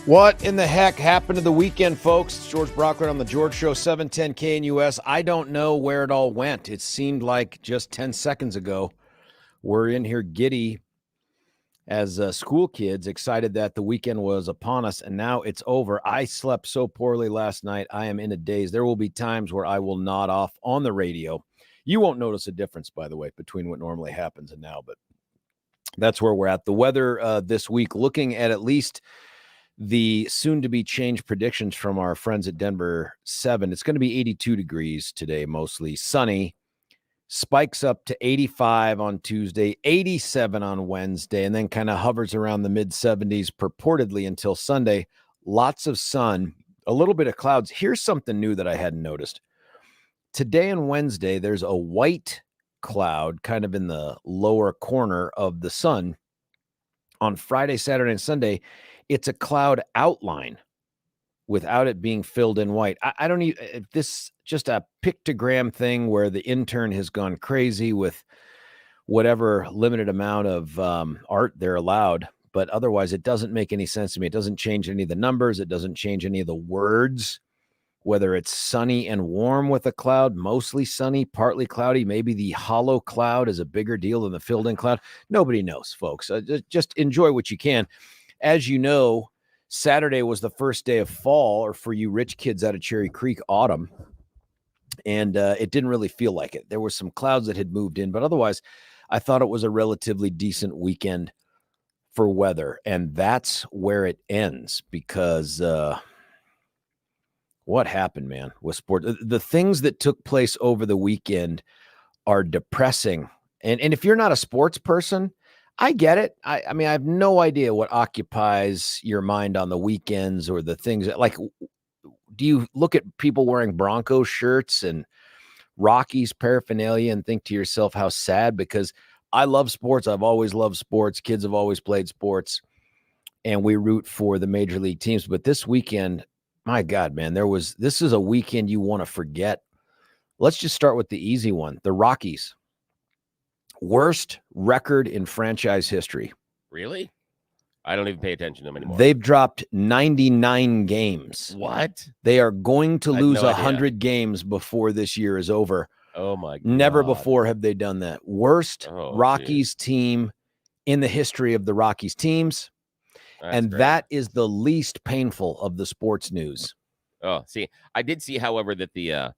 What in the heck happened to the weekend, folks? It's George Brauchler on the George Show, 710 KNUS. I don't know where it all went. It seemed like just 10 seconds ago, we're in here giddy as school kids, excited that the weekend was upon us, and now it's over. I slept so poorly last night. I am in a daze. There will be times where I will nod off on the radio. You won't notice a difference, by the way, between what normally happens and now, but that's where we're at. The weather this week, looking at least the soon-to-be changed predictions from our friends at Denver 7. It's going to be 82 degrees today, mostly sunny. Spikes up to 85 on Tuesday, 87 on Wednesday, and then kind of hovers around the mid-70s purportedly until Sunday. Lots of sun, a little bit of clouds. Here's something new that I hadn't noticed. Today and Wednesday, there's a white cloud kind of in the lower corner of the sun. On Friday, Saturday, and Sunday, it's a cloud outline without it being filled in white. I don't even, if this just a pictogram thing where the intern has gone crazy with whatever limited amount of art they're allowed, but otherwise it doesn't make any sense to me. It doesn't change any of the numbers. It doesn't change any of the words, whether it's sunny and warm with a cloud, mostly sunny, partly cloudy. Maybe the hollow cloud is a bigger deal than the filled in cloud. Nobody knows, folks. Just enjoy what you can. As you know, Saturday was the first day of fall, or for you rich kids out of Cherry Creek, autumn. And it didn't really feel like it. There were some clouds that had moved in, but otherwise I thought it was a relatively decent weekend for weather. And that's where it ends because what happened, man, with sport? The things that took place over the weekend are depressing. And if you're not a sports person, I get it. I mean, I have no idea what occupies your mind on the weekends or the things that, like, do you look at people wearing Broncos shirts and Rockies paraphernalia and think to yourself, how sad? Because I love sports. I've always loved sports. Kids have always played sports, and we root for the major league teams. But this weekend, my God, man, this is a weekend you want to forget. Let's just start with the easy one. The Rockies. Worst record in franchise history. Really? I don't even pay attention to them anymore. They've dropped 99 games. What? They are going to lose 100 games before this year is over. Oh, my God. Never before have they done that. Worst Rockies team in the history of the Rockies teams. And that is the least painful of the sports news. Oh, see, I did see, however, that the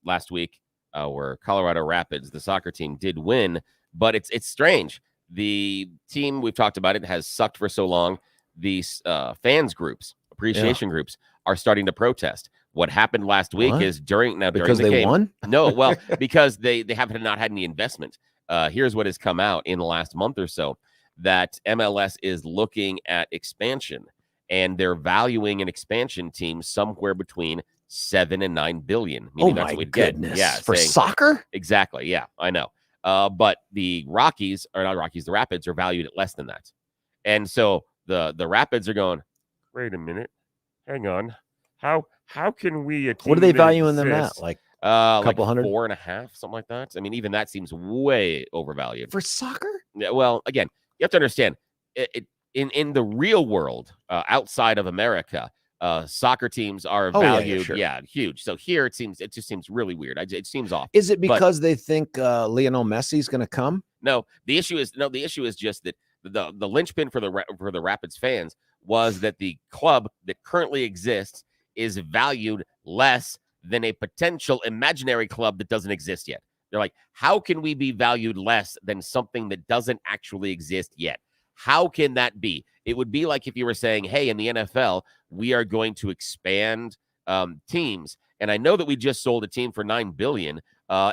last week, where Colorado Rapids, the soccer team, did win, but it's strange. The team, we've talked about it, has sucked for so long. These fans groups, appreciation groups, are starting to protest. What happened last week is during the game, won? No, well, because they have not had any investment. Here's what has come out in the last month or so, that MLS is looking at expansion, and they're valuing an expansion team somewhere between 7 and 9 billion. Oh my goodness! Yeah, for soccer? Exactly. Yeah, I know. But the Rapids are valued at less than that, and so the Rapids are going, wait a minute, hang on, how can we? What are they valuing them at? Like a couple hundred, 4.5, something like that. I mean, even that seems way overvalued for soccer. Yeah. Well, again, you have to understand, in the real world, outside of America, soccer teams are valued, huge. So here it just seems really weird. It seems off. Is it because they think Lionel Messi's going to come? No, the issue is just that the linchpin for the Rapids fans was that the club that currently exists is valued less than a potential imaginary club that doesn't exist yet. They're like, how can we be valued less than something that doesn't actually exist yet? How can that be? It would be like if you were saying, hey, in the NFL, we are going to expand teams. And I know that we just sold a team for $9 billion.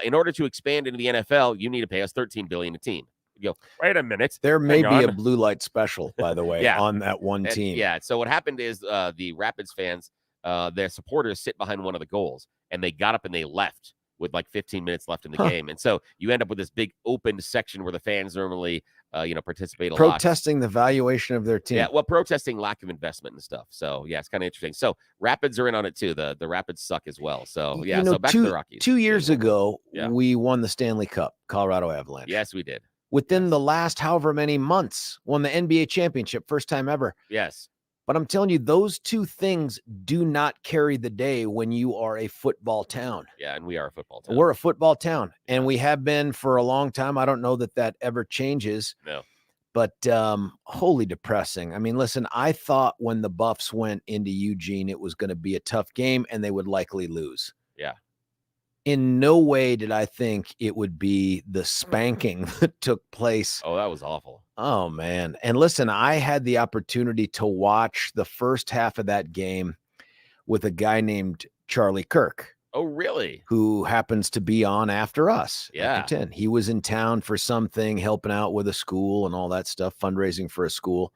In order to expand into the NFL, you need to pay us $13 billion a team. You go, wait a minute. There may be a blue light special, by the way, on that one team. Yeah. So what happened is the Rapids fans, their supporters sit behind one of the goals, and they got up and they left with like 15 minutes left in the game. And so you end up with this big open section where the fans normally participate a lot. Protesting the valuation of their team. Yeah, well, protesting lack of investment and stuff. So, yeah, it's kind of interesting. So, Rapids are in on it, too. The Rapids suck as well. So, yeah, so back to the Rockies. 2 years ago, we won the Stanley Cup, Colorado Avalanche. Yes, we did. Within the last however many months, won the NBA championship, first time ever. Yes. But I'm telling you, those two things do not carry the day when you are a football town. Yeah, and we are a football town. We're a football town, and Yeah. we have been for a long time. I don't know that ever changes. No. But wholly depressing. I mean, listen, I thought when the Buffs went into Eugene, it was going to be a tough game and they would likely lose. Yeah. In no way did I think it would be the spanking that took place. Oh, that was awful. Oh, man. And listen, I had the opportunity to watch the first half of that game with a guy named Charlie Kirk. Oh, really? Who happens to be on after us. Yeah. 10. He was in town for something, helping out with a school and all that stuff, fundraising for a school.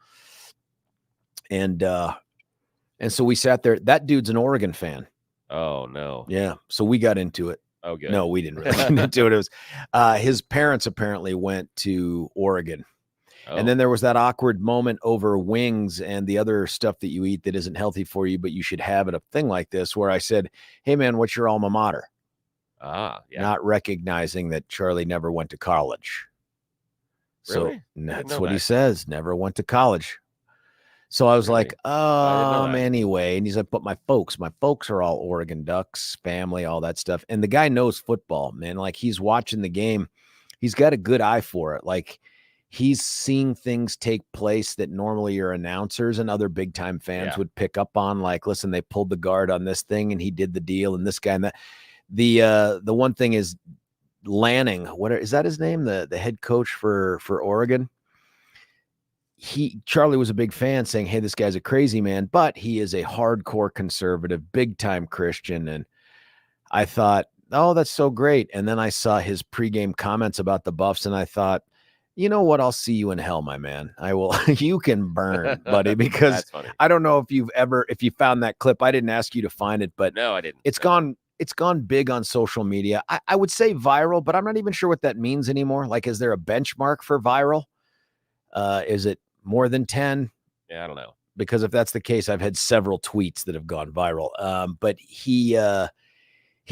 And so we sat there. That dude's an Oregon fan. Oh, no. Yeah. So we got into it. Oh, good. No, we didn't really get into it. It was his parents apparently went to Oregon. Oh. And then there was that awkward moment over wings and the other stuff that you eat that isn't healthy for you, but you should have at a thing like this, where I said, "Hey, man, what's your alma mater?" Yeah. Not recognizing that Charlie never went to college. Really? So that's what he says. Never went to college. So I was like, anyway. And he's like, but my folks are all Oregon Ducks, family, all that stuff. And the guy knows football, man. Like, he's watching the game. He's got a good eye for it. Like, he's seeing things take place that normally your announcers and other big time fans would pick up on. Like, listen, they pulled the guard on this thing and he did the deal and this guy and that. The one thing is Lanning. What is that his name? The head coach for Oregon. Charlie was a big fan, saying, "Hey, this guy's a crazy man, but he is a hardcore conservative, big time Christian." And I thought, oh, that's so great. And then I saw his pregame comments about the Buffs, and I thought, you know what? I'll see you in hell, my man. I will. You can burn, buddy, because I don't know if you found that clip. I didn't ask you to find it, but no, I didn't. It's gone big on social media. I would say viral, but I'm not even sure what that means anymore. Like, is there a benchmark for viral? Is it more than 10? Yeah, I don't know. Because if that's the case, I've had several tweets that have gone viral. But he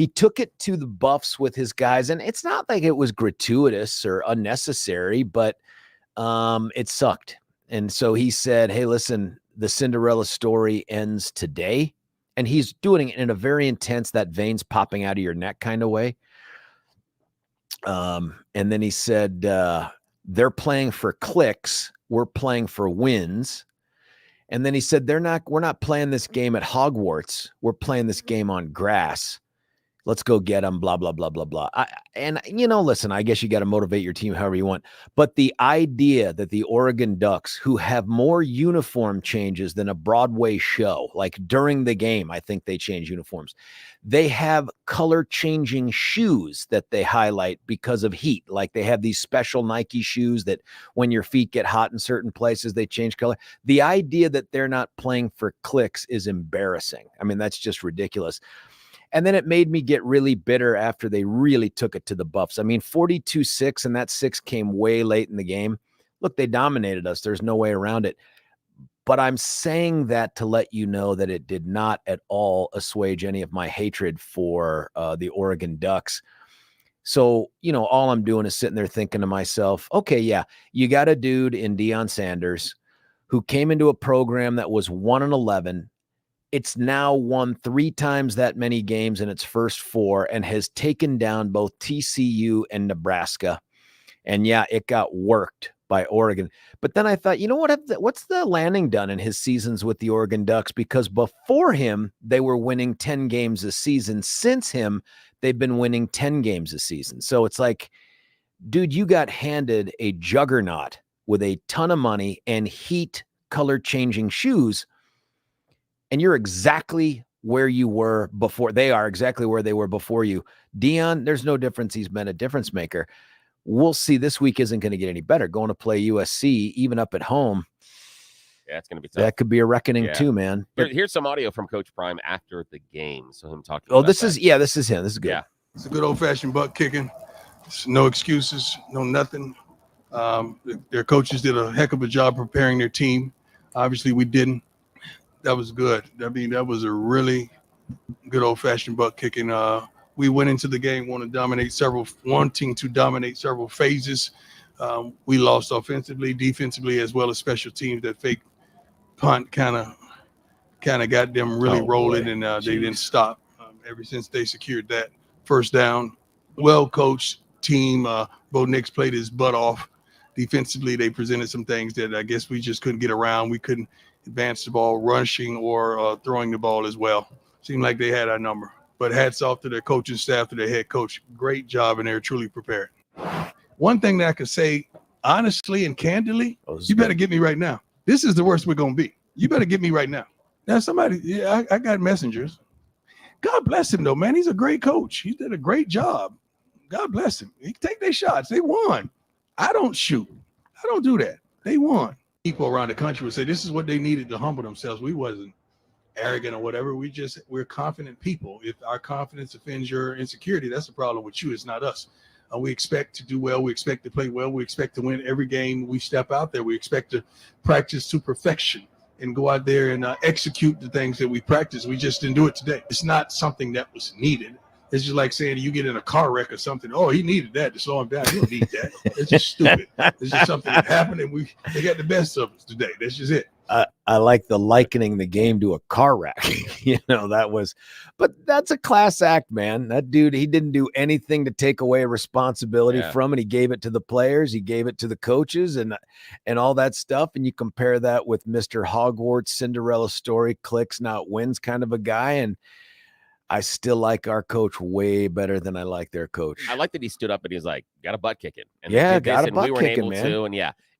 took it to the Buffs with his guys, and it's not like it was gratuitous or unnecessary, but it sucked. And so he said, "Hey, listen, the Cinderella story ends today." And he's doing it in a very intense, that veins popping out of your neck kind of way. And then he said, they're playing for clicks. We're playing for wins. And then he said, we're not playing this game at Hogwarts. We're playing this game on grass. Let's go get them, blah, blah, blah, blah, blah. Listen, I guess you got to motivate your team however you want. But the idea that the Oregon Ducks, who have more uniform changes than a Broadway show, like during the game, I think they change uniforms. They have color-changing shoes that they highlight because of heat. Like, they have these special Nike shoes that when your feet get hot in certain places, they change color. The idea that they're not playing for clicks is embarrassing. I mean, that's just ridiculous. And then it made me get really bitter after they really took it to the Buffs. I mean, 42-6, and that 6 came way late in the game. Look, they dominated us. There's no way around it. But I'm saying that to let you know that it did not at all assuage any of my hatred for the Oregon Ducks. So, all I'm doing is sitting there thinking to myself, okay, yeah, you got a dude in Deion Sanders who came into a program that was 1-11. It's now won 3 times that many games in its first 4 and has taken down both TCU and Nebraska. And yeah, it got worked by Oregon. But then I thought, you know what? What's the Lanning done in his seasons with the Oregon Ducks? Because before him, they were winning 10 games a season. Since him, they've been winning 10 games a season. So it's like, dude, you got handed a juggernaut with a ton of money and heat color-changing shoes. And you're exactly where you were before. They are exactly where they were before you. Deion, there's no difference. He's been a difference maker. We'll see. This week isn't going to get any better. Going to play USC, even up at home. Yeah, it's going to be tough. That could be a reckoning too, man. Here's some audio from Coach Prime after the game. So him talking. Oh, this is him. This is good. Yeah. It's a good old-fashioned butt kicking. It's no excuses, no nothing. Their coaches did a heck of a job preparing their team. Obviously, we didn't. That was good. I mean, that was a really good old-fashioned butt kicking. We went into the game wanting to dominate several phases. We lost offensively, defensively, as well as special teams. That fake punt kind of kind of got them really rolling, boy. and they didn't stop ever since they secured that first down. Well-coached team. Bo Nix played his butt off. Defensively, they presented some things that I guess we just couldn't get around. We couldn't advance the ball rushing or throwing the ball as well. Seemed like they had our number. But hats off to their coaching staff, to their head coach. Great job, and they're truly prepared. One thing that I could say honestly and candidly, you better get me right now. This is the worst we're going to be. You better get me right now. Now, somebody, I got messengers. God bless him, though, man. He's a great coach. He did a great job. God bless him. He take their shots. They won. I don't shoot. I don't do that. They won. People around the country would say this is what they needed to humble themselves. We wasn't arrogant or whatever. We're confident people. If our confidence offends your insecurity, that's the problem with you. It's not us. We expect to do well. We expect to play well. We expect to win every game we step out there. We expect to practice to perfection and go out there and execute the things that we practice. We just didn't do it today. It's not something that was needed. It's just like saying you get in a car wreck or something. Oh, he needed that to slow him down. You don't need that. It's just stupid. It's just something that happened, and they got the best of us today. That's just it. I like the likening the game to a car wreck. But that's a class act, man. That dude, he didn't do anything to take away responsibility from it. He gave it to the players. He gave it to the coaches and all that stuff. And you compare that with Mr. Hogwarts, Cinderella story, clicks, not wins kind of a guy. And I still like our coach way better than I like their coach. I like that he stood up and he's like, got a butt kicking. And got a butt we weren't kicking, able man. to.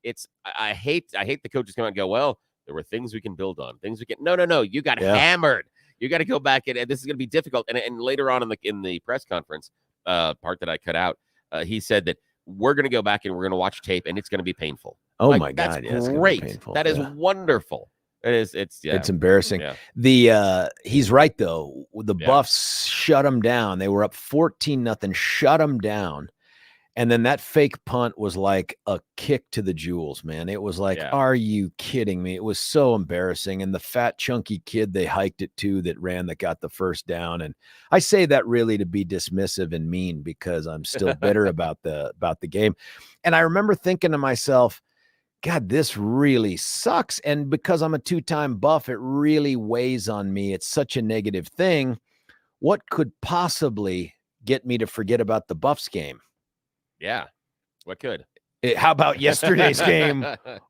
And I hate the coaches come out and go, well, there were things we can build on, things we can. No. You got hammered. You got to go back and this is going to be difficult. And later on in the press conference part that I cut out, he said that we're going to go back and we're going to watch tape and it's going to be painful. Oh my God. That's great. That is wonderful. It's embarrassing. He's right though. The Buffs shut them down. They were up 14-0, shut them down. And then that fake punt was like a kick to the jewels, man. It was like, are you kidding me? It was so embarrassing. And the fat, chunky kid they hiked it to that got the first down. And I say that really to be dismissive and mean because I'm still bitter about the game. And I remember thinking to myself, God, this really sucks. And because I'm a two-time Buff, it really weighs on me. It's such a negative thing. What could possibly get me to forget about the Buffs game? Yeah. What could? How about yesterday's game that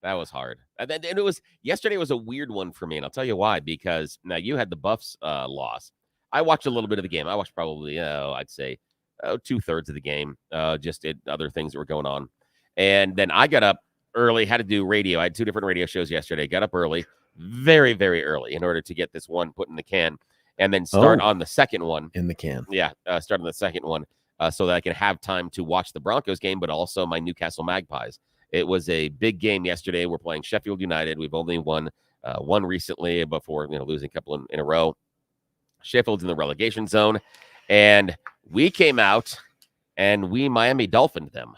was hard. And yesterday was a weird one for me. And I'll tell you why, because now you had the Buffs loss. I watched a little bit of the game. I watched probably, I'd say 2/3 of the game, just did other things that were going on. And then I got up early, had to do radio. I had 2 different radio shows yesterday, got up early, very, very early in order to get this one put in the can. And then start on the second one. In the can. Yeah, start on the second one so that I can have time to watch the Broncos game, but also my Newcastle Magpies. It was a big game yesterday. We're playing Sheffield United. We've only won one recently before losing a couple in a row. Sheffield's in the relegation zone. And we came out and we Miami Dolphined them.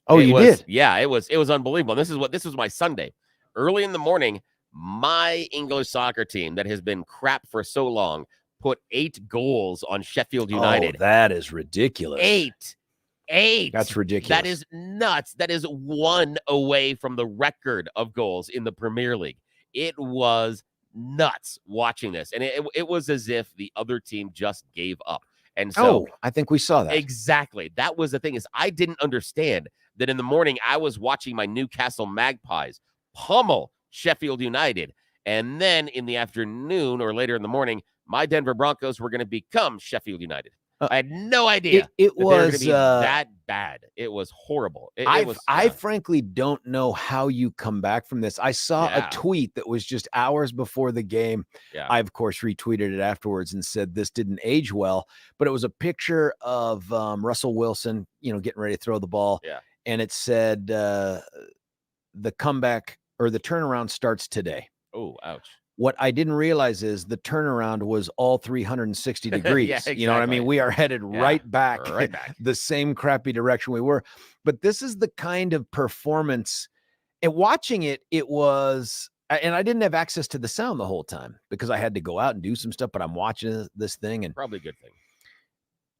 Oh, you did? Yeah, it was unbelievable. And this was my Sunday. Early in the morning, my English soccer team that has been crap for so long put 8 goals on Sheffield United. Oh, that is ridiculous. 8. That's ridiculous. That is nuts. That is 1 away from the record of goals in the Premier League. It was nuts watching this. And it was as if the other team just gave up. And so I think we saw that. Exactly. That was the thing is I didn't understand that in the morning I was watching my Newcastle Magpies pummel Sheffield United. And then in the afternoon or later in the morning, my Denver Broncos were going to become Sheffield United. I had no idea it was going to be that bad. It was horrible. I frankly don't know how you come back from this. I saw a tweet that was just hours before the game. Yeah. I, of course, retweeted it afterwards and said this didn't age well. But it was a picture of Russell Wilson, getting ready to throw the ball. Yeah. And it said the comeback or the turnaround starts today. Oh, ouch. What I didn't realize is the turnaround was all 360 degrees. Yeah, exactly. You know what I mean? We are headed right back the same crappy direction we were. But this is the kind of performance. And watching it was, and I didn't have access to the sound the whole time because I had to go out and do some stuff, but I'm watching this thing. And probably a good thing.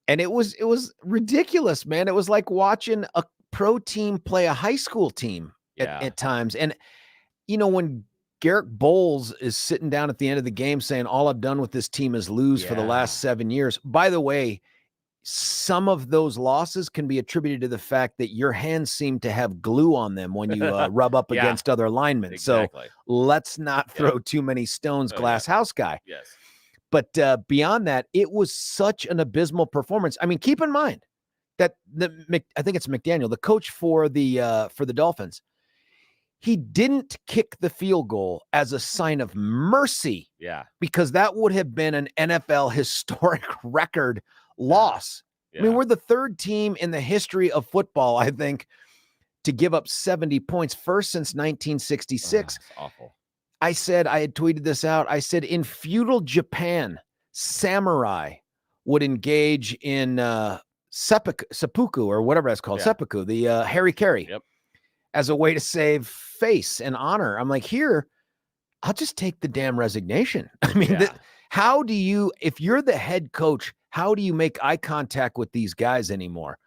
And it was ridiculous, man. It was like watching a pro team play a high school team at times. And when Garrett Bowles is sitting down at the end of the game saying, all I've done with this team is lose for the last 7 years. By the way, some of those losses can be attributed to the fact that your hands seem to have glue on them when you rub up against other linemen. Exactly. So let's not throw too many stones, glass house guy. Yes. But beyond that, it was such an abysmal performance. I mean, keep in mind that I think it's McDaniel, the coach for the Dolphins. He didn't kick the field goal as a sign of mercy. Yeah. Because that would have been an NFL historic record loss. Yeah. I mean, we're the third team in the history of football, I think, to give up 70 points, first since 1966. That's awful. I had tweeted this out. I said, in feudal Japan, samurai would engage in seppuku or whatever that's called, seppuku, the harikari, as a way to save face and honor. I'm like, here, I'll just take the damn resignation. I mean, how do you, if you're the head coach, how do you make eye contact with these guys anymore?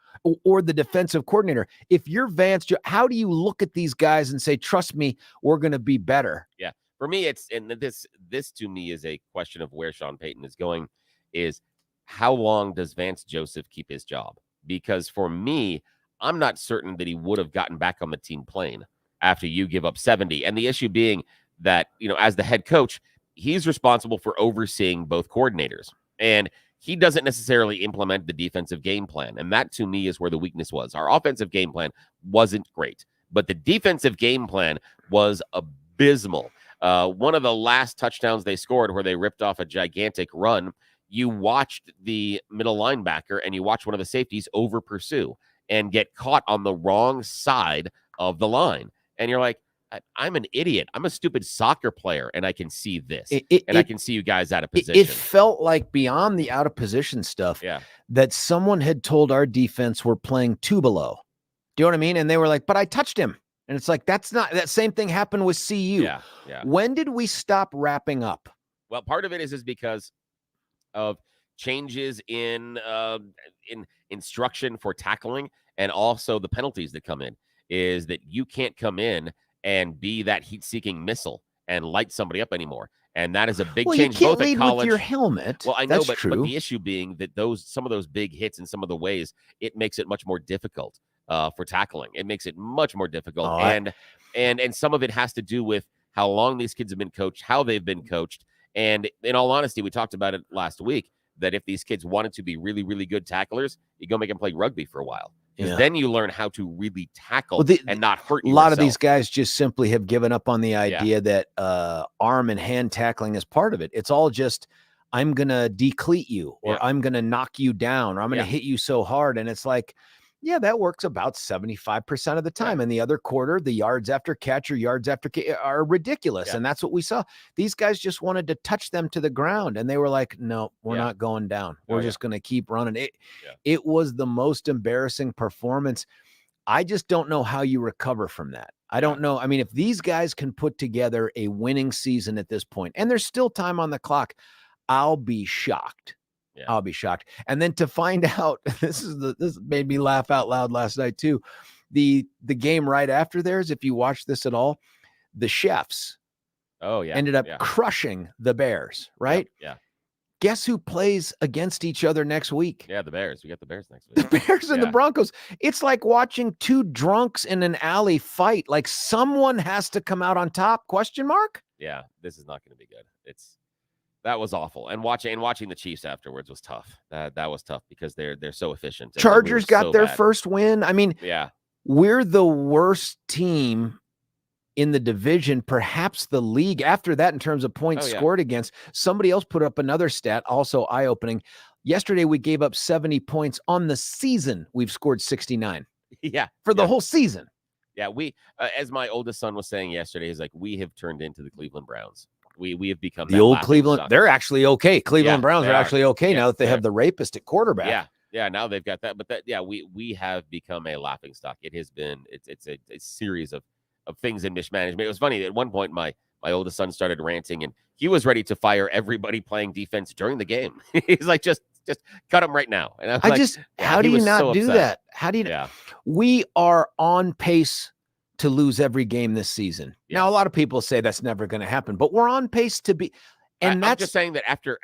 Or the defensive coordinator? If you're Vance, how do you look at these guys and say, trust me, we're going to be better? Yeah. For me, this to me is a question of where Sean Payton is going, is how long does Vance Joseph keep his job? Because for me, I'm not certain that he would have gotten back on the team plane after you give up 70. And the issue being that, as the head coach, he's responsible for overseeing both coordinators. And he doesn't necessarily implement the defensive game plan. And that, to me, is where the weakness was. Our offensive game plan wasn't great, but the defensive game plan was abysmal. One of the last touchdowns they scored where they ripped off a gigantic run, you watched the middle linebacker and you watched one of the safeties over pursue and get caught on the wrong side of the line. And you're like, I'm an idiot. I'm a stupid soccer player, and I can see this. I can see you guys out of position. It felt like, beyond the out of position stuff, that someone had told our defense we're playing two below. Do you know what I mean? And they were like, but I touched him. And it's like, that same thing happened with CU. Yeah. When did we stop wrapping up? Well, part of it is because of changes in instruction for tackling, and also the penalties that come in, is that you can't come in and be that heat-seeking missile and light somebody up anymore. And that is a big change. You can't both lead at college with your helmet. Well, I know, but the issue being that some of those big hits in some of the ways, it makes it much more difficult for tackling. It makes it much more difficult. And some of it has to do with how long these kids have been coached, how they've been coached. And in all honesty, we talked about it last week, that if these kids wanted to be really, really good tacklers, you go make them play rugby for a while. Because then you learn how to really tackle and not hurt yourself. A lot of these guys just simply have given up on the idea that arm and hand tackling is part of it. It's all just, I'm going to decleat you, or I'm going to knock you down, or I'm going to hit you so hard. And it's like, that works about 75% of the time. And the other quarter, the yards after catch or yards after are ridiculous. And that's what we saw. These guys just wanted to touch them to the ground. And they were like, no, we're not going down. We're just going to keep running. It was the most embarrassing performance. I just don't know how you recover from that. I don't know. I mean, if these guys can put together a winning season at this point, and there's still time on the clock, I'll be shocked. I'll be shocked. And then to find out, this made me laugh out loud last night too. The game right after theirs, if you watch this at all, the Chefs ended up crushing the Bears, right? Yeah. Guess who plays against each other next week? Yeah, the Bears. We got the Bears next week. The Bears and the Broncos. It's like watching two drunks in an alley fight. Like, someone has to come out on top, ? Yeah, this is not going to be good. That was awful. And watching the Chiefs afterwards was tough. That was tough because they're so efficient. Chargers got their first win. I mean, we're the worst team in the division, perhaps the league after that in terms of points scored against. Somebody else put up another stat, also eye-opening. Yesterday, we gave up 70 points on the season. We've scored 69. For the whole season. Yeah, we, as my oldest son was saying yesterday, he's like, we have turned into the Cleveland Browns. We have become the old Cleveland. Stock. They're actually okay. Cleveland Browns are actually okay now that they have the rapist at quarterback. Yeah. Now they've got that. But we have become a laughing stock. It has been. It's a series of things in mismanagement. It was funny. At one point, my oldest son started ranting, and he was ready to fire everybody playing defense during the game. He's like, just cut them right now. And how do you not do that? How do you? We are on pace to lose every game this season. Yes. Now, a lot of people say that's never going to happen, but we're on pace to be. And I'm just saying that after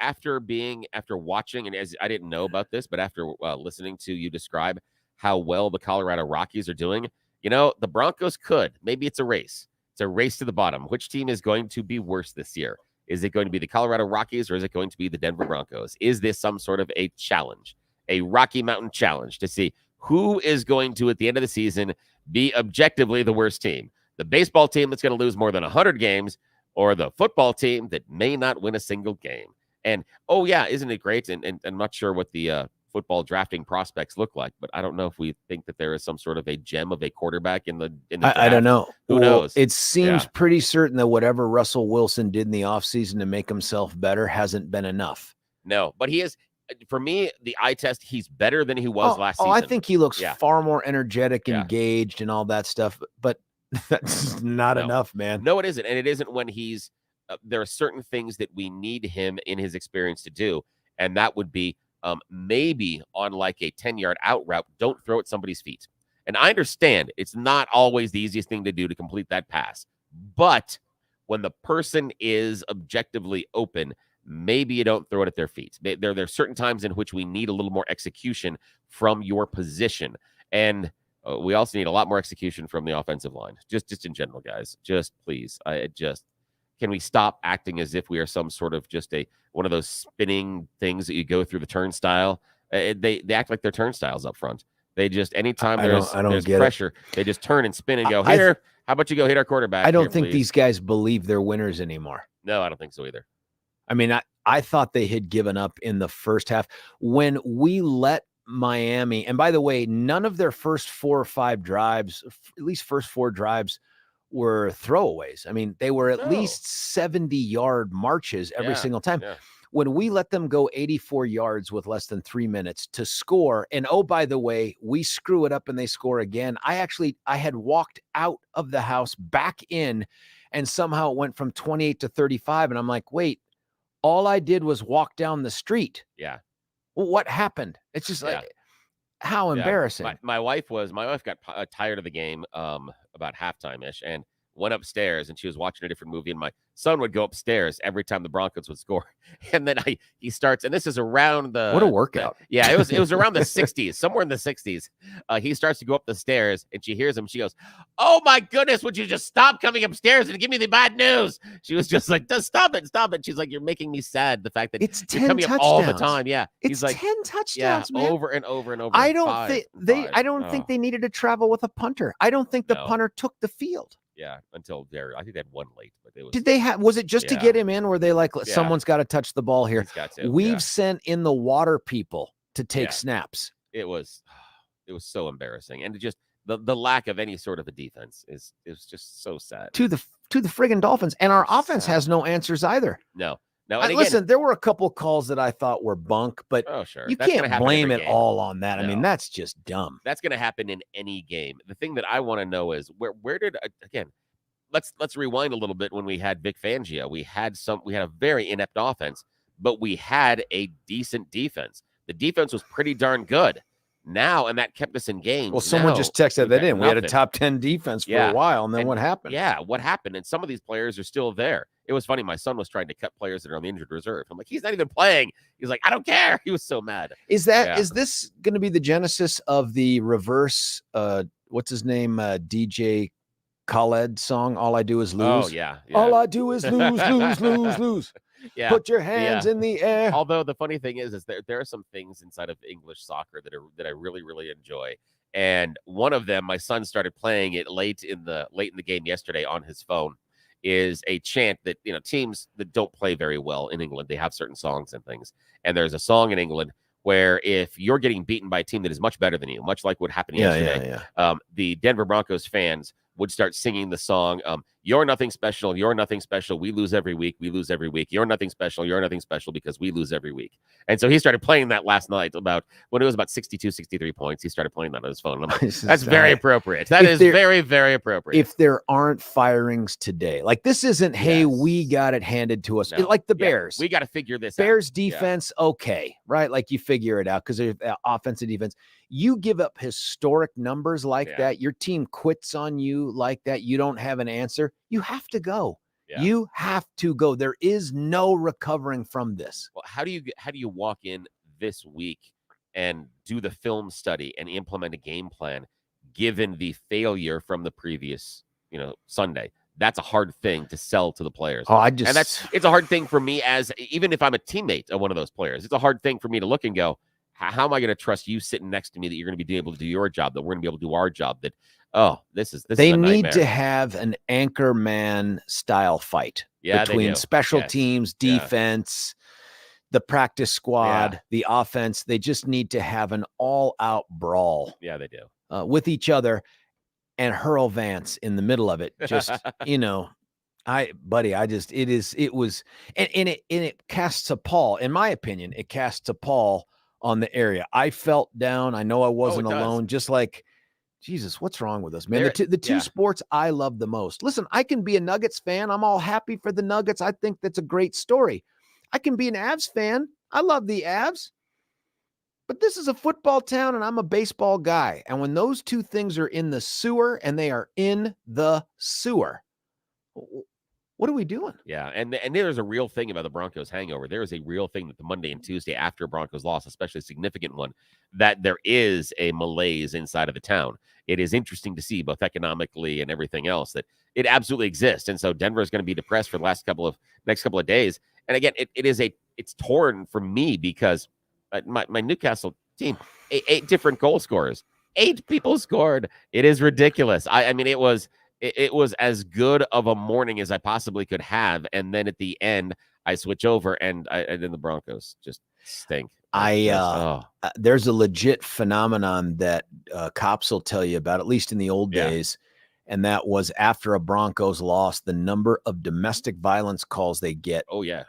watching, and as I didn't know about this, but after listening to you describe how well the Colorado Rockies are doing, the Broncos could. Maybe it's a race. It's a race to the bottom. Which team is going to be worse this year? Is it going to be the Colorado Rockies or is it going to be the Denver Broncos? Is this some sort of a challenge, a Rocky Mountain challenge to see who is going to, at the end of the season, be objectively the worst team? The baseball team that's going to lose more than 100 games or the football team that may not win a single game? And, oh, yeah, isn't it great? And I'm not sure what the football drafting prospects look like, but I don't know if we think that there is some sort of a gem of a quarterback in the draft. I don't know. Who knows? It seems pretty certain that whatever Russell Wilson did in the offseason to make himself better hasn't been enough. No, but he is, for me, the eye test, he's better than he was last season. I think he looks far more energetic, engaged, and all that stuff, but that's not enough, man. No, it isn't. And it isn't when he's there are certain things that we need him in his experience to do. And that would be maybe on like a 10-yard out route, don't throw at somebody's feet. And I understand it's not always the easiest thing to do to complete that pass. But when the person is objectively open, maybe you don't throw it at their feet. There are certain times in which we need a little more execution from your position. And we also need a lot more execution from the offensive line. Just in general, guys. Just please. Can we stop acting as if we are some sort of just one of those spinning things that you go through the turnstile? They act like they're turnstiles up front. They just, anytime there's pressure, they just turn and spin and go, here, how about you go hit our quarterback? I don't think these guys believe they're winners anymore. No, I don't think so either. I mean, I thought they had given up in the first half. When we let Miami, and by the way, none of their first 4 or 5 drives, at least first 4 drives, were throwaways. I mean, they were at least 70-yard marches every single time. Yeah. When we let them go 84 yards with less than 3 minutes to score, and oh, by the way, we screw it up and they score again. I had walked out of the house back in, and somehow it went from 28 to 35. And I'm like, wait, all I did was walk down the street. Yeah. Well, what happened? It's just like, how embarrassing. My wife got tired of the game about halftime-ish and went upstairs, and she was watching a different movie, and my son would go upstairs every time the Broncos would score. And then he starts, and this is around what a workout. It was around the 60s, somewhere in the 60s. He starts to go up the stairs, and she hears him. She goes, "Oh my goodness, would you just stop coming upstairs and give me the bad news?" She was just like, "Stop it." She's like, "You're making me sad, the fact that it's you're coming up all the time." Yeah. He's like 10 touchdowns, man. Over and over and over. I don't think they needed to travel with a punter. I don't think the punter took the field. Yeah, until there. I think they had one late, but it was. Did they have? Was it just to get him in? Were they like, someone's got to touch the ball here? We've sent in the water people to take snaps. It was so embarrassing, and just the lack of any sort of a defense is just so sad. To the friggin' Dolphins, and our offense has no answers either. No. Listen, there were a couple calls that I thought were bunk, but you can't blame it all on that. No. I mean, that's just dumb. That's going to happen in any game. The thing that I want to know is where did again? Let's rewind a little bit. When we had Vic Fangio, we had a very inept offense, but we had a decent defense. The defense was pretty darn good. Now, and that kept us in games. Well, someone just texted that in. We had a top 10 defense for a while, and then what happened? Yeah, what happened? And some of these players are still there. It was funny. My son was trying to cut players that are on the injured reserve. I'm like, he's not even playing. He's like, I don't care. He was so mad. Is this going to be the genesis of the reverse, what's his name, DJ Khaled song, All I Do Is Lose? Oh, yeah. All I do is lose. Yeah. Put your hands in the air. Although the funny thing is there are some things inside of English soccer that I really, really enjoy. And one of them, my son started playing it late in the game yesterday on his phone, is a chant that, teams that don't play very well in England, they have certain songs and things. And there's a song in England where if you're getting beaten by a team that is much better than you, much like what happened yesterday, the Denver Broncos fans would start singing the song, You're nothing special. You're nothing special. We lose every week. We lose every week. You're nothing special. You're nothing special because we lose every week. And so he started playing that last night when it was about 62, 63 points. He started playing that on his phone. And I'm like, that's very appropriate. That is very, very appropriate. If there aren't firings today, like this isn't, hey, we got it handed to us. Like the Bears. We got to figure this Bears defense, okay, right? Like you figure it out because there's offensive defense. You give up historic numbers like that. Your team quits on you like that. You don't have an answer. You have to go. Yeah. You have to go. There is no recovering from this. Well, how do you walk in this week and do the film study and implement a game plan given the failure from the previous, Sunday? That's a hard thing to sell to the players. It's a hard thing for me even if I'm a teammate of one of those players, it's a hard thing for me to look and go, how am I going to trust you sitting next to me that you're going to be able to do your job, that we're going to be able to do our job, that, this is they need to have an anchor man style fight between special teams, defense, the practice squad, the offense. They just need to have an all out brawl. Yeah, they do. With each other. And hurl Vance in the middle of it. Just, it casts a pall. In my opinion, it casts a pall on the area. I felt down. I know I wasn't alone. Just like, Jesus, what's wrong with us, man? The two sports I love the most. Listen, I can be a Nuggets fan. I'm all happy for the Nuggets. I think that's a great story. I can be an Avs fan. I love the Avs. But this is a football town, and I'm a baseball guy. And when those two things are in the sewer, and they are in the sewer, what are we doing? Yeah, and there's a real thing about the Broncos hangover. There is a real thing that the Monday and Tuesday after Broncos loss, especially a significant one, that there is a malaise inside of the town. It is interesting to see, both economically and everything else, that it absolutely exists. And so Denver is going to be depressed for the next couple of days. And again, it's torn for me because my Newcastle team, eight different goal scorers, 8 people scored. It is ridiculous. I mean, it was as good of a morning as I possibly could have. And then at the end, I switch over and then the Broncos just stink. There's a legit phenomenon that cops will tell you about, at least in the old days. And that was after a Broncos loss, the number of domestic violence calls they get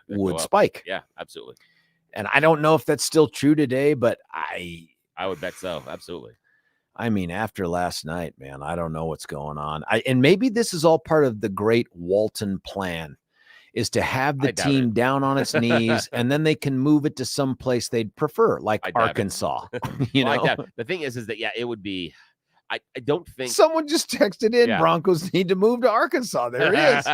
would spike. Yeah, absolutely. And I don't know if that's still true today, but I would bet so. Absolutely. I mean, after last night, man, I don't know what's going on. And maybe this is all part of the great Walton plan, is to have the team down on its knees, and then they can move it to some place they'd prefer, like Arkansas. The thing is that, it would be, I don't think. Someone just texted in, Broncos need to move to Arkansas. There it is.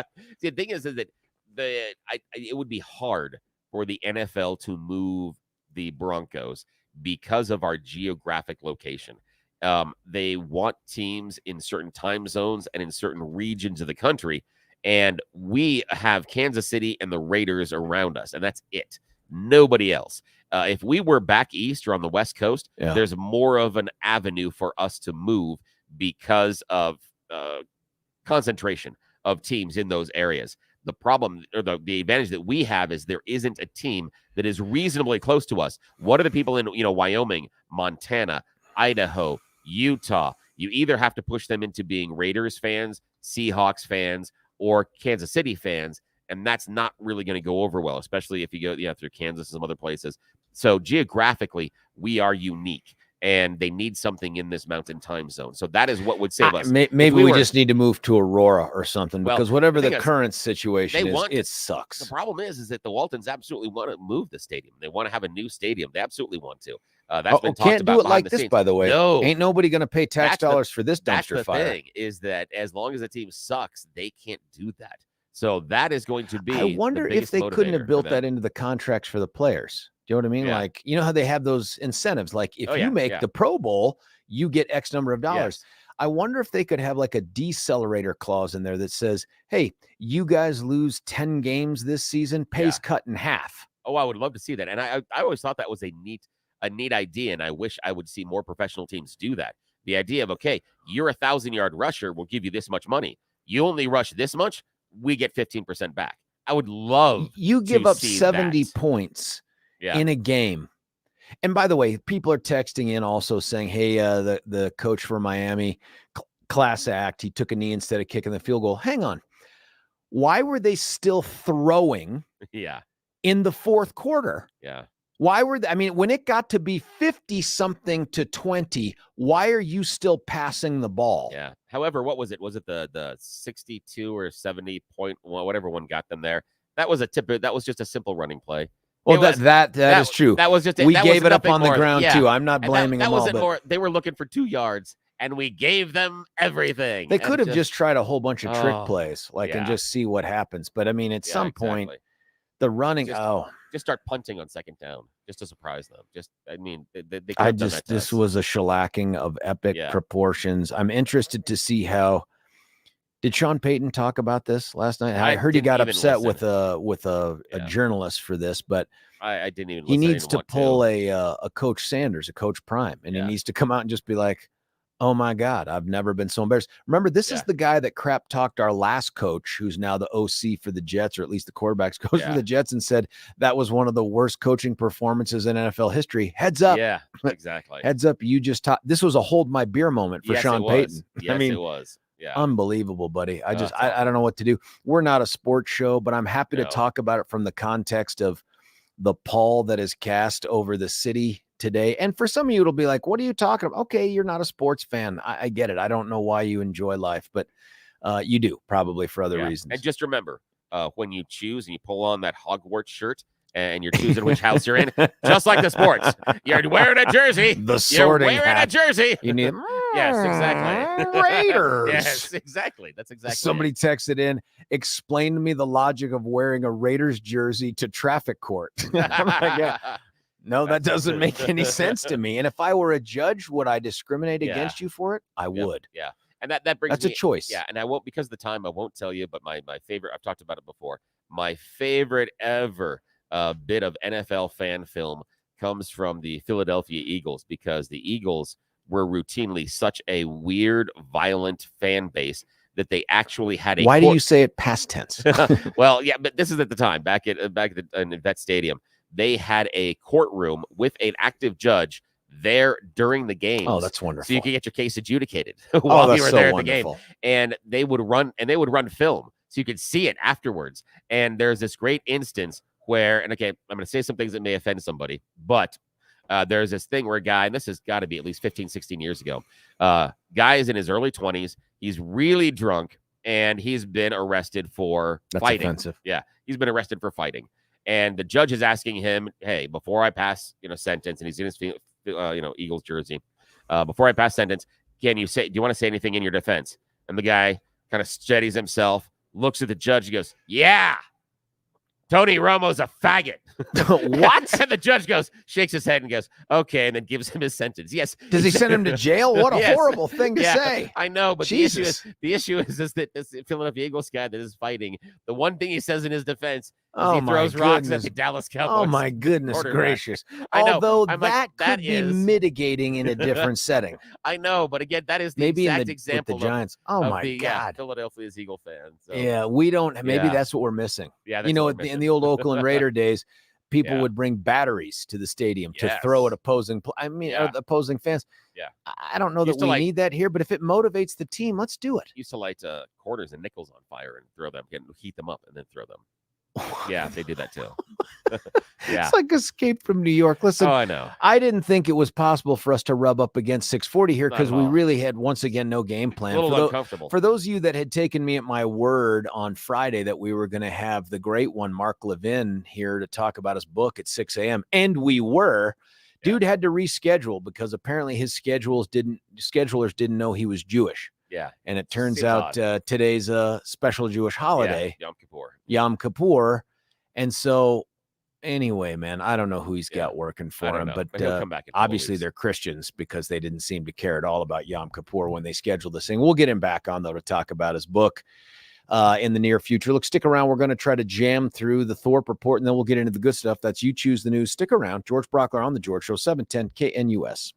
The thing is that it would be hard for the NFL to move the Broncos because of our geographic location. They want teams in certain time zones and in certain regions of the country. And we have Kansas City and the Raiders around us, and that's it. Nobody else. If we were back east or on the West Coast, there's more of an avenue for us to move because of concentration of teams in those areas. The problem, or the advantage that we have, is there isn't a team that is reasonably close to us. What are the people in, Wyoming, Montana, Idaho, Utah? You either have to push them into being Raiders fans, Seahawks fans, or Kansas City fans, and that's not really going to go over well, especially if you go through Kansas and some other places. So geographically, we are unique, and they need something in this mountain time zone. So that is what would save us. Maybe we just need to move to Aurora or something, because whatever the current situation is, it sucks. The problem is that the Waltons absolutely want to move the stadium. They want to have a new stadium. They absolutely want to. That's been talked can't about do it like the this, scenes. By the way. No. Ain't nobody going to pay tax dollars for this dumpster fire. That's the thing, is that as long as the team sucks, they can't do that. So that is going to be. I wonder if they couldn't have built that into the contracts for the players. Do you know what I mean? Yeah. Like, you know how they have those incentives? Like, if you make the Pro Bowl, you get X number of dollars. Yes. I wonder if they could have like a decelerator clause in there that says, hey, you guys lose 10 games this season, pay's cut in half. Oh, I would love to see that. And I always thought that was a neat idea. And I wish I would see more professional teams do that. The idea of, okay, you're 1,000-yard rusher, we'll give you this much money. You only rush this much, we get 15% back. I would love you give up 70 points in a game. And by the way, people are texting in also saying, hey, the coach for Miami, class act, he took a knee instead of kicking the field goal. Hang on. Why were they still throwing Yeah. in the fourth quarter? Yeah. Why were they, I mean, when it got to be 50-something to 20, why are you still passing the ball? Yeah. However, what was it? Was it the 62 or 70 point, whatever one got them there? That was just a simple running play. Well, that is true. That was just we gave it up on the ground too. I'm not blaming them all. That wasn't more. They were looking for 2 yards, and we gave them everything. They could have just tried a whole bunch of trick plays, and just see what happens. But I mean, at some point, the running. Just start punting on second down, just to surprise them. This was a shellacking of epic proportions. I'm interested to see how. Did Sean Payton talk about this last night? I heard he got upset with a journalist for this, but I didn't even. He needs to pull a Coach Sanders, a Coach Prime, and he needs to come out and just be like, "Oh my God, I've never been so embarrassed." Remember, this is the guy that crap talked our last coach, who's now the OC for the Jets, or at least the quarterbacks coach for the Jets, and said that was one of the worst coaching performances in NFL history. Heads up. Yeah, exactly. Heads up. You just this was a hold my beer moment for Sean Payton. Yes, it was. Yeah. Unbelievable, buddy. I don't know what to do. We're not a sports show, but I'm happy to talk about it from the context of the pall that is cast over the city today. And for some of you, it'll be like, what are you talking about? Okay, you're not a sports fan. I get it. I don't know why you enjoy life, but you do, probably for other reasons. And just remember, when you choose and you pull on that Hogwarts shirt, and you're choosing which house you're in, just like the sports. You're wearing a jersey. You're wearing a jersey. You need yes, exactly. Raiders. Yes, exactly. That's exactly. Somebody texted in, explain to me the logic of wearing a Raiders jersey to traffic court. I'm like, yeah. No, that doesn't make any sense to me. And if I were a judge, would I discriminate against you for it? I would. Yeah. And that brings That's a choice. Yeah. And I won't, because of the time, I won't tell you, but my favorite, I've talked about it before, my favorite ever bit of NFL fan film comes from the Philadelphia Eagles, because the Eagles were routinely such a weird, violent fan base that they actually had a. Why do you say it past tense? Well, yeah, but this is at the time back in that stadium. They had a courtroom with an active judge there during the game. Oh, that's wonderful. So you could get your case adjudicated while you were there at the game. And they would run film so you could see it afterwards. And there's this great instance where, and okay, I'm going to say some things that may offend somebody, but there's this thing where a guy, and this has got to be at least 15, 16 years ago, guy is in his early 20s. He's really drunk, and he's been arrested for fighting. Offensive. Yeah, he's been arrested for fighting. And the judge is asking him, hey, before I pass, sentence, and he's in his, Eagles jersey, before I pass sentence, do you want to say anything in your defense? And the guy kind of steadies himself, looks at the judge, and goes, yeah, Tony Romo's a faggot. What? And the judge shakes his head and goes, okay, and then gives him his sentence. Yes. Does he send him to jail? What a horrible thing to say. I know, but Jesus. the issue is that this Philadelphia Eagles guy that is fighting, the one thing he says in his defense is he throws rocks at the Dallas Cowboys. Oh, my goodness gracious. I know. Although that could be mitigating in a different setting. I know, but again, that is the exact example with the Giants. God. Philadelphia's Eagle fans. So. Yeah, we don't. Maybe that's what we're missing. Yeah, in the old Oakland Raider days, people would bring batteries to the stadium to throw at opposing fans. Yeah, I don't know that we need that here, but if it motivates the team, let's do it. Used to light quarters and nickels on fire and throw them, heat them up, and then throw them. Yeah, they do that too. Yeah, it's like Escape from New York. Listen, I know. I didn't think it was possible for us to rub up against 640 here because we really had once again no game plan. A little uncomfortable. For those of you that had taken me at my word on Friday that we were going to have the great one, Mark Levin, here to talk about his book at 6 a.m., and we were. Dude had to reschedule because apparently his schedulers didn't know he was Jewish. Yeah. And it turns out today's a special Jewish holiday. Yeah, Yom Kippur. And so anyway, man, I don't know who he's got working for him, but he'll come back obviously they're Christians because they didn't seem to care at all about Yom Kippur when they scheduled this thing. We'll get him back on, though, to talk about his book in the near future. Look, stick around. We're going to try to jam through the Thorpe Report, and then we'll get into the good stuff. That's You Choose the News. Stick around. George Brauchler on The George Show, 710 KNUS.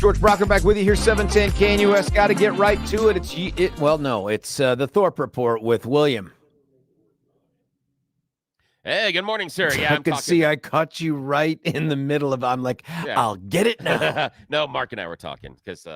George Brauchler back with you here, 710 KNUS. Got to get right to it. It's the Thorpe Report with William. Hey, good morning, sir. Yeah, I could see I caught you right in the middle of. I'm like, yeah. I'll get it now. No, Mark and I were talking because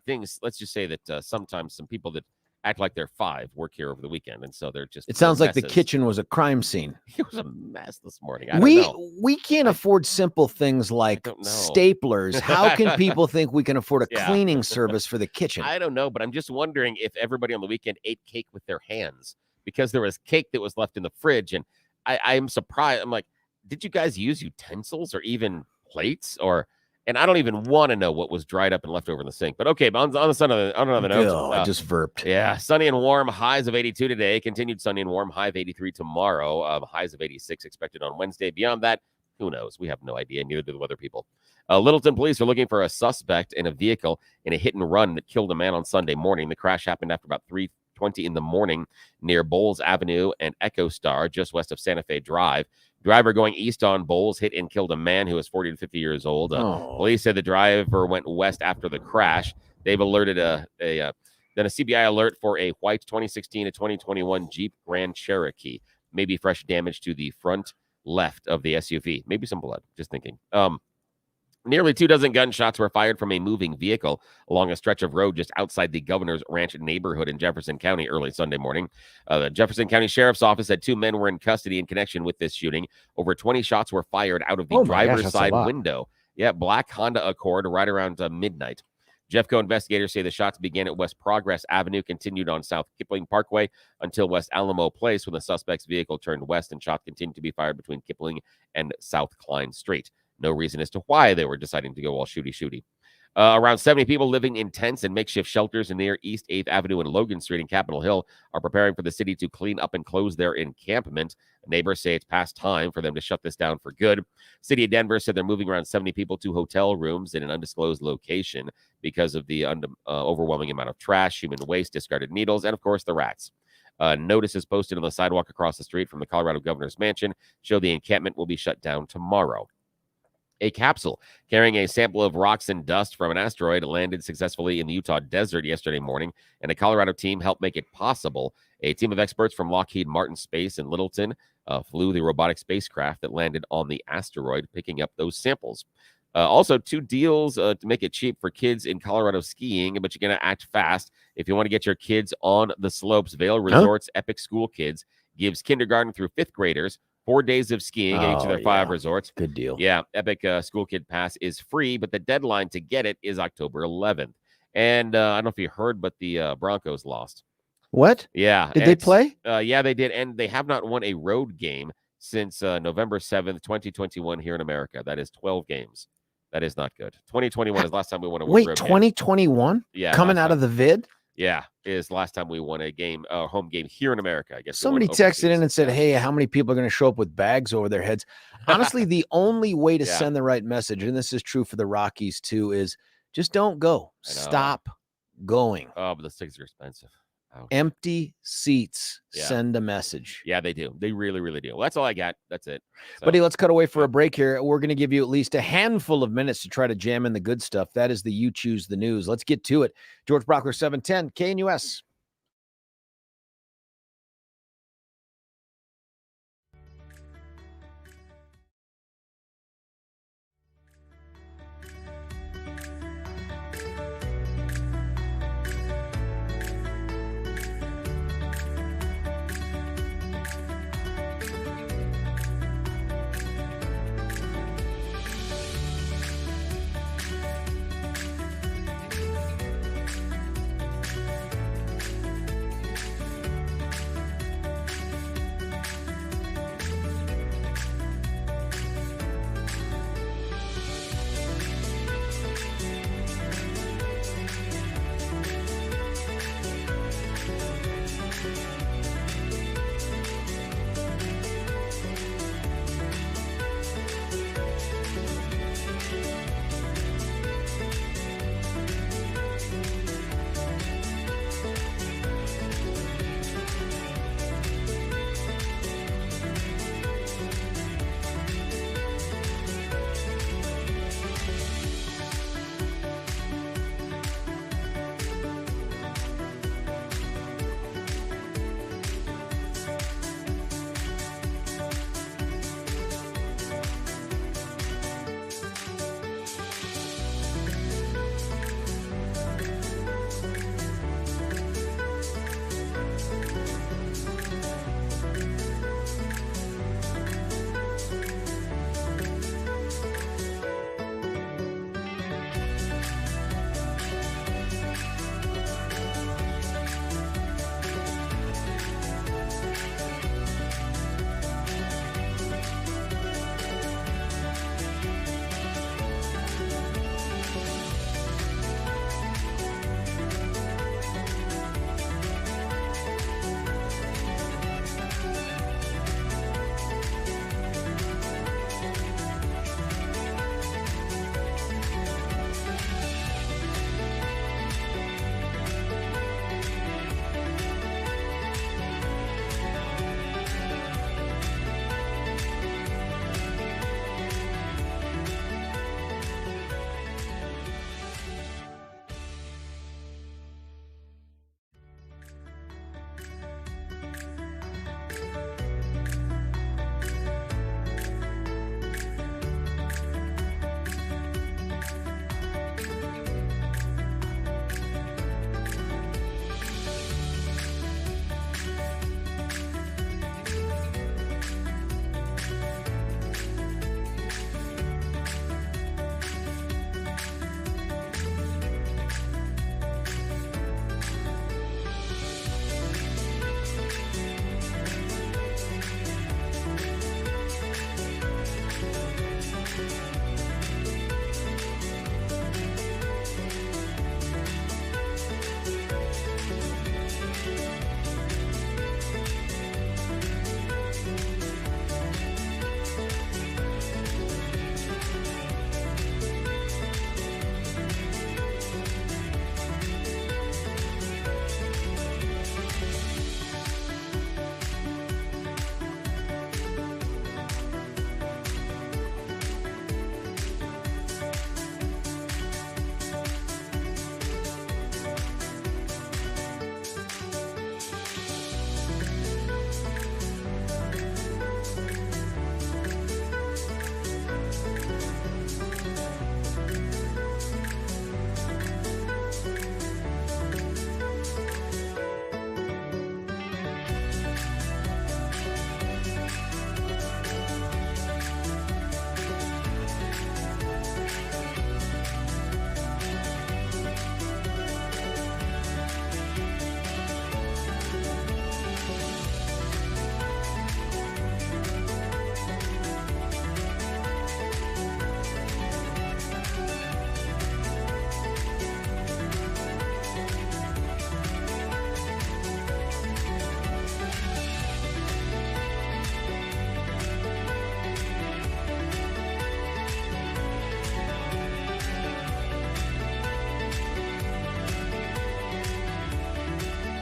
things. Let's just say that sometimes some people that act like they're 5 work here over the weekend, and so they're just. It sounds like the kitchen was a crime scene. It was a mess this morning. I don't know. We can't afford simple things like staplers. How can people think we can afford a cleaning service for the kitchen? I don't know, but I'm just wondering if everybody on the weekend ate cake with their hands because there was cake that was left in the fridge, and I'm surprised. I'm like, did you guys use utensils or even plates or? And I don't even want to know what was dried up and left over in the sink. But okay, on another note. I just burped. Yeah, sunny and warm, highs of 82 today. Continued sunny and warm, high of 83 tomorrow. Highs of 86 expected on Wednesday. Beyond that, who knows? We have no idea. Neither do the weather people. Littleton police are looking for a suspect in a vehicle in a hit and run that killed a man on Sunday morning. The crash happened after about 3:20 in the morning near Bowles Avenue and Echo Star, just west of Santa Fe Drive. Driver going east on Bowles hit and killed a man who was 40 to 50 years old. Police said the driver went west after the crash. They've alerted then a CBI alert for a white 2016 to 2021 Jeep Grand Cherokee. Maybe fresh damage to the front left of the SUV. Maybe some blood. Just thinking. Nearly 24 gunshots were fired from a moving vehicle along a stretch of road just outside the Governor's Ranch neighborhood in Jefferson County early Sunday morning. The Jefferson County Sheriff's Office said 2 men were in custody in connection with this shooting. Over 20 shots were fired out of the driver's side window. Yeah, black Honda Accord right around midnight. Jeffco investigators say the shots began at West Progress Avenue, continued on South Kipling Parkway until West Alamo Place when the suspect's vehicle turned west, and shots continued to be fired between Kipling and South Klein Street. No reason as to why they were deciding to go all shooty-shooty. Around 70 people living in tents and makeshift shelters near East 8th Avenue and Logan Street in Capitol Hill are preparing for the city to clean up and close their encampment. Neighbors say it's past time for them to shut this down for good. City of Denver said they're moving around 70 people to hotel rooms in an undisclosed location because of the overwhelming amount of trash, human waste, discarded needles, and, of course, the rats. Notices posted on the sidewalk across the street from the Colorado governor's mansion show the encampment will be shut down tomorrow. A capsule carrying a sample of rocks and dust from an asteroid landed successfully in the Utah desert yesterday morning, and a Colorado team helped make it possible. A team of experts from Lockheed Martin Space in Littleton flew the robotic spacecraft that landed on the asteroid, picking up those samples. Also, 2 deals to make it cheap for kids in Colorado skiing, but you're going to act fast. If you want to get your kids on the slopes, Vail Resorts Epic School Kids gives kindergarten through 5th graders 4 days of skiing at each of their 5 resorts. Good deal. Yeah, Epic School Kid Pass is free, but the deadline to get it is October 11th. And I don't know if you heard, but the Broncos lost. What? Yeah. Did they play? Yeah, they did. And they have not won a road game since November 7th, 2021 here in America. That is 12 games. That is not good. 2021 is last time we won a road game. Wait, 2021? Yeah. Coming out of the vid? Yeah, is last time we won a game, home game here in America. I guess somebody texted in and said, "Hey, how many people are going to show up with bags over their heads?" Honestly, the only way to send the right message, and this is true for the Rockies too, is just don't go. Stop going. Oh, but the tickets are expensive. Ouch. Empty seats send a message. Yeah, they do. They really, really do. Well, that's all I got. That's it. So. Buddy, let's cut away for a break here. We're going to give you at least a handful of minutes to try to jam in the good stuff. That is the You Choose the News. Let's get to it. George Brauchler, 710 KNUS.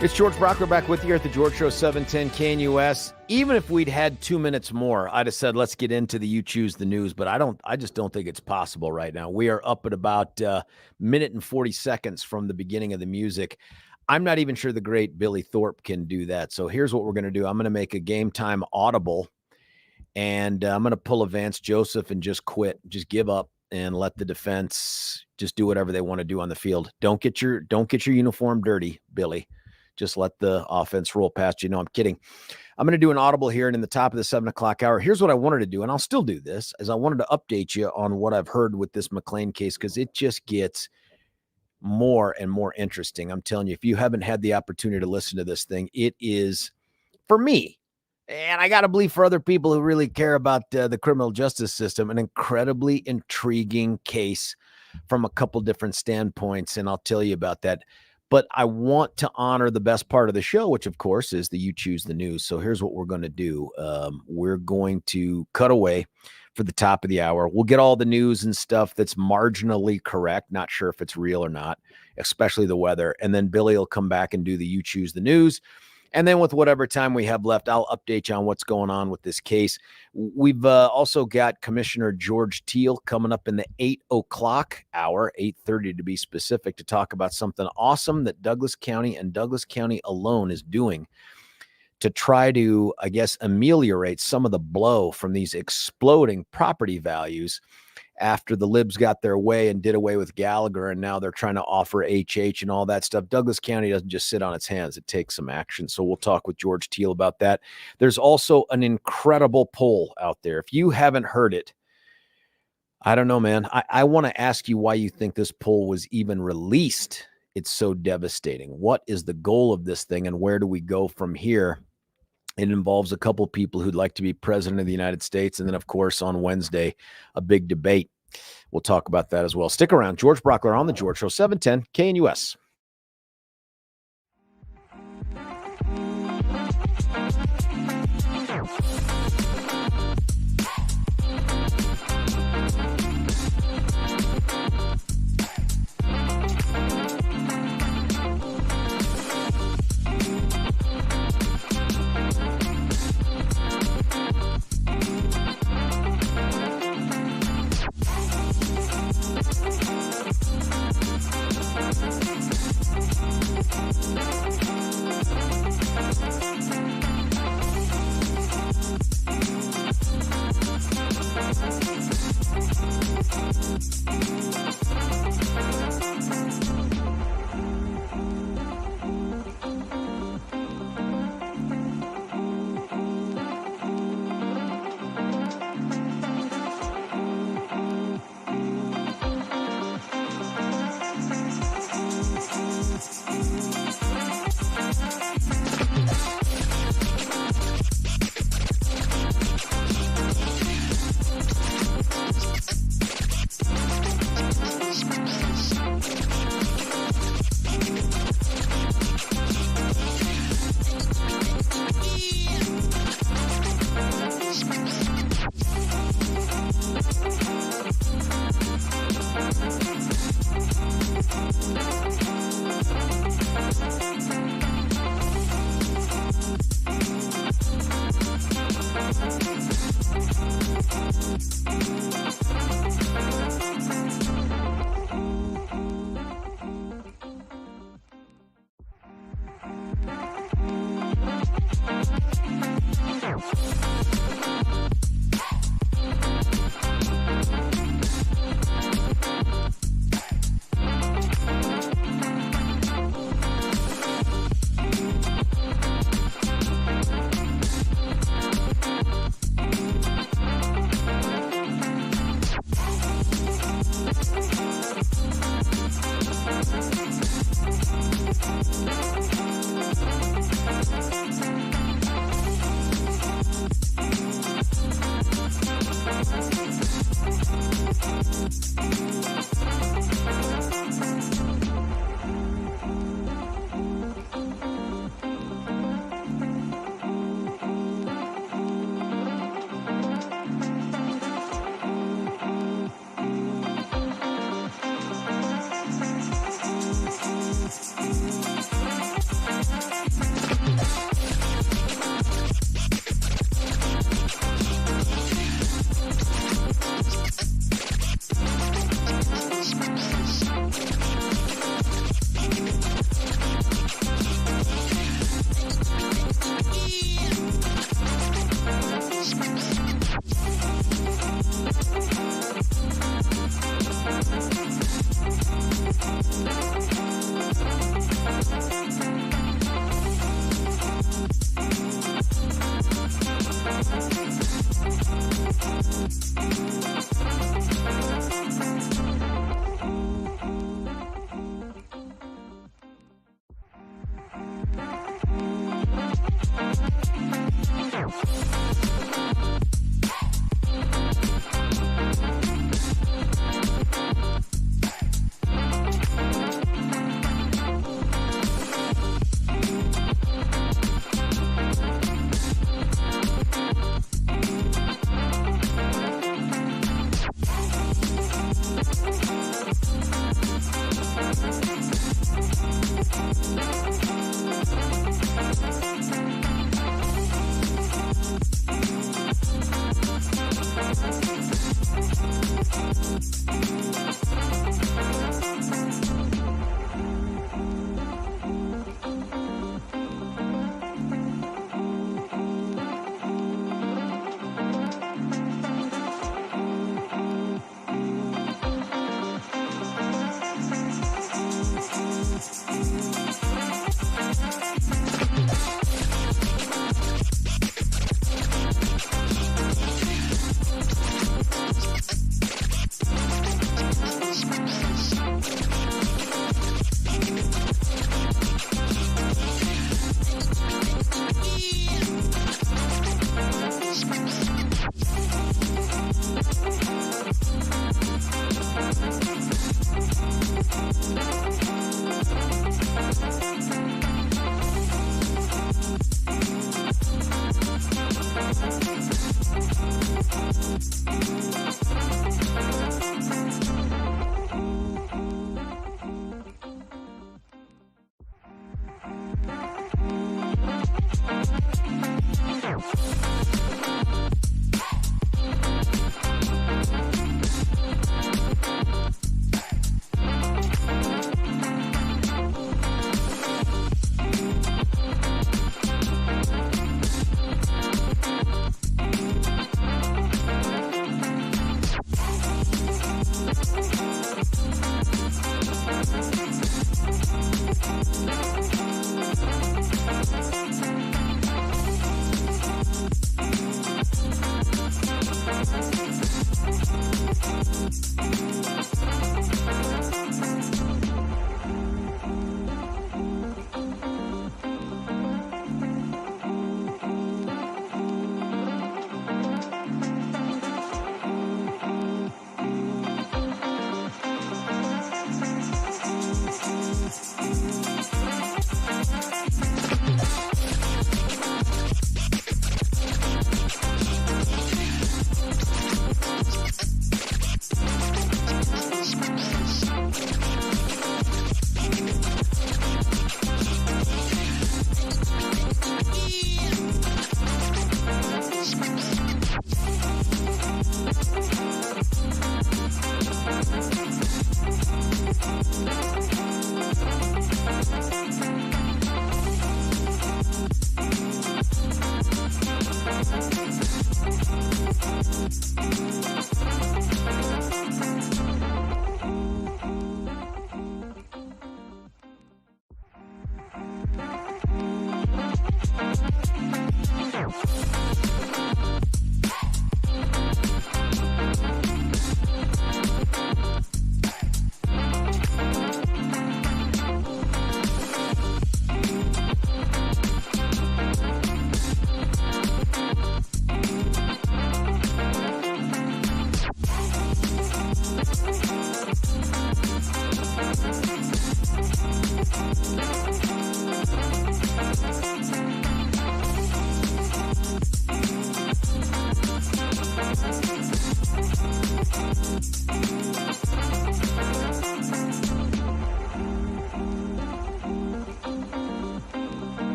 It's George Brauchler back with you here at the George Show 710 KNUS. Even if we'd had 2 minutes more, I'd have said, let's get into the You Choose the News, but I just don't think it's possible right now. We are up at about minute and 40 seconds from the beginning of the music. I'm not even sure the great Billy Thorpe can do that. So here's what we're going to do. I'm going to make a game time audible, and I'm going to pull a Vance Joseph and just quit, just give up and let the defense just do whatever they want to do on the field. Don't get your uniform dirty, Billy. Just let the offense roll past you. No, I'm kidding. I'm going to do an audible here, and in the top of the 7 o'clock hour, here's what I wanted to do, and I'll still do this, as I wanted to update you on what I've heard with this McClain case, because it just gets more and more interesting. I'm telling you, if you haven't had the opportunity to listen to this thing, it is, for me, and I got to believe for other people who really care about the criminal justice system, an incredibly intriguing case from a couple different standpoints, and I'll tell you about that. But I want to honor the best part of the show, which, of course, is the You Choose the News. So here's what we're going to do. We're going to cut away for the top of the hour. We'll get all the news and stuff that's marginally correct. Not sure if it's real or not, especially the weather. And then Billy will come back and do the You Choose the News. And then with whatever time we have left, I'll update you on what's going on with this case. We've also got Commissioner George Teal coming up in the 8 o'clock hour, 8:30 to be specific, to talk about something awesome that Douglas County and Douglas County alone is doing to try to, I guess, ameliorate some of the blow from these exploding property values after the libs got their way and did away with Gallagher, and now they're trying to offer HH and all that stuff. Douglas County doesn't just sit on its hands. It takes some action. So we'll talk with George Teal about that. There's also an incredible poll out there. If you haven't heard it, I don't know, man. I want to ask you why you think this poll was even released. It's so devastating. What is the goal of this thing, and where do we go from here? It involves a couple people who'd like to be president of the United States. And then, of course, on Wednesday, a big debate. We'll talk about that as well. Stick around. George Brauchler on The George Show, 710 KNUS.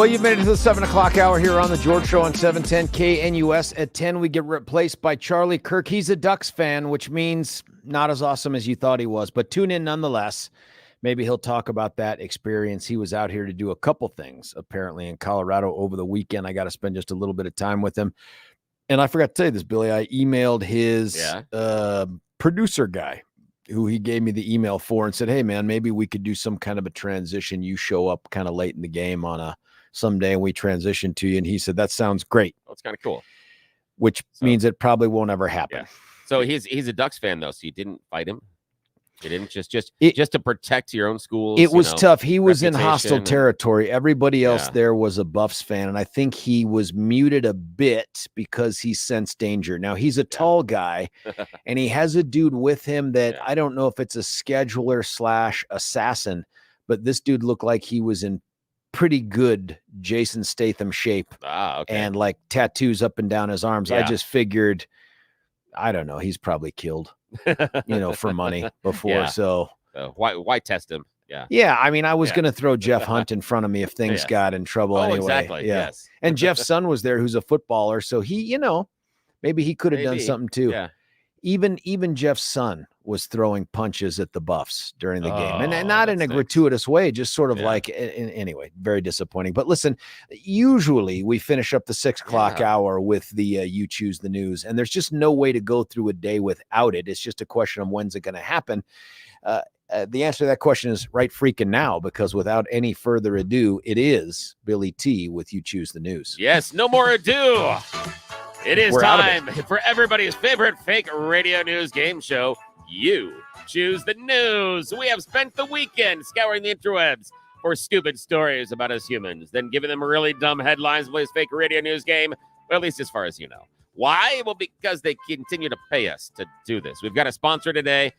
Well, you've made it to the 7 o'clock hour here on the George Show on 710 KNUS. At 10, we get replaced by Charlie Kirk. He's a Ducks fan, which means not as awesome as you thought he was, but tune in nonetheless. Maybe he'll talk about that experience. He was out here to do a couple things, apparently, in Colorado over the weekend. I got to spend just a little bit of time with him. And I forgot to tell you this, Billy. I emailed his producer guy, who he gave me the email for, and said, hey, man, maybe we could do some kind of a transition. You show up kind of late in the game on someday and we transition to you. And he said, that sounds great. Oh, it's kind of cool. Which means it probably won't ever happen. Yeah. So he's a Ducks fan, though, so you didn't fight him? You didn't just to protect your own schools? It was tough. He was in hostile and territory. Everybody else there was a Buffs fan, and I think he was muted a bit because he sensed danger. Now, he's a tall guy, and he has a dude with him that I don't know if it's a scheduler / assassin, but this dude looked like he was in pretty good Jason Statham shape and like tattoos up and down his arms. I just figured, I don't know, he's probably killed, for money before. So why test him? Yeah. I mean, I was going to throw Jeff Hunt in front of me if things got in trouble anyway. Exactly. Yeah. Yes. And Jeff's son was there, who's a footballer. So he, maybe he could have done something too. Yeah. Even Jeff's son was throwing punches at the Buffs during the game, and not in a stinks. gratuitous way, just sort of like, anyway, very disappointing. But listen, usually we finish up the 6 o'clock hour with the You Choose the News, and there's just no way to go through a day without it. It's just a question of when's it going to happen. The answer to that question is right freaking now, because without any further ado, it is Billy T with You Choose the News. Yes, no more ado. It is We're time for everybody's favorite fake radio news game show, You Choose the News. We have spent the weekend scouring the interwebs for stupid stories about us humans, then giving them really dumb headlines for this fake radio news game, well, at least as far as you know. Why? Well, because they continue to pay us to do this. We've got a sponsor today.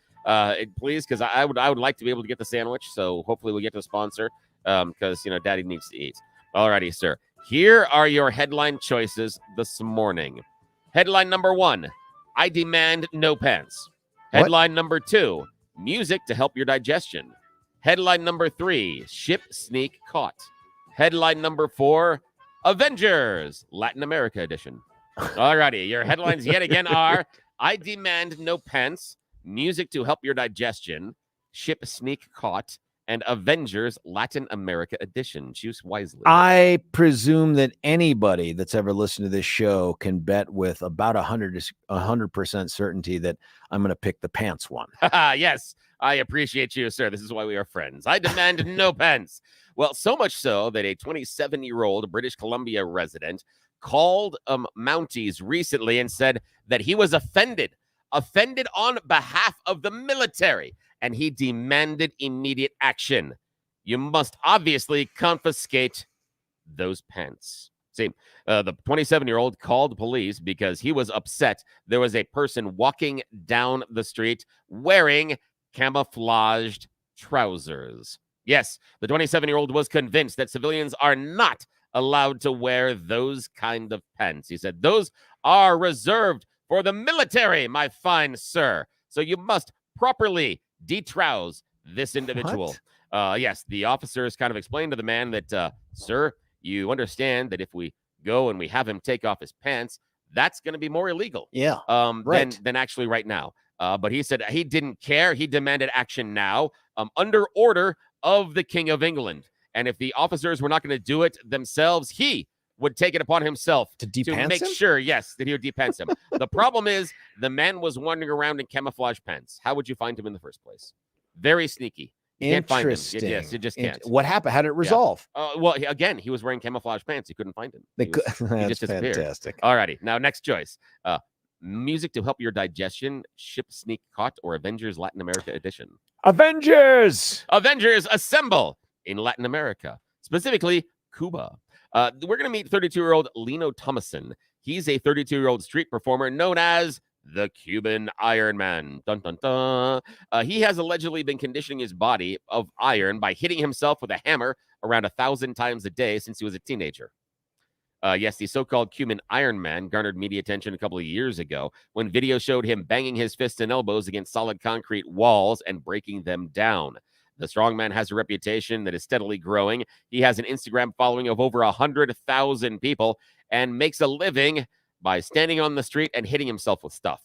Please, because I would like to be able to get the sandwich, so hopefully we get to a sponsor because, Daddy needs to eat. Alrighty, sir. Here are your headline choices this morning. Headline number 1, I demand no pants. Headline number 2, music to help your digestion. Headline number 3, ship sneak caught. Headline number 4, Avengers, Latin America edition. Alrighty, your headlines yet again are I demand no pants, music to help your digestion, ship sneak caught, and Avengers Latin America edition. Choose wisely. I presume that anybody that's ever listened to this show can bet with about 100% certainty that I'm going to pick the pants one. Yes, I appreciate you, sir. This is why we are friends. I demand no pants. Well, so much so that a 27-year-old British Columbia resident called Mounties recently and said that he was offended on behalf of the military, and he demanded immediate action. You must obviously confiscate those pants. See, the 27-year-old called police because he was upset there was a person walking down the street wearing camouflaged trousers. Yes, the 27-year-old was convinced that civilians are not allowed to wear those kind of pants. He said, those are reserved for the military, my fine sir. So you must properly detrouse this individual. Yes, the officers kind of explained to the man that, sir, you understand that if we go and we have him take off his pants, that's going to be more illegal. Yeah. Than actually right now. But he said he didn't care. He demanded action now under order of the King of England. And if the officers were not going to do it themselves, he would take it upon himself to make him? sure, yes, that he would depants him. The problem is the man was wandering around in camouflage pants. How would you find him in the first place? Very sneaky. You can't find him. Yes, you just can't. What happened? How did it resolve? Well, again, he was wearing camouflage pants. You couldn't find him. He just disappeared. Fantastic. Alrighty, now next choice. Music to help your digestion, ship sneak caught, or Avengers Latin America edition. Avengers assemble in Latin America, specifically Cuba. We're going to meet 32-year-old Lino Thomason. He's a 32-year-old street performer known as the Cuban Iron Man. Dun, dun, dun. He has allegedly been conditioning his body of iron by hitting himself with a hammer around 1,000 times a day since he was a teenager. Yes, the so-called Cuban Iron Man garnered media attention a couple of years ago when video showed him banging his fists and elbows against solid concrete walls and breaking them down. The strongman has a reputation that is steadily growing. He has an Instagram following of over 100,000 people and makes a living by standing on the street and hitting himself with stuff.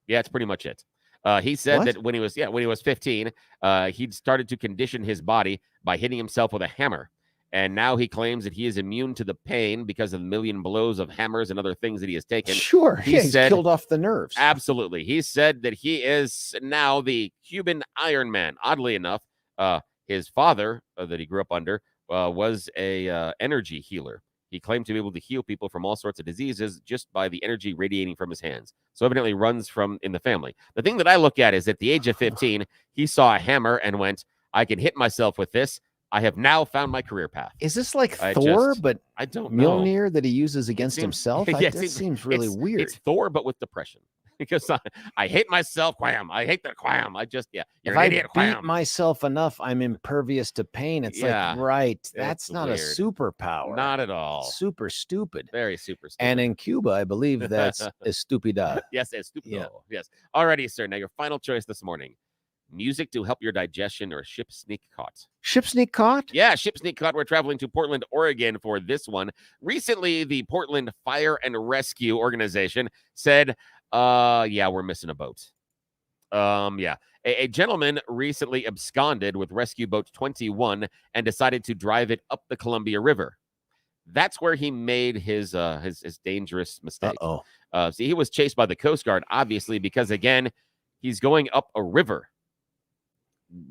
Yeah, that's pretty much it. He said that when he was 15, he'd started to condition his body by hitting himself with a hammer. And now he claims that he is immune to the pain because of a million blows of hammers and other things that he has taken. Sure. He's killed off the nerves. Absolutely. He said that he is now the Cuban Iron Man. Oddly enough, his father that he grew up under was a energy healer. He claimed to be able to heal people from all sorts of diseases just by the energy radiating from his hands. So evidently runs from in the family. The thing that I look at is at the age of 15, he saw a hammer and went, I can hit myself with this. I have now found my career path. Is this like Thor, but I don't know. Mjolnir that he uses against himself? Yes, that seems really weird. It's Thor, but with depression. Because I hate myself, quam. I hate the quam. You're if an idiot, I beat myself enough, I'm impervious to pain. It's like, right, that's not weird. A superpower. Not at all. Super stupid. Very super stupid. And in Cuba, I believe that's estupidad. Yes, estupido. Yeah. Yes. Alrighty, sir. Now your final choice this morning. Music to help your digestion or ship sneak caught? Ship sneak caught? Yeah, ship sneak caught. We're traveling to Portland, Oregon for this one. Recently, the Portland Fire and Rescue Organization said, yeah, we're missing a boat. Yeah. A gentleman recently absconded with Rescue Boat 21 and decided to drive it up the Columbia River. That's where he made his dangerous mistake. See, he was chased by the Coast Guard, obviously, because, again, he's going up a river.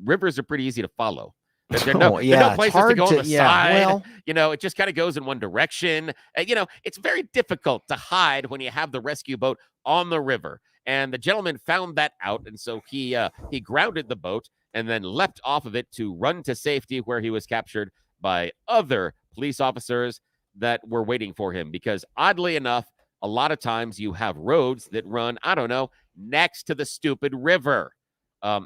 Rivers are pretty easy to follow. There's no places to go on the side. Well, it just kind of goes in one direction. It's very difficult to hide when you have the rescue boat on the river. And the gentleman found that out, and so he grounded the boat and then leapt off of it to run to safety, where he was captured by other police officers that were waiting for him. Because oddly enough, a lot of times you have roads that run, I don't know, next to the stupid river.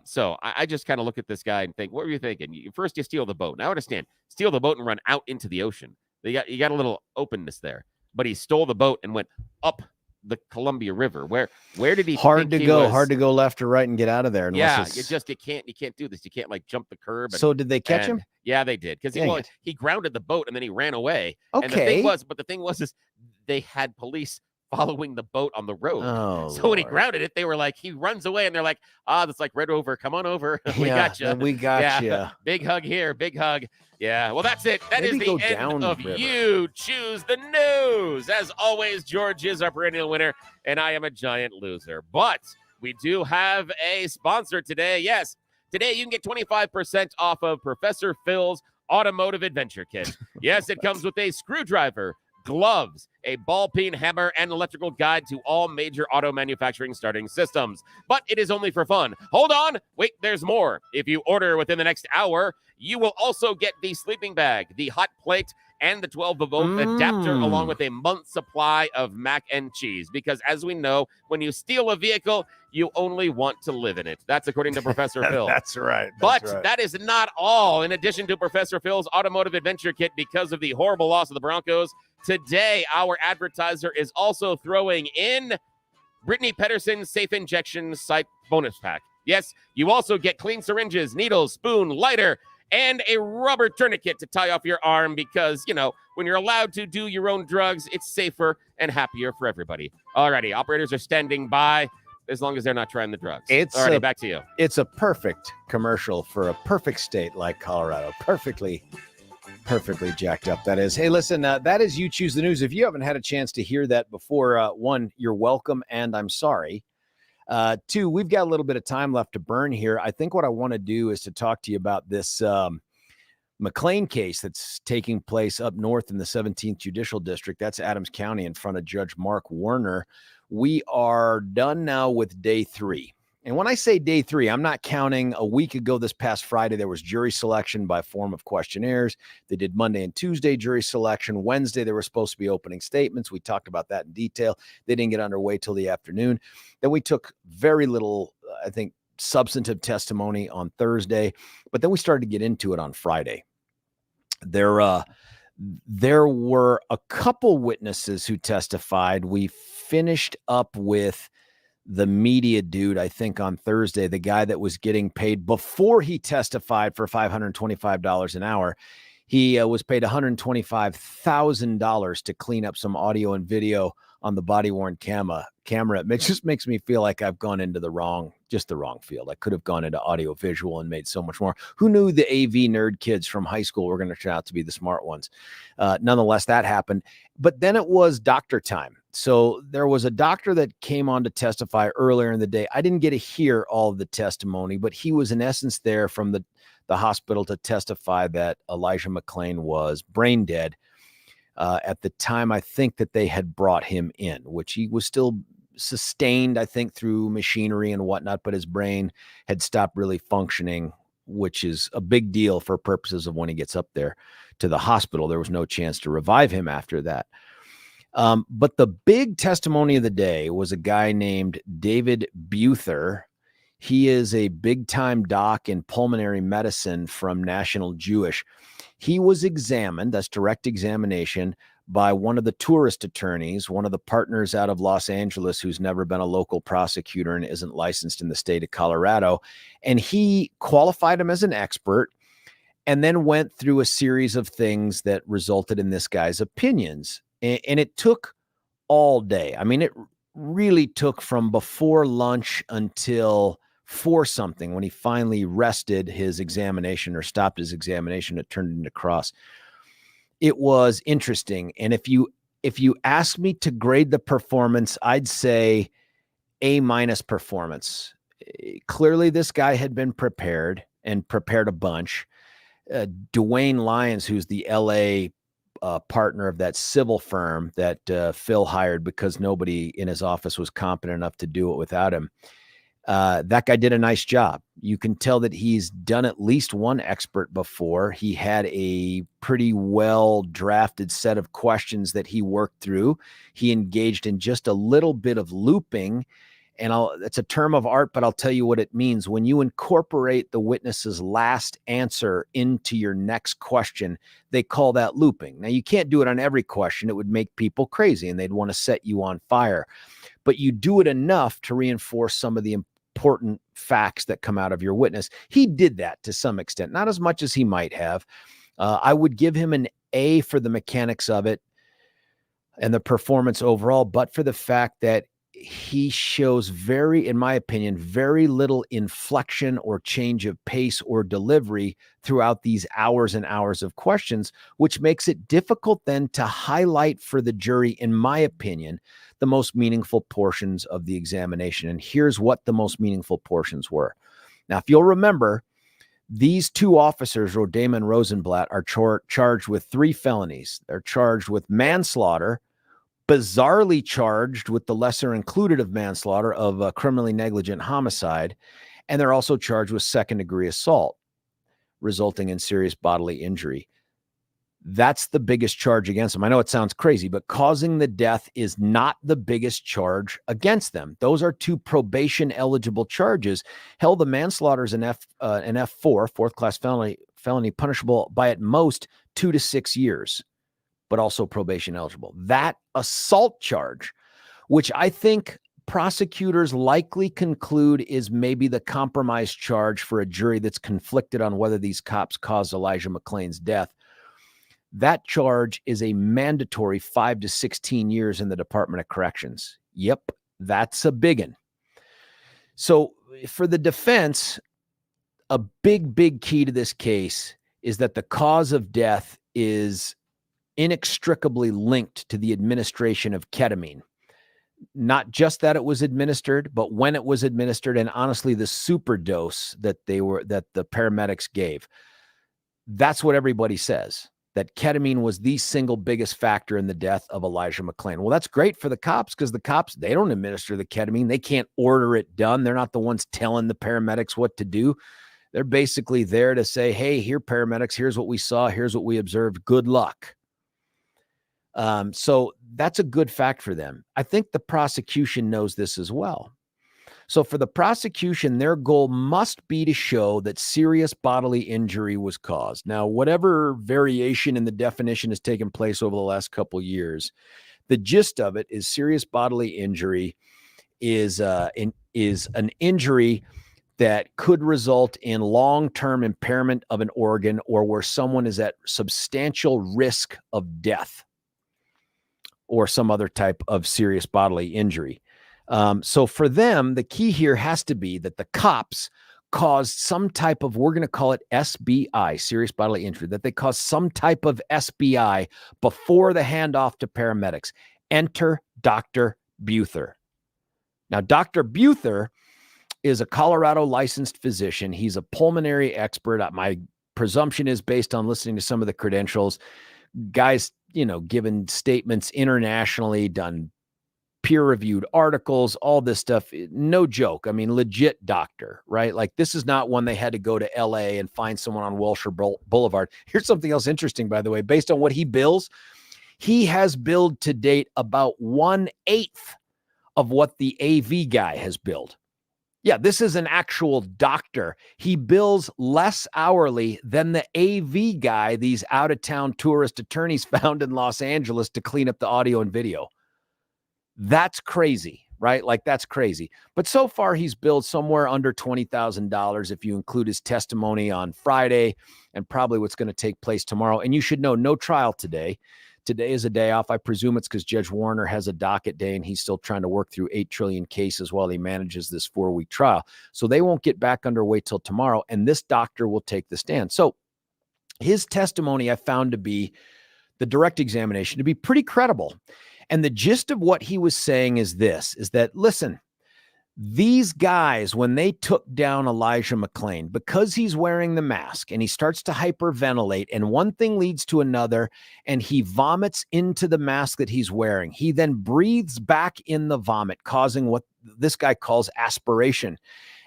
So I just kind of look at this guy and think, what were you thinking? First, you steal the boat. Now, I understand. Steal the boat and run out into the ocean. You got a little openness there. But he stole the boat and went up the Columbia River. Where did he? Hard to go left or right and get out of there. Yeah, you can't do this. You can't jump the curb. So did they catch him? Yeah, they did, because he grounded the boat and then he ran away. Okay. And the thing was is they had police following the boat on the road. So when he grounded it, they were like, he runs away and they're like, that's like Red Rover. Come on over. We got you. We got you. Big hug here. Big hug. Yeah. Well, that's it. That is the end of You Choose the News. As always, George is our perennial winner and I am a giant loser. But we do have a sponsor today. Yes. Today you can get 25% off of Professor Phil's Automotive Adventure Kit. Yes, it comes with a screwdriver, gloves, a ball peen hammer, and electrical guide to all major auto manufacturing starting systems. But it is only for fun. Hold on. Wait, there's more. If you order within the next hour, you will also get the sleeping bag, the hot plate, and the 12-volt adapter, along with a month's supply of mac and cheese. Because as we know, when you steal a vehicle, you only want to live in it. That's according to Professor Phil. That's right. But that is not all. In addition to Professor Phil's Automotive Adventure Kit, because of the horrible loss of the Broncos, today our advertiser is also throwing in Brittany Pedersen's Safe Injection Site Bonus Pack. Yes, you also get clean syringes, needles, spoon, lighter, and a rubber tourniquet to tie off your arm, because, when you're allowed to do your own drugs, it's safer and happier for everybody. Alrighty, operators are standing by, as long as they're not trying the drugs. Alrighty, back to you. It's a perfect commercial for a perfect state like Colorado. Perfectly jacked up, that is. Hey, listen, that is You Choose the News. If you haven't had a chance to hear that before, one, you're welcome, and I'm sorry. Two, we've got a little bit of time left to burn here. I think what I want to do is to talk to you about this McClain case that's taking place up north in the 17th Judicial District. That's Adams County, in front of Judge Mark Warner. We are done now with day 3. And when I say day 3, I'm not counting a week ago. This past Friday, there was jury selection by form of questionnaires. They did Monday and Tuesday jury selection. Wednesday, there were supposed to be opening statements. We talked about that in detail. They didn't get underway till the afternoon. Then we took very little, I think, substantive testimony on Thursday, but then we started to get into it on Friday. There were a couple witnesses who testified. We finished up with the media dude, I think on Thursday, the guy that was getting paid before he testified for $525 an hour. He was paid $125,000 to clean up some audio and video on the body-worn camera. It just makes me feel like I've gone into the wrong field. I could have gone into audio visual and made so much more. Who knew the AV nerd kids from high school were going to turn out to be the smart ones? Nonetheless, that happened. But then it was doctor time. So there was a doctor that came on to testify earlier in the day. I didn't get to hear all of the testimony, but he was in essence there from the hospital to testify that Elijah McClain was brain dead at the time. I think that they had brought him in, which he was still sustained, I think, through machinery and whatnot, but his brain had stopped really functioning, which is a big deal for purposes of when he gets up there to the hospital. There was no chance to revive him after that. But the big testimony of the day was a guy named David Buther. He is a big-time doc in pulmonary medicine from National Jewish. He was examined, that's direct examination, by one of the tourist attorneys, one of the partners out of Los Angeles who's never been a local prosecutor and isn't licensed in the state of Colorado. And he qualified him as an expert and then went through a series of things that resulted in this guy's opinions. And it took all day. I mean, it really took from before lunch until 4 something when he finally rested his examination or stopped his examination. It turned into cross. It was interesting. And if you ask me to grade the performance, I'd say A- performance. Clearly, this guy had been prepared and prepared a bunch. Dwayne Lyons, who's the LA partner of that civil firm that Phil hired because nobody in his office was competent enough to do it without him. That guy did a nice job. You can tell that he's done at least one expert before. He had a pretty well drafted set of questions that he worked through. He engaged in just a little bit of looping. And it's a term of art, but I'll tell you what it means. When you incorporate the witness's last answer into your next question, they call that looping. Now, you can't do it on every question. It would make people crazy and they'd want to set you on fire. But you do it enough to reinforce some of the important facts that come out of your witness. He did that to some extent, not as much as he might have. I would give him an A for the mechanics of it and the performance overall, but for the fact that he shows in my opinion, very little inflection or change of pace or delivery throughout these hours and hours of questions, which makes it difficult then to highlight for the jury, in my opinion, the most meaningful portions of the examination. And here's what the most meaningful portions were. Now, if you'll remember, these 2 officers, Rodema and Rosenblatt, are charged with 3 felonies. They're charged with manslaughter, bizarrely charged with the lesser included of manslaughter of a criminally negligent homicide. And they're also charged with second-degree assault, resulting in serious bodily injury. That's the biggest charge against them. I know it sounds crazy, but causing the death is not the biggest charge against them. Those are 2 probation-eligible charges. Hell, the manslaughter is an F4, fourth-class felony, punishable by at most 2 to 6 years, but also probation eligible. That assault charge, which I think prosecutors likely conclude is maybe the compromise charge for a jury that's conflicted on whether these cops caused Elijah McClain's death. That charge is a mandatory 5 to 16 years in the Department of Corrections. Yep, that's a biggin. So for the defense, a big key to this case is that the cause of death is inextricably linked to the administration of ketamine. Not just that it was administered, but when it was administered, and honestly, the super dose that the paramedics gave. That's what everybody says, that ketamine was the single biggest factor in the death of Elijah McClain. Well, that's great for the cops because the cops, they don't administer the ketamine. They can't order it done. They're not the ones telling the paramedics what to do. They're basically there to say, hey, here, paramedics, here's what we saw. Here's what we observed. Good luck. So that's a good fact for them. I think the prosecution knows this as well. So for the prosecution, their goal must be to show that serious bodily injury was caused. Now, whatever variation in the definition has taken place over the last couple of years, the gist of it is serious bodily injury is an injury that could result in long-term impairment of an organ, or where someone is at substantial risk of death or some other type of serious bodily injury. So for them, the key here has to be that the cops caused some type of, we're going to call it SBI, serious bodily injury, that they caused some type of SBI before the handoff to paramedics. Enter Dr. Buther. Now, Dr. Buther is a Colorado licensed physician. He's a pulmonary expert. My presumption is, based on listening to some of the credentials, guys, given statements internationally, done peer-reviewed articles, all this stuff. No joke. I mean, legit doctor, right? Like, this is not one they had to go to LA and find someone on Wilshire Boulevard. Here's something else interesting, by the way. Based on what he bills, he has billed to date about 1/8 of what the AV guy has billed. Yeah, this is an actual doctor. He bills less hourly than the AV guy these out-of-town tourist attorneys found in Los Angeles to clean up the audio and video. That's crazy, right? Like, that's crazy. But so far, he's billed somewhere under $20,000 if you include his testimony on Friday and probably what's going to take place tomorrow. And you should know, no trial today. Today is a day off. I presume it's because Judge Warner has a docket day and he's still trying to work through 8 trillion cases while he manages this 4-week trial. So they won't get back underway till tomorrow, and this doctor will take the stand. So his testimony I found to be, the direct examination, to be pretty credible. And the gist of what he was saying is this, is that, listen, these guys, when they took down Elijah McClain, because he's wearing the mask and he starts to hyperventilate and one thing leads to another and he vomits into the mask that he's wearing, he then breathes back in the vomit, causing what this guy calls aspiration.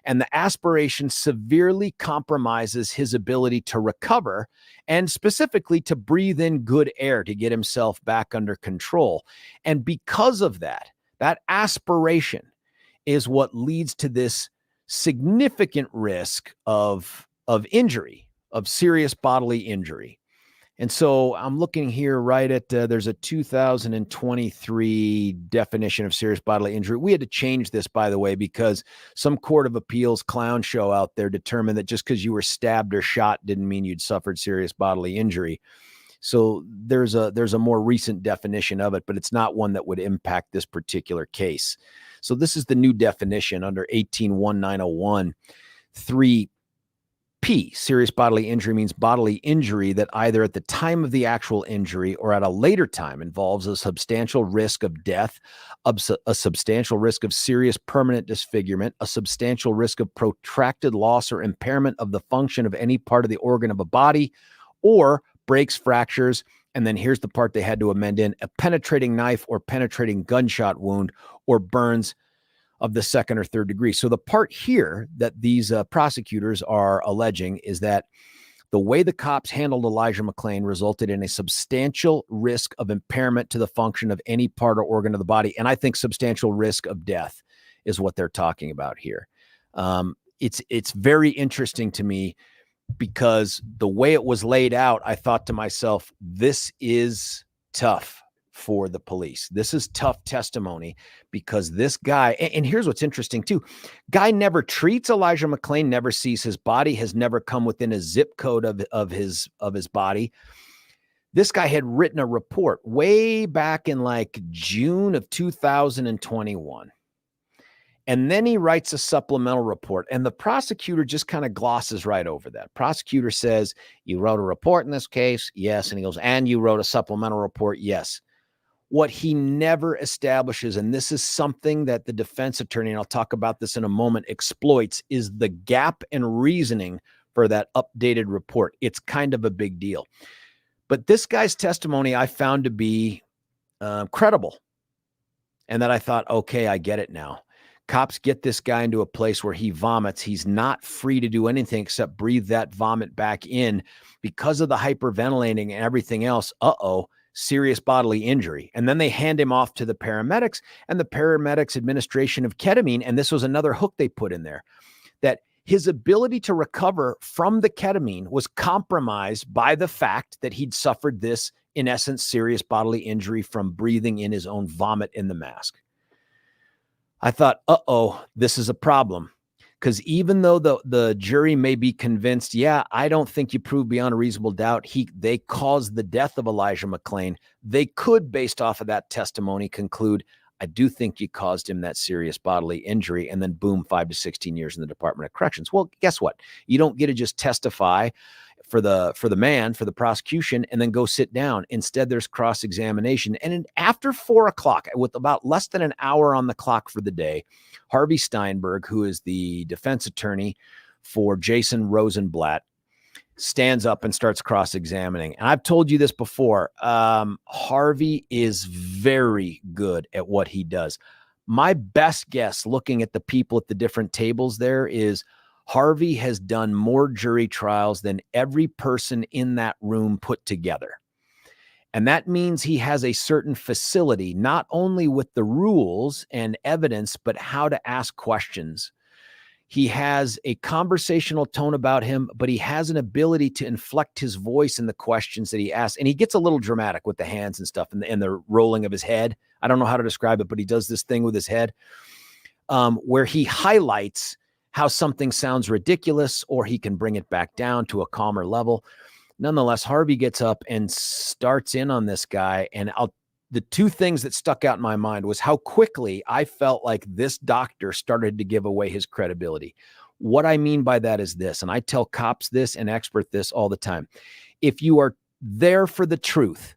And the aspiration severely compromises his ability to recover and specifically to breathe in good air to get himself back under control. And because of that aspiration is what leads to this significant risk of injury, of serious bodily injury. And so I'm looking here right at, there's a 2023 definition of serious bodily injury. We had to change this, by the way, because some court of appeals clown show out there determined that just because you were stabbed or shot didn't mean you'd suffered serious bodily injury. So there's a more recent definition of it, but it's not one that would impact this particular case. So this is the new definition under 18-1901. 3P, serious bodily injury, means bodily injury that either at the time of the actual injury or at a later time involves a substantial risk of death, a substantial risk of serious permanent disfigurement, a substantial risk of protracted loss or impairment of the function of any part of the organ of a body, or breaks, fractures, and then here's the part they had to amend in, a penetrating knife or penetrating gunshot wound or burns of the 2nd or 3rd degree. So the part here that these prosecutors are alleging is that the way the cops handled Elijah McClain resulted in a substantial risk of impairment to the function of any part or organ of the body. And I think substantial risk of death is what they're talking about here. It's very interesting to me, because the way it was laid out, I thought to myself, this is tough for the police. This is tough testimony, because this guy, and here's what's interesting too, guy never treats Elijah McClain, never sees his body, has never come within a zip code of his body. This guy had written a report way back in like June of 2021. And then he writes a supplemental report, and the prosecutor just kind of glosses right over that. Prosecutor says, you wrote a report in this case? Yes. And he goes, and you wrote a supplemental report? Yes. What he never establishes, and this is something that the defense attorney, and I'll talk about this in a moment, exploits, is the gap in reasoning for that updated report. It's kind of a big deal. But this guy's testimony I found to be credible, and that I thought, okay, I get it now. Cops get this guy into a place where he vomits. He's not free to do anything except breathe that vomit back in because of the hyperventilating and everything else. Serious bodily injury. And then they hand him off to the paramedics, and the paramedics administration of ketamine. And this was another hook they put in there, that his ability to recover from the ketamine was compromised by the fact that he'd suffered this, in essence, serious bodily injury from breathing in his own vomit in the mask. I thought, uh-oh, this is a problem. Because even though the jury may be convinced, yeah, I don't think you proved beyond a reasonable doubt they caused the death of Elijah McClain, they could, based off of that testimony, conclude, I do think you caused him that serious bodily injury, and then boom, 5 to 16 years in the Department of Corrections. Well, guess what? You don't get to just testify for the prosecution, and then go sit down. Instead, there's cross-examination. And after 4 o'clock, with about less than an hour on the clock for the day, Harvey Steinberg, who is the defense attorney for Jason Rosenblatt, stands up and starts cross-examining. And I've told you this before. Harvey is very good at what he does. My best guess, looking at the people at the different tables there, is Harvey has done more jury trials than every person in that room put together. And that means he has a certain facility, not only with the rules and evidence, but how to ask questions. He has a conversational tone about him, but he has an ability to inflect his voice in the questions that he asks. And he gets a little dramatic with the hands and stuff and the rolling of his head. I don't know how to describe it, but he does this thing with his head where he highlights how something sounds ridiculous, or he can bring it back down to a calmer level. Nonetheless, Harvey gets up and starts in on this guy. And the two things that stuck out in my mind was how quickly I felt like this doctor started to give away his credibility. What I mean by that is this, and I tell cops this and experts this all the time. If you are there for the truth,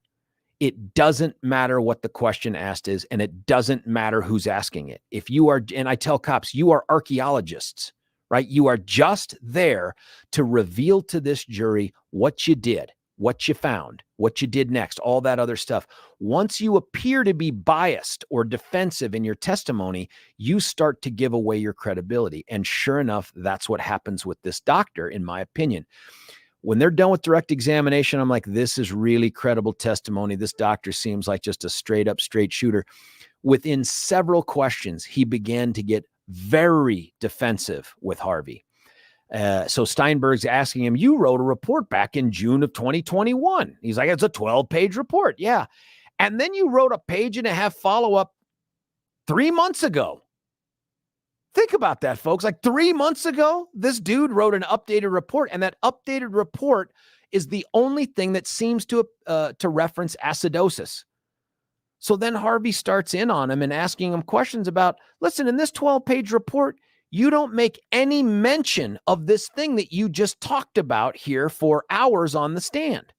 it doesn't matter what the question asked is, and it doesn't matter who's asking it. If you are, and I tell cops, you are archaeologists, right? You are just there to reveal to this jury what you did, what you found, what you did next, all that other stuff. Once you appear to be biased or defensive in your testimony, you start to give away your credibility. And sure enough, that's what happens with this doctor, in my opinion. When they're done with direct examination, I'm like, this is really credible testimony. This doctor seems like just a straight shooter. Within several questions, he began to get very defensive with Harvey. So Steinberg's asking him, you wrote a report back in June of 2021. He's like, it's a 12-page report. Yeah. And then you wrote a 1.5-page follow-up 3 months ago. Think about that, folks. Like 3 months ago, this dude wrote an updated report, and that updated report is the only thing that seems to reference acidosis. So then Harvey starts in on him and asking him questions about, listen, in this 12-page report, you don't make any mention of this thing that you just talked about here for hours on the stand.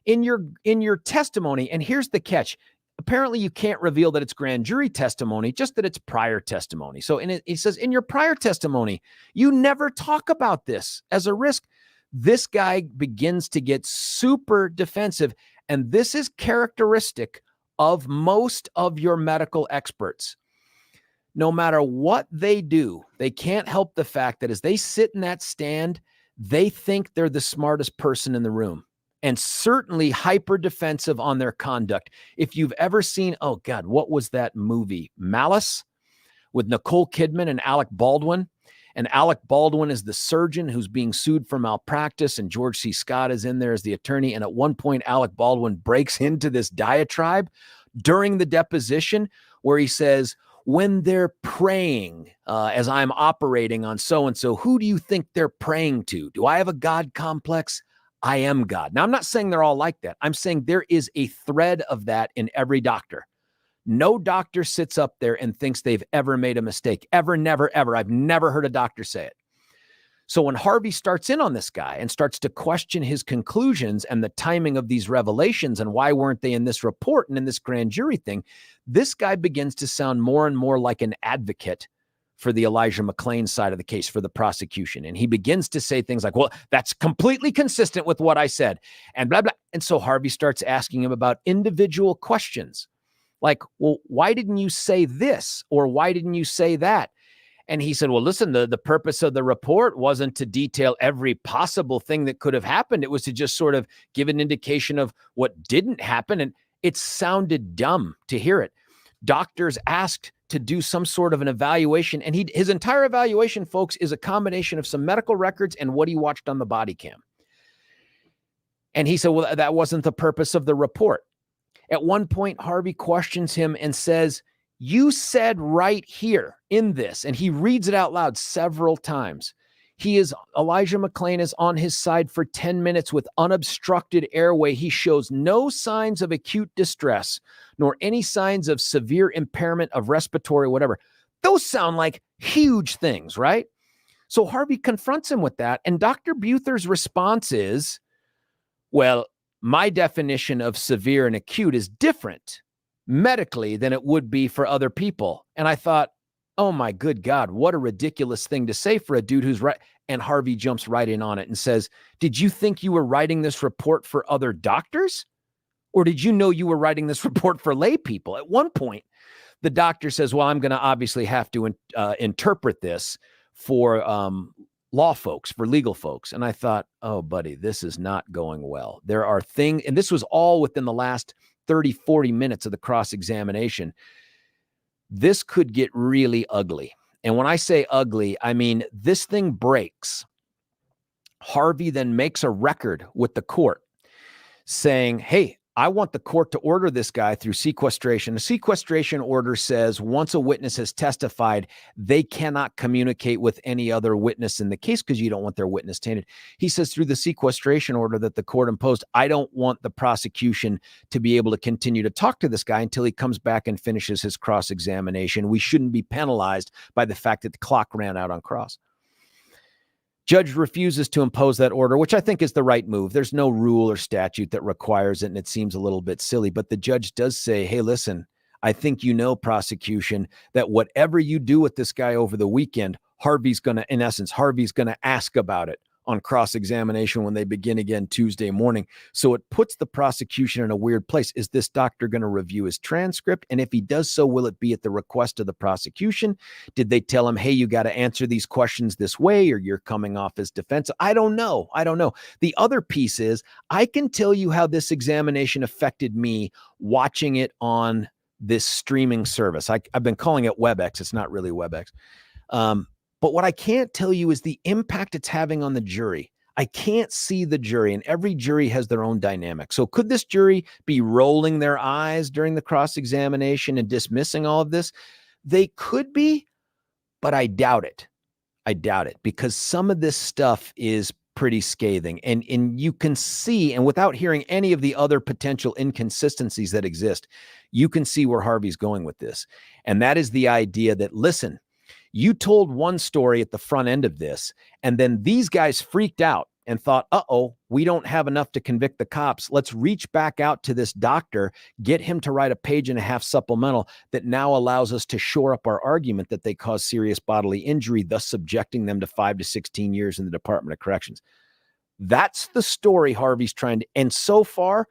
In your testimony, and here's the catch, apparently you can't reveal that it's grand jury testimony, just that it's prior testimony. So he says, in your prior testimony, you never talk about this as a risk. This guy begins to get super defensive, and this is characteristic of most of your medical experts. No matter what they do, they can't help the fact that as they sit in that stand, they think they're the smartest person in the room, and certainly hyper defensive on their conduct. If you've ever seen, oh God, what was that movie? Malice with Nicole Kidman and Alec Baldwin. And Alec Baldwin is the surgeon who's being sued for malpractice, and George C. Scott is in there as the attorney. And at one point, Alec Baldwin breaks into this diatribe during the deposition where he says, when they're praying, as I'm operating on so-and-so, who do you think they're praying to? Do I have a God complex? I am God. Now, I'm not saying they're all like that. I'm saying there is a thread of that in every doctor. No doctor sits up there and thinks they've ever made a mistake. Ever, never, ever. I've never heard a doctor say it. So when Harvey starts in on this guy and starts to question his conclusions and the timing of these revelations and why weren't they in this report and in this grand jury thing, this guy begins to sound more and more like an advocate for the Elijah McClain side of the case, for the prosecution. And he begins to say things like, well, that's completely consistent with what I said, and blah, blah. And so Harvey starts asking him about individual questions. Like, well, why didn't you say this? Or why didn't you say that? And he said, well, listen, the purpose of the report wasn't to detail every possible thing that could have happened. It was to just sort of give an indication of what didn't happen. And it sounded dumb to hear it. Doctors asked to do some sort of an evaluation. And his entire evaluation, folks, is a combination of some medical records and what he watched on the body cam. And he said, well, that wasn't the purpose of the report. At one point, Harvey questions him and says, You said right here in this, and he reads it out loud several times. Elijah McClain is on his side for 10 minutes with unobstructed airway. He shows no signs of acute distress, nor any signs of severe impairment of respiratory, whatever. Those sound like huge things, right? So Harvey confronts him with that. And Dr. Buther's response is, well, my definition of severe and acute is different medically than it would be for other people. And I thought, oh my good God, what a ridiculous thing to say for a dude who's right. And Harvey jumps right in on it and says, did you think you were writing this report for other doctors? Or did you know you were writing this report for lay people? At one point, the doctor says, well, I'm going to obviously have to interpret this for law folks, for legal folks. And I thought, oh, buddy, this is not going well. There are things, and this was all within the last 30, 40 minutes of the cross-examination. This could get really ugly. And when I say ugly, I mean, this thing breaks. Harvey then makes a record with the court saying, hey, I want the court to order this guy through sequestration. The sequestration order says once a witness has testified, they cannot communicate with any other witness in the case because you don't want their witness tainted. He says through the sequestration order that the court imposed, I don't want the prosecution to be able to continue to talk to this guy until he comes back and finishes his cross-examination. We shouldn't be penalized by the fact that the clock ran out on cross. Judge refuses to impose that order, which I think is the right move. There's no rule or statute that requires it, and it seems a little bit silly. But the judge does say, hey, listen, I think you know, prosecution, that whatever you do with this guy over the weekend, Harvey's going to ask about it on cross-examination when they begin again Tuesday morning. So it puts the prosecution in a weird place. Is this doctor going to review his transcript? And if he does so, will it be at the request of the prosecution? Did they tell him, hey, you got to answer these questions this way, or you're coming off as defense? I don't know. The other piece is, I can tell you how this examination affected me watching it on this streaming service. I've been calling it WebEx. It's not really WebEx. But what I can't tell you is the impact it's having on the jury. I can't see the jury, and every jury has their own dynamic. So could this jury be rolling their eyes during the cross-examination and dismissing all of this? They could be, but I doubt it. Because some of this stuff is pretty scathing. And you can see, and without hearing any of the other potential inconsistencies that exist, you can see where Harvey's going with this. And that is the idea that, listen, you told one story at the front end of this, and then these guys freaked out and thought, we don't have enough to convict the cops. Let's reach back out to this doctor, get him to write a 1.5-page supplemental that now allows us to shore up our argument that they caused serious bodily injury, thus subjecting them to 5 to 16 years in the Department of Corrections. That's the story Harvey's trying to, and so far,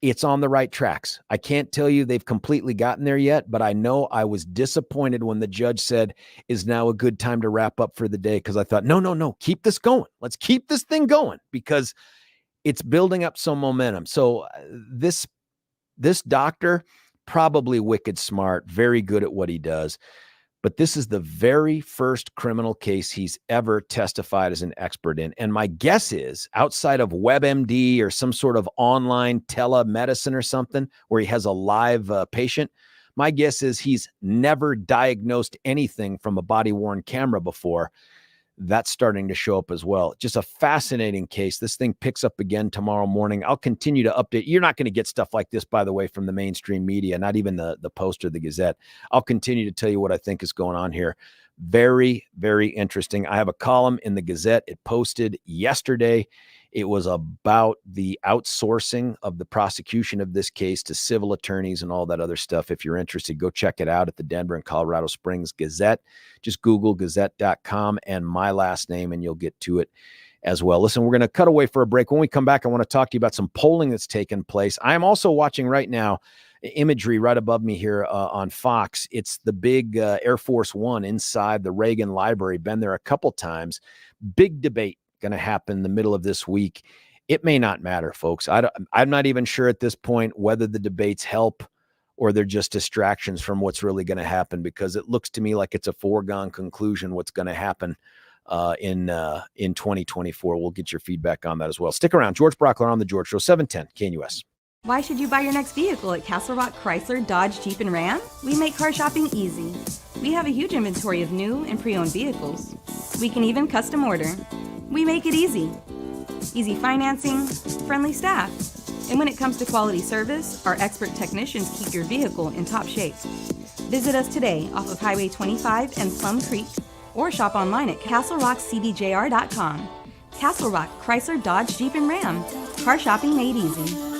it's on the right tracks. I can't tell you they've completely gotten there yet, but I know I was disappointed when the judge said, is now a good time to wrap up for the day, because I thought, no, keep this going. Let's keep this thing going because it's building up some momentum. So this doctor, probably wicked smart, very good at what he does. But this is the very first criminal case he's ever testified as an expert in. And my guess is, outside of WebMD or some sort of online telemedicine or something where he has a live patient, my guess is he's never diagnosed anything from a body-worn camera before. That's starting to show up as well. Just a fascinating case. This thing picks up again tomorrow morning. I'll continue to update. You're not going to get stuff like this, by the way, from the mainstream media, not even the Post or the Gazette. I'll continue to tell you what I think is going on here. Very, very interesting. I have a column in the Gazette. It posted yesterday. It was about the outsourcing of the prosecution of this case to civil attorneys and all that other stuff. If you're interested, go check it out at the Denver and Colorado Springs Gazette. Just Google gazette.com and my last name, and you'll get to it as well. Listen, we're going to cut away for a break. When we come back, I want to talk to you about some polling that's taken place. I am also watching right now imagery right above me here on Fox. It's the big Air Force One inside the Reagan Library. Been there a couple times. Big debate going to happen in the middle of this week. It may not matter, folks. I'm not even sure at this point whether the debates help or they're just distractions from what's really going to happen, because it looks to me like it's a foregone conclusion what's going to happen in 2024. We'll get your feedback on that as well. Stick around. George Brauchler on The George Show, 710 KNUS. Why should you buy your next vehicle at Castle Rock Chrysler, Dodge, Jeep, and Ram? We make car shopping easy. We have a huge inventory of new and pre-owned vehicles. We can even custom order. We make it easy. Easy financing, friendly staff. And when it comes to quality service, our expert technicians keep your vehicle in top shape. Visit us today off of Highway 25 and Plum Creek, or shop online at castlerockcdjr.com. Castle Rock Chrysler, Dodge, Jeep, and Ram. Car shopping made easy.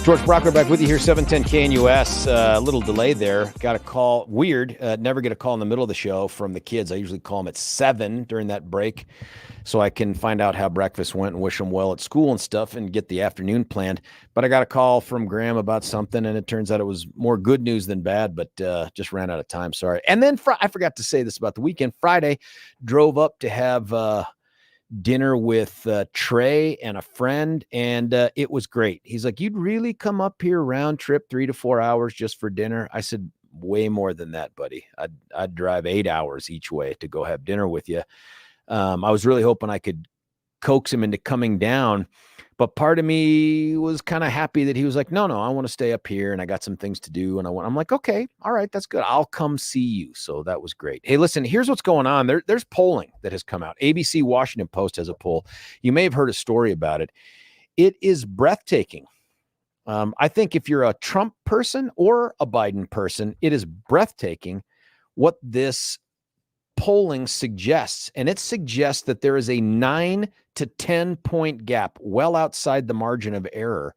George Brauchler back with you here, 710 KNUS. A little delay there. Got a call. Weird. Never get a call in the middle of the show from the kids. I usually call them at 7 during that break so I can find out how breakfast went and wish them well at school and stuff and get the afternoon planned. But I got a call from Graham about something, and it turns out it was more good news than bad, but just ran out of time. Sorry. And then I forgot to say this about the weekend. Friday, drove up to have dinner with Trey and a friend, and it was great. He's like, "You'd really come up here round trip 3 to 4 hours just for dinner?" I said, "Way more than that, buddy. I'd drive 8 hours each way to go have dinner with you." I was really hoping I could coax him into coming down, but part of me was kind of happy that he was like, no, I want to stay up here and I got some things to do. And I'm like, okay, all right, that's good. I'll come see you. So that was great. Hey, listen, here's what's going on. There's polling that has come out. ABC Washington Post has a poll. You may have heard a story about it. It is breathtaking. I think if you're a Trump person or a Biden person, it is breathtaking what this polling suggests. And it suggests that there is a 9 to 10 point gap, well outside the margin of error,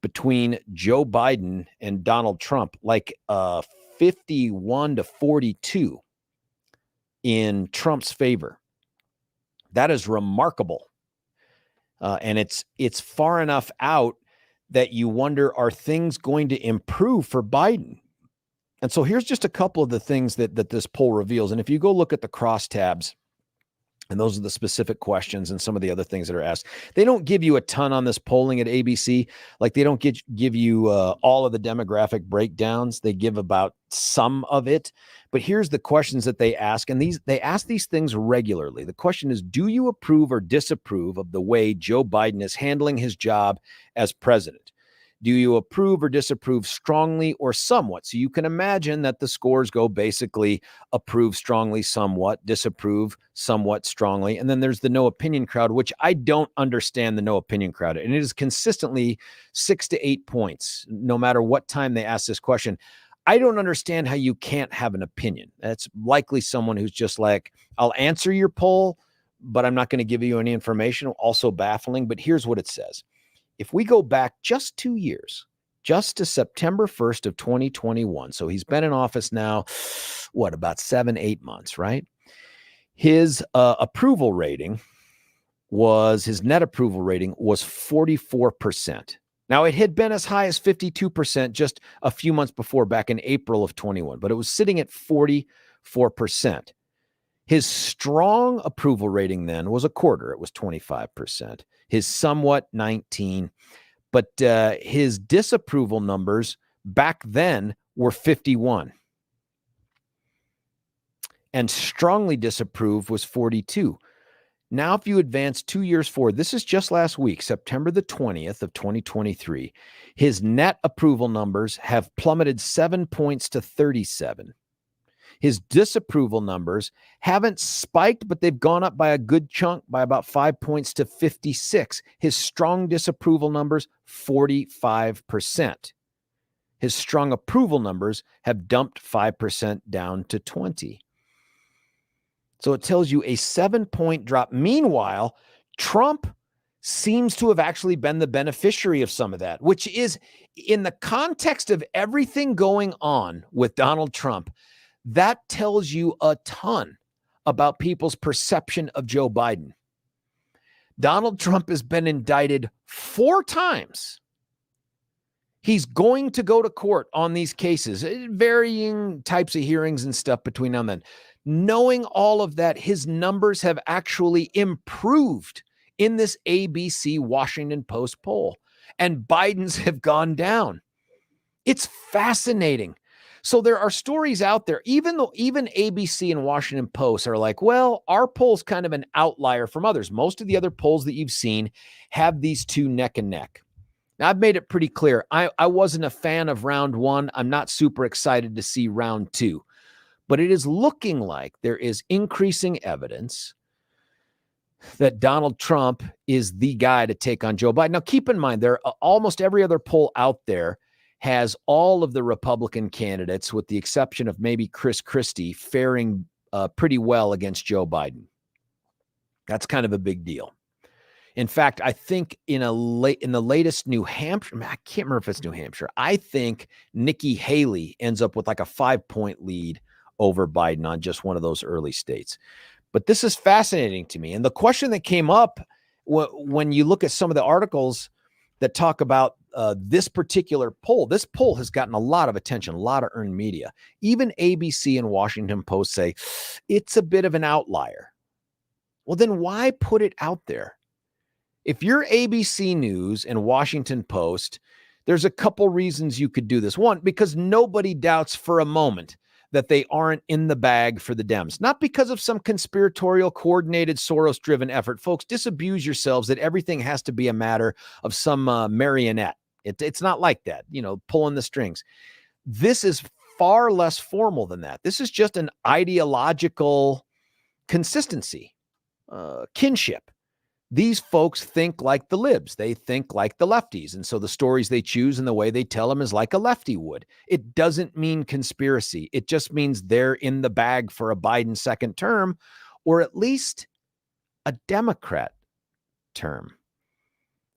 between Joe Biden and Donald Trump, like 51 to 42 in Trump's favor. That is remarkable. And it's far enough out that you wonder, are things going to improve for Biden? And so here's just a couple of the things that this poll reveals. And if you go look at the crosstabs, and those are the specific questions and some of the other things that are asked, they don't give you a ton on this polling at ABC. Like they don't give you all of the demographic breakdowns. They give about some of it. But here's the questions that they ask. And they ask these things regularly. The question is, do you approve or disapprove of the way Joe Biden is handling his job as president? Do you approve or disapprove strongly or somewhat? So you can imagine that the scores go basically approve strongly, somewhat, disapprove somewhat strongly. And then there's the no opinion crowd, which I don't understand the no opinion crowd. And it is consistently 6 to 8 points, no matter what time they ask this question. I don't understand how you can't have an opinion. That's likely someone who's just like, I'll answer your poll, but I'm not going to give you any information. Also baffling, but here's what it says. If we go back just 2 years, just to September 1st of 2021, so he's been in office now, about 7-8 months, right? His approval rating his net approval rating was 44%. Now, it had been as high as 52% just a few months before, back in April of 21, but it was sitting at 44%. His strong approval rating then was a quarter. It was 25%. His somewhat 19%. But his disapproval numbers back then were 51%. And strongly disapproved was 42%. Now, if you advance 2 years forward, this is just last week, September the 20th of 2023, his net approval numbers have plummeted 7 points to 37%. His disapproval numbers haven't spiked, but they've gone up by a good chunk, by about 5 points to 56%. His strong disapproval numbers, 45%. His strong approval numbers have dumped 5% down to 20%. So it tells you a 7-point drop. Meanwhile, Trump seems to have actually been the beneficiary of some of that, which is, in the context of everything going on with Donald Trump, that tells you a ton about people's perception of Joe Biden. Donald Trump has been indicted 4 times. He's going to go to court on these cases, varying types of hearings and stuff between now and then. Knowing all of that, his numbers have actually improved in this ABC Washington Post poll, and Biden's have gone down. It's fascinating. So there are stories out there, even ABC and Washington Post are like, well, our poll's kind of an outlier from others. Most of the other polls that you've seen have these two neck and neck. Now, I've made it pretty clear. I wasn't a fan of round 1. I'm not super excited to see round 2. But it is looking like there is increasing evidence that Donald Trump is the guy to take on Joe Biden. Now, keep in mind, almost every other poll out there has all of the Republican candidates, with the exception of maybe Chris Christie, faring pretty well against Joe Biden. That's kind of a big deal. In fact, I think in the latest New Hampshire, I can't remember if it's New Hampshire. I think Nikki Haley ends up with like a 5-point lead over Biden on just one of those early states. But this is fascinating to me. And the question that came up when you look at some of the articles that talk about this particular poll, this poll has gotten a lot of attention, a lot of earned media. Even ABC and Washington Post say it's a bit of an outlier. Well, then why put it out there? If you're ABC News and Washington Post, there's a couple reasons you could do this. One, because nobody doubts for a moment that they aren't in the bag for the Dems. Not because of some conspiratorial, coordinated, Soros-driven effort. Folks, disabuse yourselves that everything has to be a matter of some marionette. It's not like that, pulling the strings. This is far less formal than that. This is just an ideological consistency, kinship. These folks think like the libs. They think like the lefties. And so the stories they choose and the way they tell them is like a lefty would. It doesn't mean conspiracy. It just means they're in the bag for a Biden second term, or at least a Democrat term.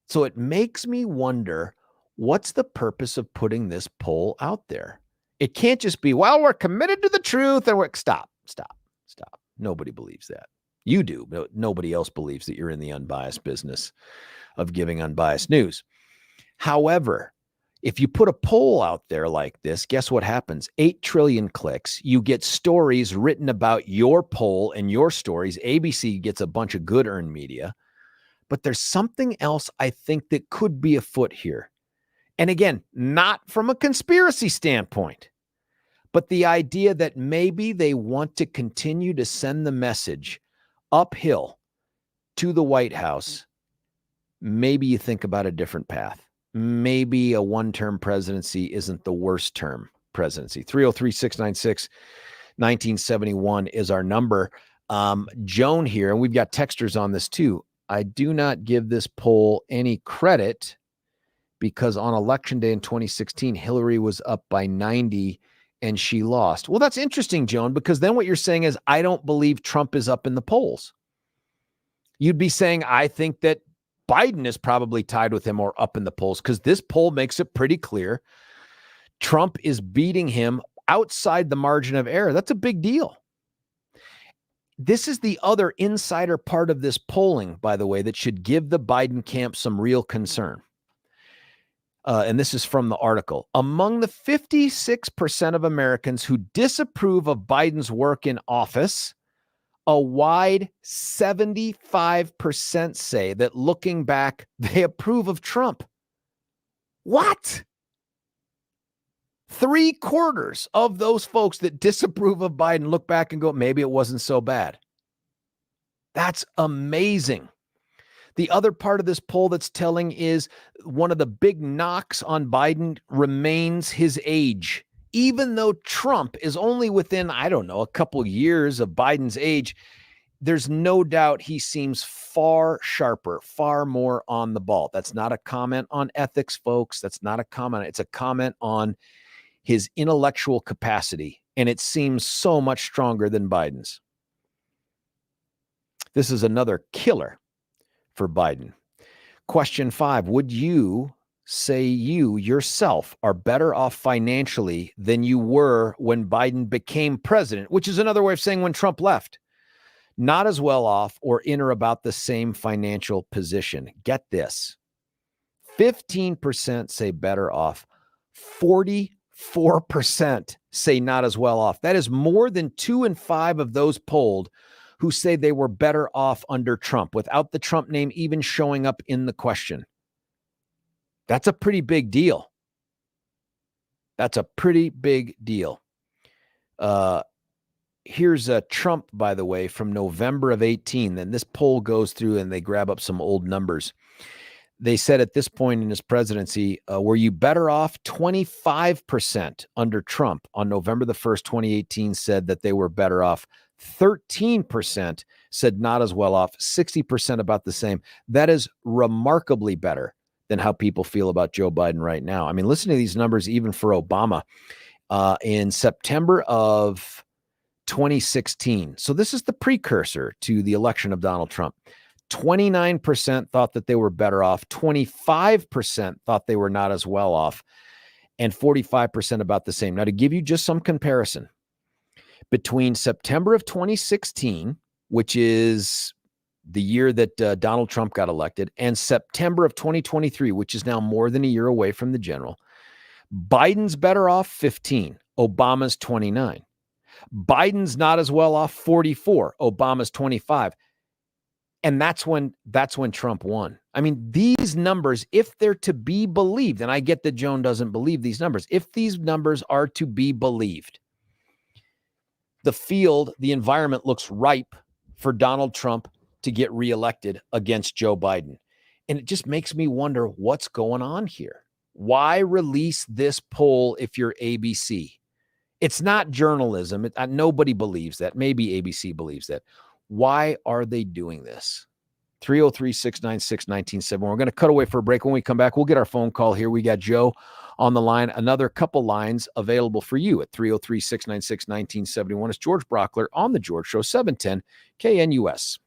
So it makes me wonder, what's the purpose of putting this poll out there? It can't just be, well, we're committed to the truth. And stop. Nobody believes that. You do, but nobody else believes that you're in the unbiased business of giving unbiased news. However, if you put a poll out there like this, guess what happens? 8 trillion clicks. You get stories written about your poll and your stories. ABC gets a bunch of good earned media. But there's something else I think that could be afoot here. And again, not from a conspiracy standpoint, but the idea that maybe they want to continue to send the message uphill to the White House. Maybe you think about a different path. Maybe a one-term presidency isn't the worst term presidency. 303-696-1971 is our number. Joan here, and we've got texters on this too. I do not give this poll any credit because on election day in 2016, Hillary was up by 90 and she lost. Well, that's interesting, Joan, because then what you're saying is, I don't believe Trump is up in the polls. You'd be saying, I think that Biden is probably tied with him or up in the polls, because this poll makes it pretty clear Trump is beating him outside the margin of error. That's a big deal. This is the other insider part of this polling, by the way, that should give the Biden camp some real concern. And this is from the article. Among the 56% of Americans who disapprove of Biden's work in office, a wide 75% say that looking back, they approve of Trump. What? 3/4 of those folks that disapprove of Biden look back and go, maybe it wasn't so bad. That's amazing. The other part of this poll that's telling is one of the big knocks on Biden remains his age. Even though Trump is only within, a couple years of Biden's age, there's no doubt he seems far sharper, far more on the ball. That's not a comment on ethics, folks. That's not a comment. It's a comment on his intellectual capacity, and it seems so much stronger than Biden's. This is another killer for Biden. Question 5, would you say you yourself are better off financially than you were when Biden became president, which is another way of saying when Trump left? Not as well off or in or about the same financial position. Get this. 15% say better off. 44% say not as well off. That is more than 2 in 5 of those polled who say they were better off under Trump without the Trump name even showing up in the question. That's a pretty big deal. That's a pretty big deal. Here's Trump, by the way, from November of 18. Then this poll goes through and they grab up some old numbers. They said at this point in his presidency, were you better off? 25% under Trump on November the 1st, 2018 said that they were better off. 13% said not as well off, 60% about the same. That is remarkably better than how people feel about Joe Biden right now. I mean, listen to these numbers even for Obama. In September of 2016, so this is the precursor to the election of Donald Trump, 29% thought that they were better off. 25% thought they were not as well off. And 45% about the same. Now, to give you just some comparison, between September of 2016, which is the year that Donald Trump got elected, and September of 2023, which is now more than a year away from the general, Biden's better off 15, Obama's 29. Biden's not as well off 44, Obama's 25. And that's when Trump won. I mean, these numbers, if they're to be believed, and I get that Joan doesn't believe these numbers, if these numbers are to be believed, the field, the environment looks ripe for Donald Trump to get reelected against Joe Biden. And it just makes me wonder what's going on here. Why release this poll if you're ABC? It's not journalism. Nobody believes that. Maybe ABC believes that. Why are they doing this? 303-696-1971. We're going to cut away for a break. When we come back, we'll get our phone call here. We got Joe on the line. Another couple lines available for you at 303-696-1971. It's George Brauchler on The George Show, 710 KNUS.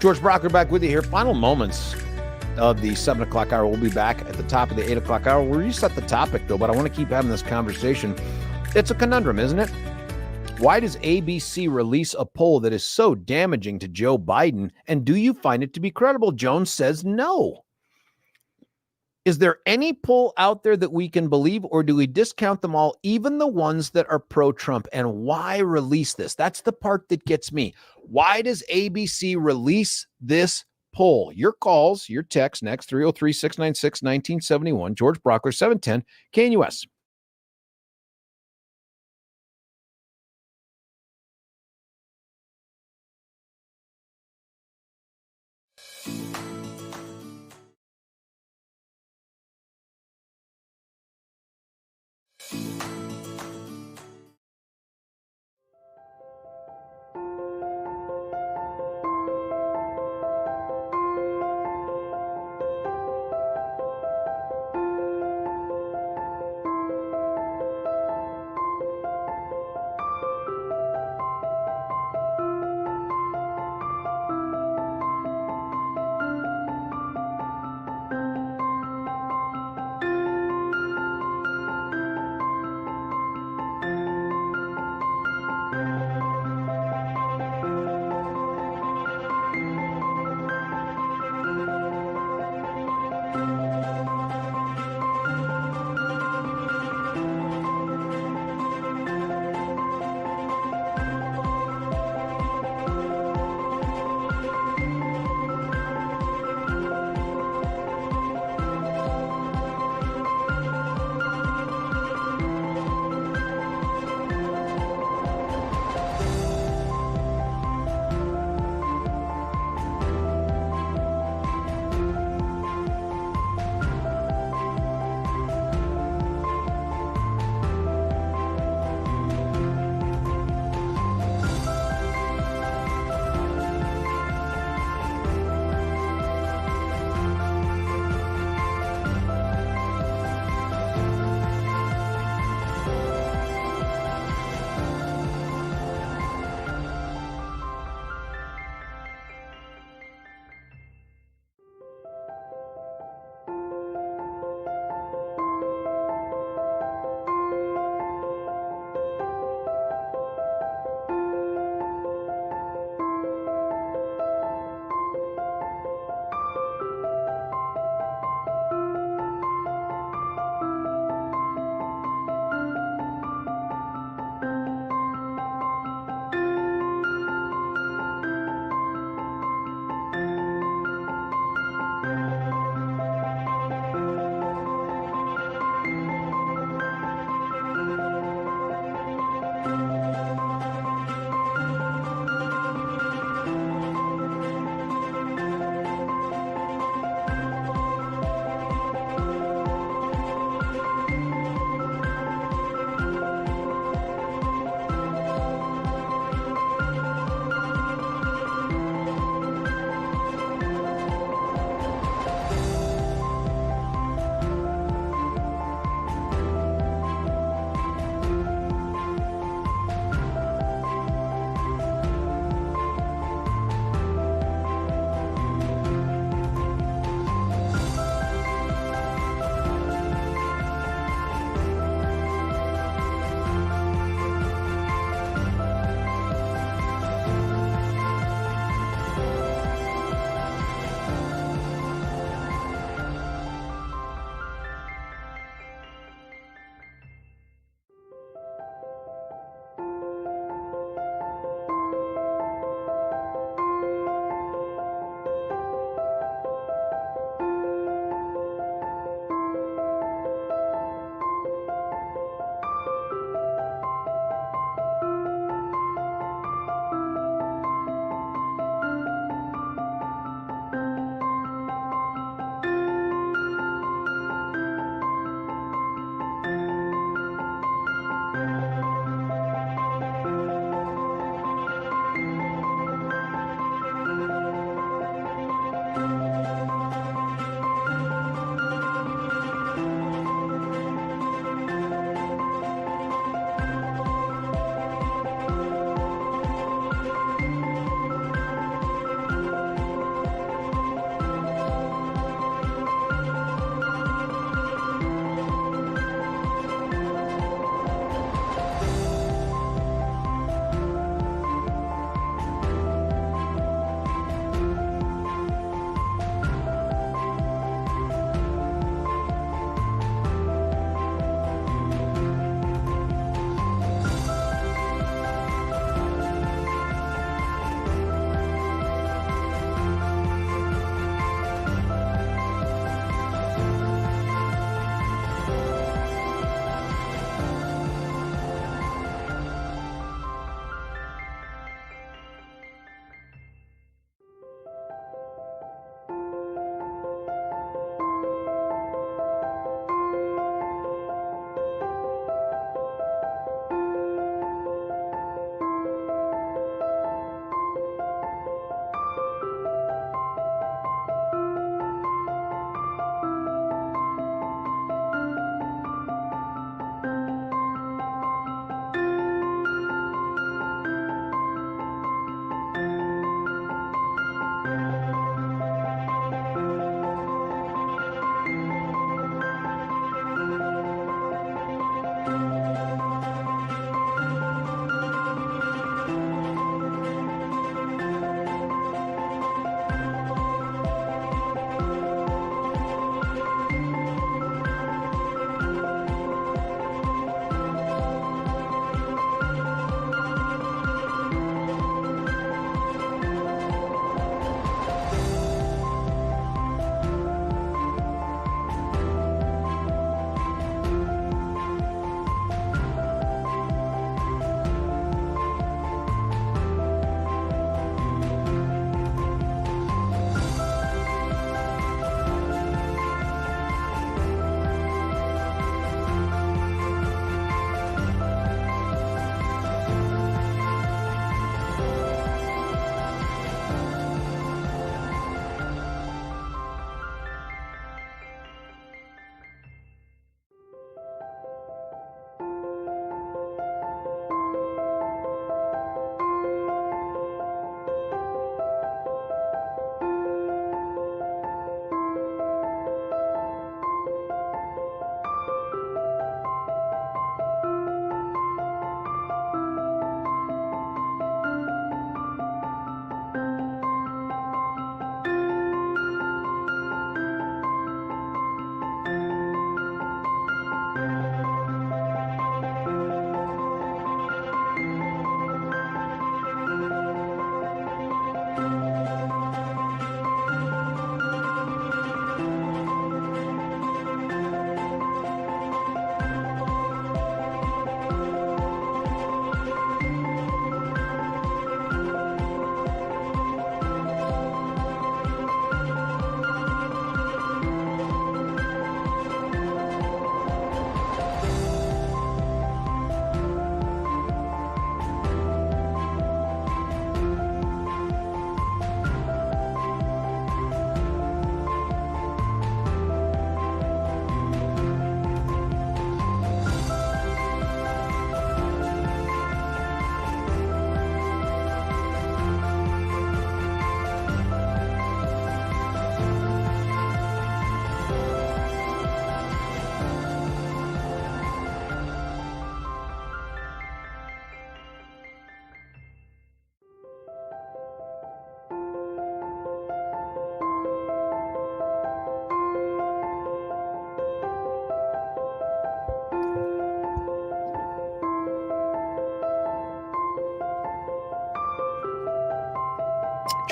George Brauchler back with you here. Final moments of the 7 o'clock hour. We'll be back at the top of the 8 o'clock hour. We'll reset the topic, though, but I want to keep having this conversation. It's a conundrum, isn't it? Why does ABC release a poll that is so damaging to Joe Biden? And do you find it to be credible? Jones says no. Is there any poll out there that we can believe, or do we discount them all, even the ones that are pro-Trump? And why release this? That's the part that gets me. Why does ABC release this poll? Your calls, your texts next, 303-696-1971. George Brauchler, 710 KNUS.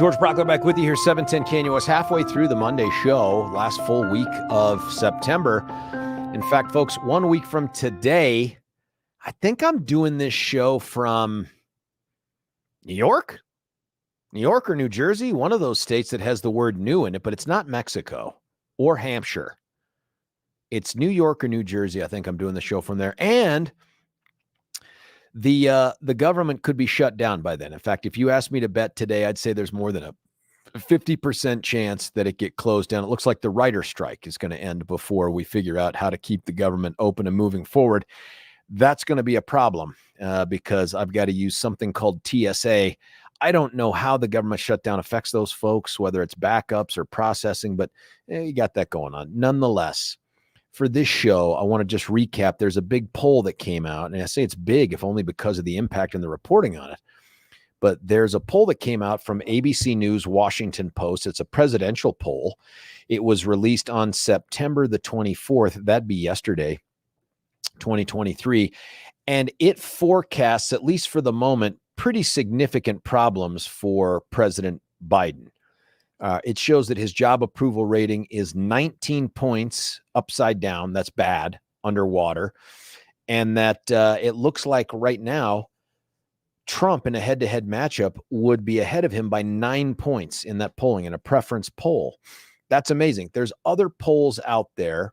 George Brauchler back with you here, 710 KNUS, halfway through the Monday show, last full week of September. In fact, folks, 1 week from today, I think I'm doing this show from New York or New Jersey, one of those states that has the word new in it, but it's not Mexico or Hampshire. It's New York or New Jersey. I think I'm doing the show from there. And the government could be shut down by then. In fact, if you asked me to bet today, I'd say there's more than a 50% chance that it get closed down. It looks like the writer strike is going to end before we figure out how to keep the government open and moving forward. That's going to be a problem because I've got to use something called TSA. I don't know how the government shutdown affects those folks, whether it's backups or processing, but you got that going on. Nonetheless, for this show, I want to just recap. There's a big poll that came out, and I say it's big, if only because of the impact and the reporting on it. But there's a poll that came out from ABC News, Washington Post. It's a presidential poll. It was released on September the 24th. That'd be yesterday, 2023. And it forecasts, at least for the moment, pretty significant problems for President Biden. It shows that his job approval rating is 19 points upside down. That's bad, underwater. And that it looks like right now, Trump in a head-to-head matchup would be ahead of him by 9 points in that polling, in a preference poll. That's amazing. There's other polls out there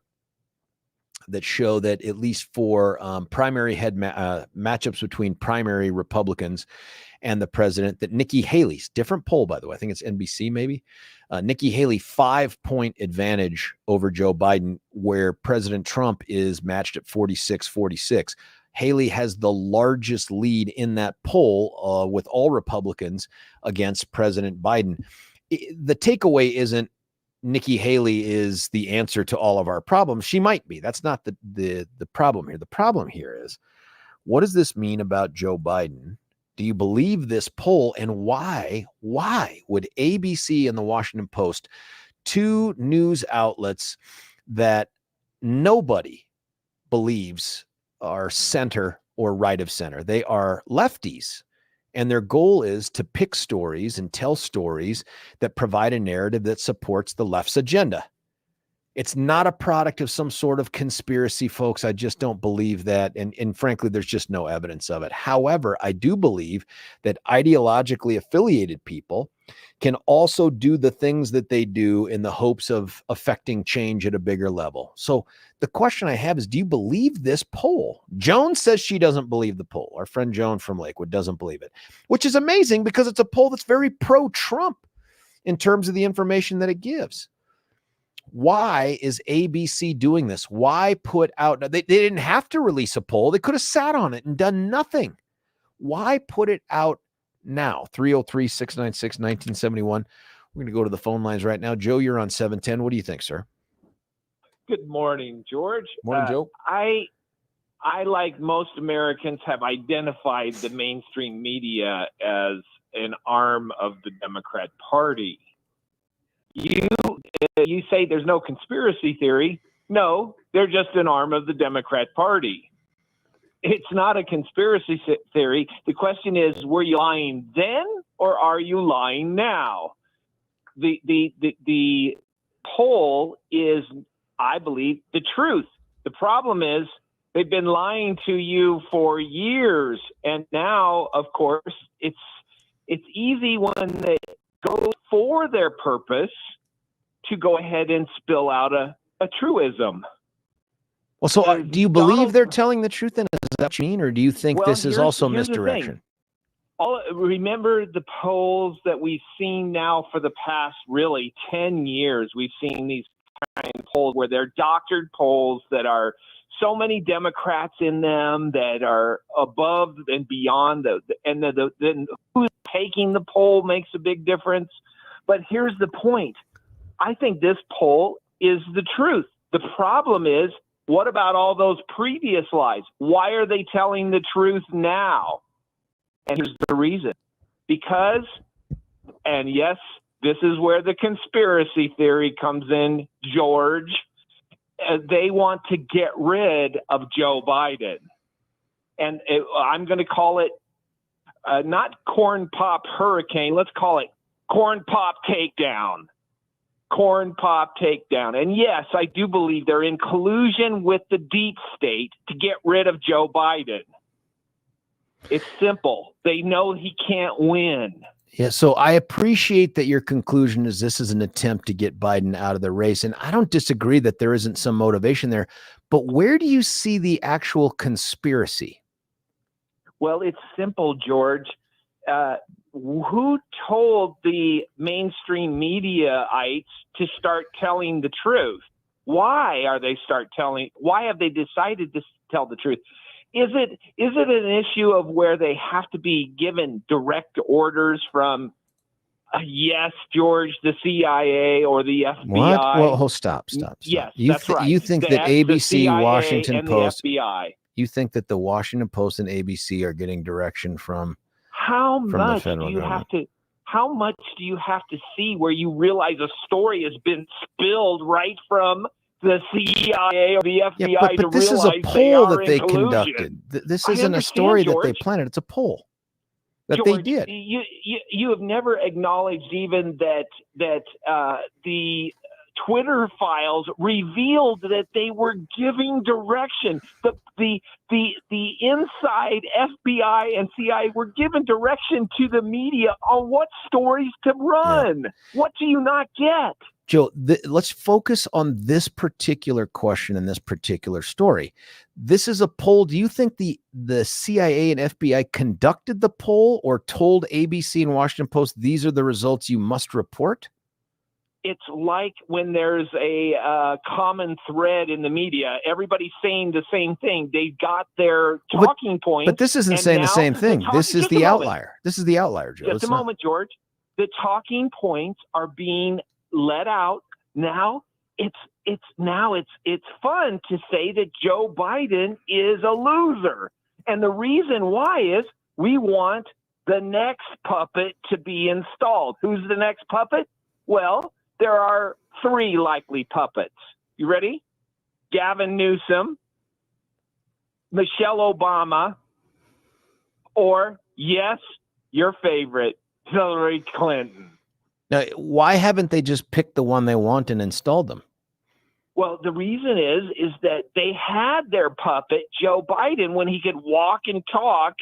that show that at least for primary matchups between primary Republicans and the president, that Nikki Haley's, different poll, by the way, I think it's NBC maybe, Nikki Haley 5-point advantage over Joe Biden, where President Trump is matched at 46-46. Haley has the largest lead in that poll with all Republicans against President Biden. The takeaway isn't Nikki Haley is the answer to all of our problems. She might be. That's not the problem here. The problem here is, what does this mean about Joe Biden? Do you believe this poll? And why would ABC and the Washington Post, two news outlets that nobody believes are center or right of center, they are lefties, and their goal is to pick stories and tell stories that provide a narrative that supports the left's agenda. It's not a product of some sort of conspiracy, folks. I just don't believe that. And frankly, there's just no evidence of it. However, I do believe that ideologically affiliated people can also do the things that they do in the hopes of affecting change at a bigger level. So the question I have is, do you believe this poll? Joan says she doesn't believe the poll. Our friend Joan from Lakewood doesn't believe it, which is amazing because it's a poll that's very pro-Trump in terms of the information that it gives. Why is ABC doing this? Why put out, they didn't have to release a poll. They could have sat on it and done nothing. Why put it out now? 303-696-1971. We're going to go to the phone lines right now. Joe, you're on 710. What do you think, sir? Good morning, George. Morning, Joe. I, like most Americans, have identified the mainstream media as an arm of the Democrat Party. You say there's no conspiracy theory. No, they're just an arm of the Democrat Party. It's not a conspiracy theory. The question is, were you lying then or are you lying now? The poll is, I believe, the truth. The problem is they've been lying to you for years, and now, of course, it's easy when they go for their purpose to go ahead and spill out a truism. Well, so do you believe they're telling the truth, then? Is that what you mean, or do you think this is also misdirection? Remember the polls that we've seen now for the past, really, 10 years. We've seen these kind of polls where they're doctored polls that are so many Democrats in them that are above and beyond then who's taking the poll makes a big difference. But here's the point. I think this poll is the truth. The problem is, what about all those previous lies? Why are they telling the truth now? And here's the reason. Because, and yes, this is where the conspiracy theory comes in, George. They want to get rid of Joe Biden. And I'm going to call it not corn pop hurricane. Let's call it Corn Pop takedown. Corn Pop takedown. And yes, I do believe they're in collusion with the deep state to get rid of Joe Biden. It's simple. They know he can't win. Yeah, so I appreciate that your conclusion is this is an attempt to get Biden out of the race. And I don't disagree that there isn't some motivation there. But where do you see the actual conspiracy? Well, it's simple, George. Who told the mainstream media-ites to start telling the truth? Why have they decided to tell the truth? Is it an issue of where they have to be given direct orders from, yes, George, the CIA or the FBI? What? Well, stop. Yes, That's right. You think that ABC, CIA, Washington and Post, the FBI. You think that the Washington Post and ABC are getting direction from the federal government? How much do you have to see where you realize a story has been spilled right from the CIA or the FBI? Yeah, but this is a poll that they conducted. This isn't a story that they planted. It's a poll that George, they did. You have never acknowledged even that the Twitter files revealed that they were giving direction. The inside FBI and CIA were given direction to the media on what stories to run. Yeah. What do you not get? Joe, let's focus on this particular question and this particular story. This is a poll. Do you think the CIA and FBI conducted the poll or told ABC and Washington Post, these are the results you must report? It's like when there's a common thread in the media, everybody's saying the same thing. They got their talking points. But this isn't saying the same thing. This is the outlier. This is the outlier, Joe. Just a moment, George. The talking points are being let out. Now it's fun to say that Joe Biden is a loser. And the reason why is we want the next puppet to be installed. Who's the next puppet? Well, there are three likely puppets. You ready? Gavin Newsom, Michelle Obama, or, yes, your favorite, Hillary Clinton. Now, why haven't they just picked the one they want and installed them? Well, the reason is that they had their puppet, Joe Biden, when he could walk and talk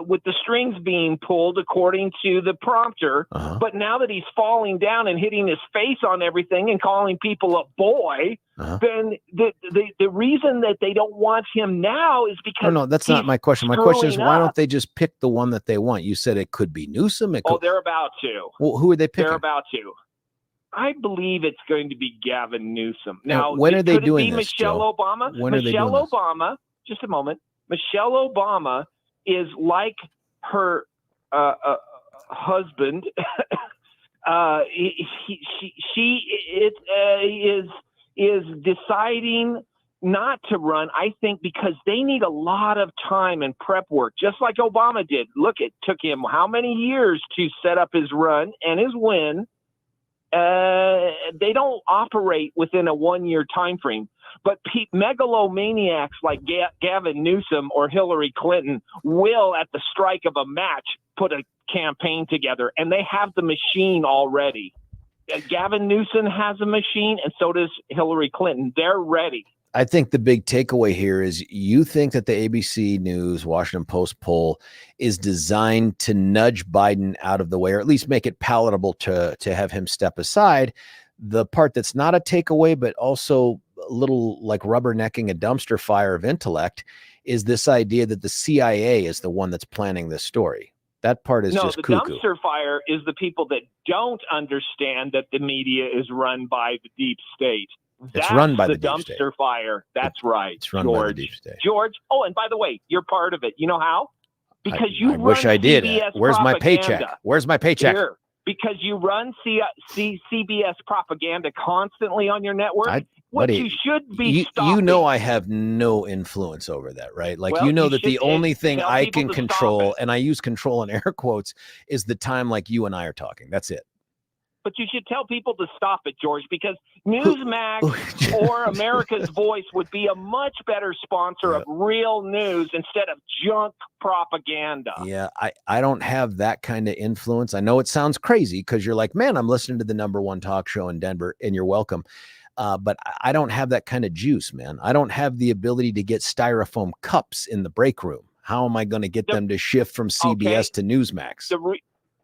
with the strings being pulled according to the prompter. Uh-huh. But now that he's falling down and hitting his face on everything and calling people a boy, uh-huh. then the reason that they don't want him now is because no, that's not my question. My question is, why don't they just pick the one that they want? You said it could be Newsom. They're about to. Well, who are they picking? They're about to. I believe it's going to be Gavin Newsom. Now, when are they doing this, Michelle Joe? Obama? When are they doing this? Obama, just a moment. Michelle Obama is like her husband. She is deciding not to run, I think, because they need a lot of time and prep work, just like Obama did. Look, it took him how many years to set up his run and his win. They don't operate within a 1-year time frame. But megalomaniacs like Gavin Newsom or Hillary Clinton will, at the strike of a match, put a campaign together, and they have the machine already. Gavin Newsom has a machine, and so does Hillary Clinton. They're ready. I think the big takeaway here is you think that the ABC News, Washington Post poll is designed to nudge Biden out of the way, or at least make it palatable to have him step aside. The part that's not a takeaway, but also a little like rubbernecking a dumpster fire of intellect, is this idea that the CIA is the one that's planning this story. That part is just cuckoo. No, the dumpster fire is the people that don't understand that the media is run by the deep state. It's run by the deep dumpster state. Fire. That's right. It's run George. by the deep state. George. Oh, and by the way, you're part of it. You know how? Because I wish I did. Where's my paycheck? Where's my paycheck? Here. Because you run CBS propaganda constantly on your network. You should be stopping. You know I have no influence over that, right? Like, well, you know that the only thing I can control, stop it. and I use control in air quotes, is the time like you and I are talking. That's it. But you should tell people to stop it, George, because Newsmax or America's Voice would be a much better sponsor of real news instead of junk propaganda. Yeah, I don't have that kind of influence. I know it sounds crazy because you're like, man, I'm listening to the #1 talk show in Denver, and you're welcome. But I don't have that kind of juice, man. I don't have the ability to get styrofoam cups in the break room. How am I going to get them to shift from CBS to Newsmax?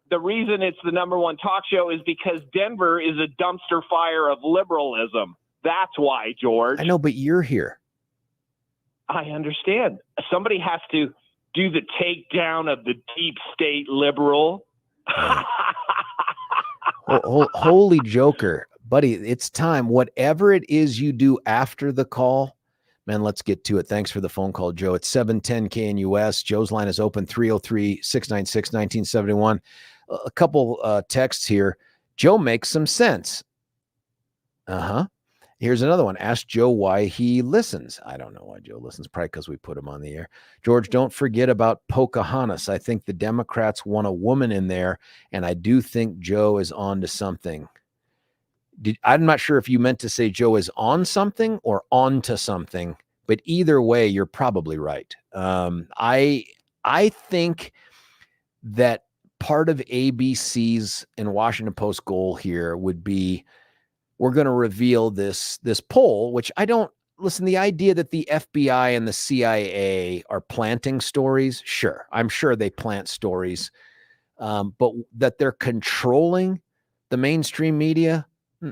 The reason it's the #1 talk show is because Denver is a dumpster fire of liberalism. That's why, George. I know, but you're here. I understand. Somebody has to do the takedown of the deep state liberal. Holy joker, buddy. It's time. Whatever it is you do after the call, man, let's get to it. Thanks for the phone call, Joe. It's 710 KNUS. Joe's line is open, 303-696-1971. A couple texts here. Joe makes some sense. Here's another one. Ask Joe why he listens. I don't know why Joe listens. Probably because we put him on the air. George, don't forget about Pocahontas. I think the Democrats want a woman in there, and I do think Joe is on to something. I'm not sure if you meant to say Joe is on something or on to something, but either way, you're probably right. I think that part of ABC's and Washington Post goal here would be, we're going to reveal this poll, which I don't listen. The idea that the FBI and the CIA are planting stories, sure, I'm sure they plant stories, but that they're controlling the mainstream media,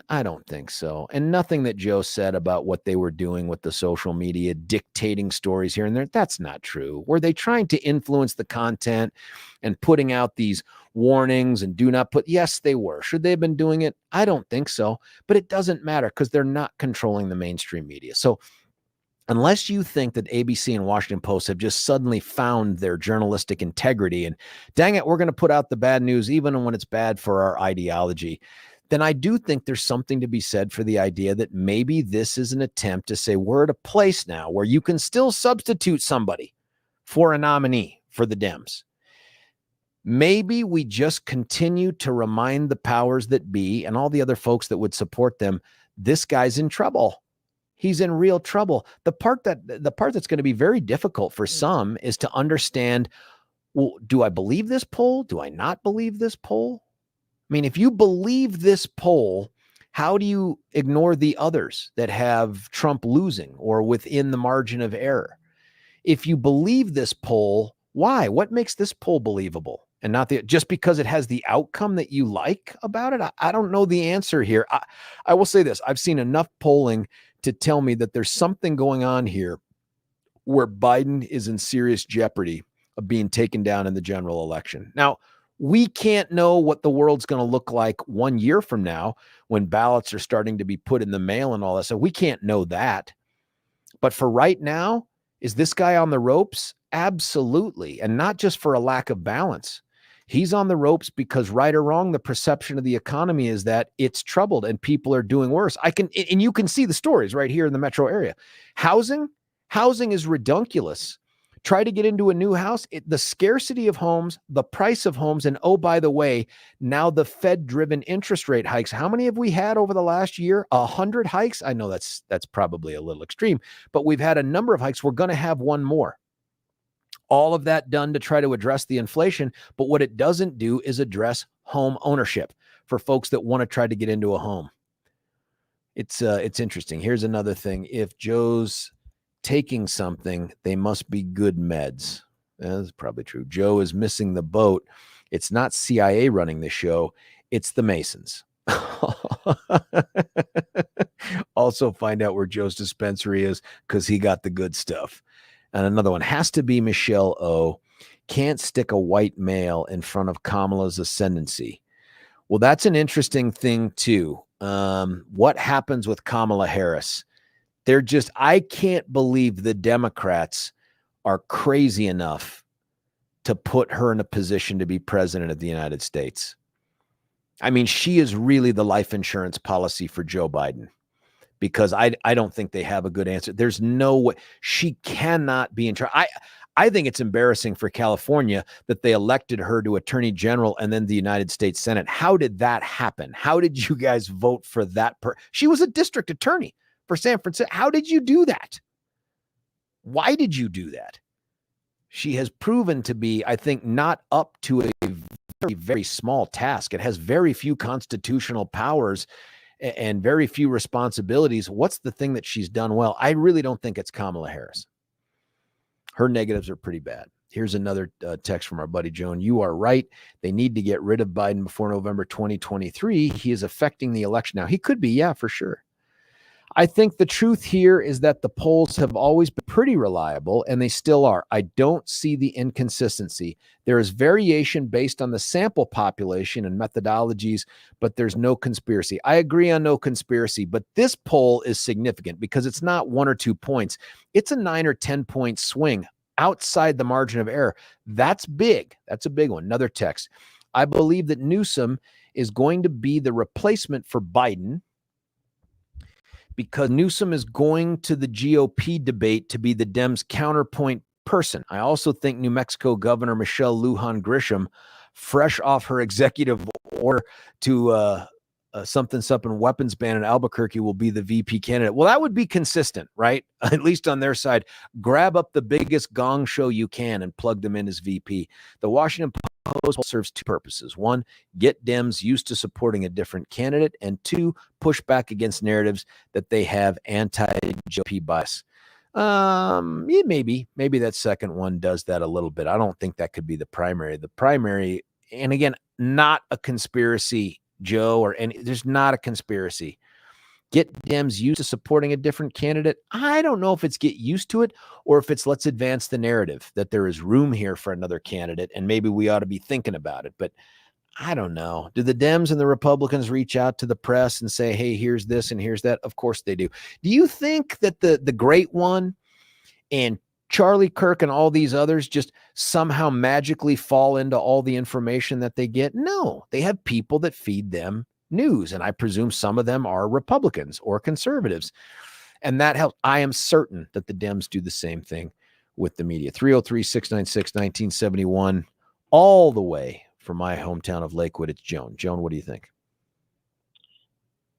I don't think so. And nothing that Joe said about what they were doing with the social media, dictating stories here and there, that's not true. Were they trying to influence the content and putting out these warnings and do not put? Yes, they were. Should they have been doing it? I don't think so. But it doesn't matter because they're not controlling the mainstream media. So unless you think that ABC and Washington Post have just suddenly found their journalistic integrity and, dang it, we're going to put out the bad news even when it's bad for our ideology, then I do think there's something to be said for the idea that maybe this is an attempt to say we're at a place now where you can still substitute somebody for a nominee for the Dems. Maybe we just continue to remind the powers that be and all the other folks that would support them, this guy's in trouble. He's in real trouble. The part that's going to be very difficult for some is to understand, well, do I believe this poll? Do I not believe this poll? I mean, if you believe this poll, how do you ignore the others that have Trump losing or within the margin of error? If you believe this poll, why? What makes this poll believable? And not just because it has the outcome that you like about it? I don't know the answer here. I will say this. I've seen enough polling to tell me that there's something going on here where Biden is in serious jeopardy of being taken down in the general election. Now, we can't know what the world's going to look like 1 year from now when ballots are starting to be put in the mail and all that. So we can't know that. But for right now, is this guy on the ropes? Absolutely. And not just for a lack of balance. He's on the ropes because, right or wrong, the perception of the economy is that it's troubled and people are doing worse. And you can see the stories right here in the metro area. Housing is redunculous. Try to get into a new house, the scarcity of homes, the price of homes, and oh, by the way, now the Fed-driven interest rate hikes. How many have we had over the last year? 100 hikes? I know that's probably a little extreme, but we've had a number of hikes. We're going to have one more. All of that done to try to address the inflation, but what it doesn't do is address home ownership for folks that want to try to get into a home. It's interesting. Here's another thing. If Joe's taking something, they must be good meds. That's probably true. Joe is missing the boat. It's not CIA running the show. It's the Masons. Also find out where Joe's dispensary is because he got the good stuff. And another one has to be Michelle O. Can't stick a white male in front of Kamala's ascendancy. Well, that's an interesting thing too. What happens with Kamala Harris? I can't believe the Democrats are crazy enough to put her in a position to be president of the United States. I mean, she is really the life insurance policy for Joe Biden because I don't think they have a good answer. There's no way she cannot be in charge. I think it's embarrassing for California that they elected her to Attorney General and then the United States Senate. How did that happen? How did you guys vote for that? She was a district attorney for San Francisco. How did you do that? Why did you do that? She has proven to be, I think, not up to a very, very small task. It has very few constitutional powers and very few responsibilities. What's the thing that she's done well? I really don't think it's Kamala Harris. Her negatives are pretty bad. Here's another text from our buddy Joan. You are right. They need to get rid of Biden before November 2023. He is affecting the election now. He could be, yeah, for sure. I think the truth here is that the polls have always been pretty reliable, and they still are. I don't see the inconsistency. There is variation based on the sample population and methodologies, but there's no conspiracy. I agree on no conspiracy, but this poll is significant because it's not 1 or 2 points. It's a 9 or 10 point swing outside the margin of error. That's big. That's a big one. Another text. I believe that Newsom is going to be the replacement for Biden, because Newsom is going to the GOP debate to be the Dems counterpoint person. I also think New Mexico Governor Michelle Lujan Grisham, fresh off her executive order to something weapons ban in Albuquerque, will be the VP candidate. Well, that would be consistent, right? At least on their side. Grab up the biggest gong show you can and plug them in as VP. The Washington Post serves 2 purposes. 1, get Dems used to supporting a different candidate, and 2, push back against narratives that they have anti-GOP bias. Yeah, maybe that second one does that a little bit. I don't think that could be the primary. The primary, and again, not a conspiracy, Joe, there's not a conspiracy. Get Dems used to supporting a different candidate. I don't know if it's get used to it or if it's let's advance the narrative that there is room here for another candidate and maybe we ought to be thinking about it. But I don't know. Do the Dems and the Republicans reach out to the press and say, hey, here's this and here's that? Of course they do. Do you think that the great one and Charlie Kirk and all these others just somehow magically fall into all the information that they get? No, they have people that feed them news, and I presume some of them are Republicans or conservatives, and that helps. I am certain that the Dems do the same thing with the media. 303-696-1971, all the way from my hometown of Lakewood. It's Joan. Joan, what do you think?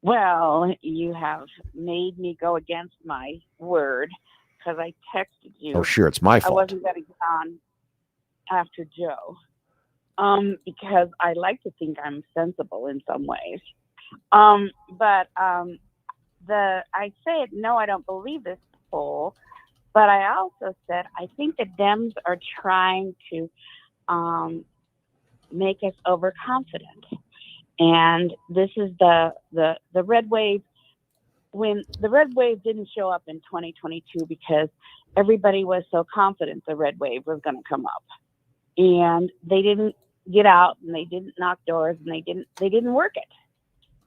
Well, you have made me go against my word because I texted you. Oh, sure, it's my fault. I wasn't going to get on after Joe. Because I like to think I'm sensible in some ways. But I said, no, I don't believe this poll. But I also said, I think the Dems are trying to make us overconfident. And this is the red wave. When the red wave didn't show up in 2022 because everybody was so confident the red wave was going to come up. And they didn't get out and they didn't knock doors and they didn't work it.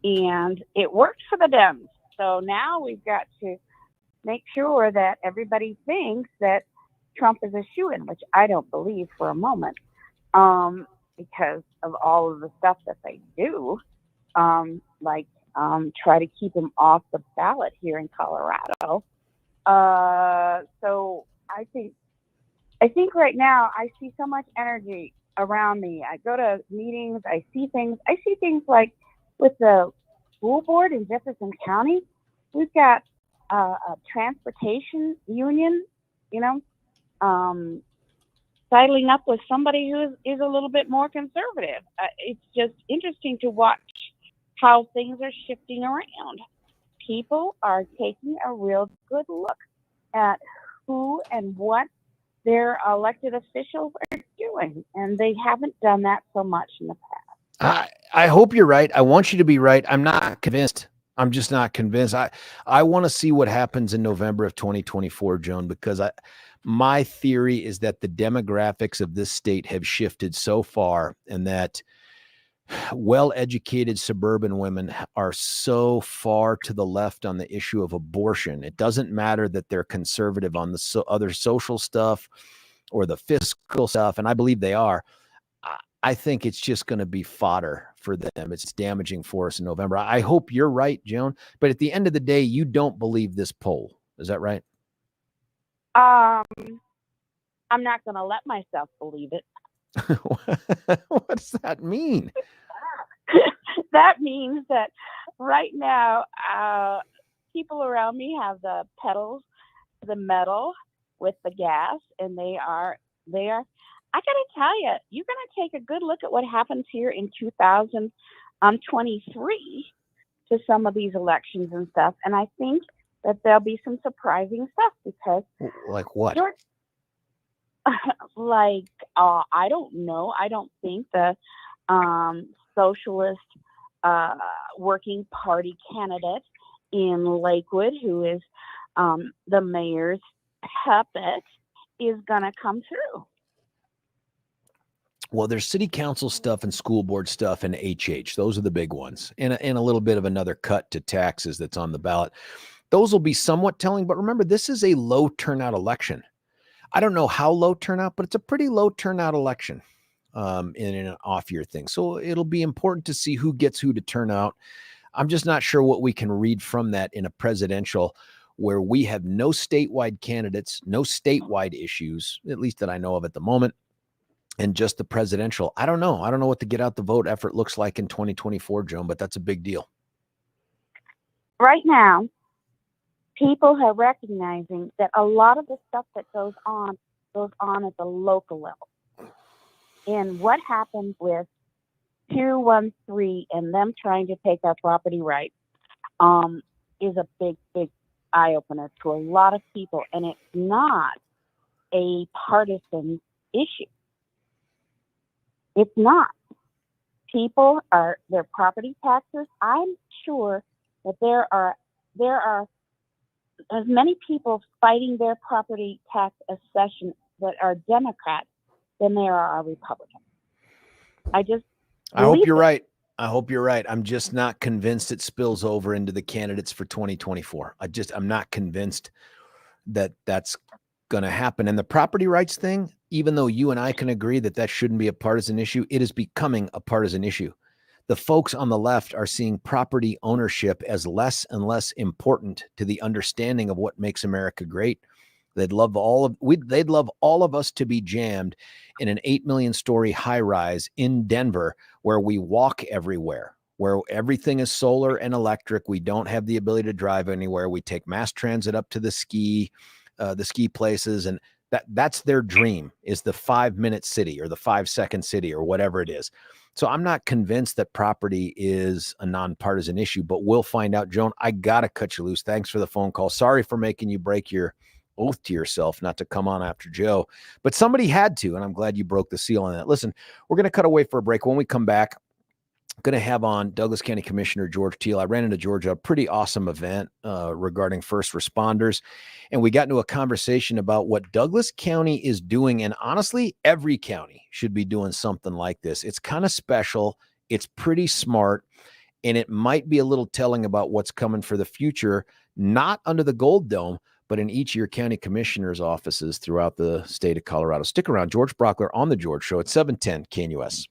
And it worked for the Dems. So now we've got to make sure that everybody thinks that Trump is a shoo-in, which I don't believe for a moment, because of all of the stuff that they do, like try to keep him off the ballot here in Colorado. So I think right now I see so much energy around me. I go to meetings, I see things like with the school board in Jefferson County, we've got a transportation union, sidling up with somebody who is a little bit more conservative. It's just interesting to watch how things are shifting around. People are taking a real good look at who and what their elected officials are doing, and they haven't done that so much in the past. I hope you're right. I want you to be right. I'm not convinced. I'm just not convinced. I want to see what happens in November of 2024, Joan, because my theory is that the demographics of this state have shifted so far, and that well-educated suburban women are so far to the left on the issue of abortion. It doesn't matter that they're conservative on the other social stuff or the fiscal stuff, and I believe they are. I think it's just going to be fodder for them. It's damaging for us in November. I hope you're right, Joan. But at the end of the day, you don't believe this poll. Is that right? I'm not going to let myself believe it. What does that mean? That means that right now, people around me have the pedals to the metal with the gas, and they are. I got to tell you, you're going to take a good look at what happens here in 2023 to some of these elections and stuff, and I think that there'll be some surprising stuff because, like what? I don't know. I don't think the socialist working party candidate in Lakewood, who is the mayor's puppet, is going to come through. Well, there's city council stuff and school board stuff and HH. Those are the big ones. And a little bit of another cut to taxes that's on the ballot. Those will be somewhat telling. But remember, this is a low turnout election. I don't know how low turnout, but it's a pretty low turnout election in an off-year thing. So it'll be important to see who gets who to turn out. I'm just not sure what we can read from that in a presidential where we have no statewide candidates, no statewide issues, at least that I know of at the moment, and just the presidential. I don't know. I don't know what the get out the vote effort looks like in 2024, Joan, but that's a big deal. Right now, people are recognizing that a lot of the stuff that goes on at the local level. And what happened with 213 and them trying to take our property rights is a big, big eye-opener to a lot of people. And it's not a partisan issue. It's not. People their property taxes. I'm sure that there are as many people fighting their property tax accession that are Democrats than there are Republicans. I hope you're right. I hope you're right. I'm just not convinced it spills over into the candidates for 2024. I'm not convinced that that's going to happen. And the property rights thing, even though you and I can agree that that shouldn't be a partisan issue, it is becoming a partisan issue. The folks on the left are seeing property ownership as less and less important to the understanding of what makes America great. They'd love all of us to be jammed in an 8 million story high rise in Denver where we walk everywhere, where everything is solar and electric. We don't have the ability to drive anywhere. We take mass transit up to the ski places, and that's their dream, is the 5-minute city or the 5-second city or whatever it is. So I'm not convinced that property is a nonpartisan issue, but we'll find out. Joan, I got to cut you loose. Thanks for the phone call. Sorry for making you break your oath to yourself not to come on after Joe, but somebody had to, and I'm glad you broke the seal on that. Listen, we're going to cut away for a break. When we come back, I'm going to have on Douglas County Commissioner George Teal. I ran into George at a pretty awesome event regarding first responders, and we got into a conversation about what Douglas County is doing, and honestly, every county should be doing something like this. It's kind of special. It's pretty smart, and it might be a little telling about what's coming for the future, not under the Gold Dome, but in each of your county commissioners' offices throughout the state of Colorado. Stick around. George Brauchler on The George Show at 710 KNUS.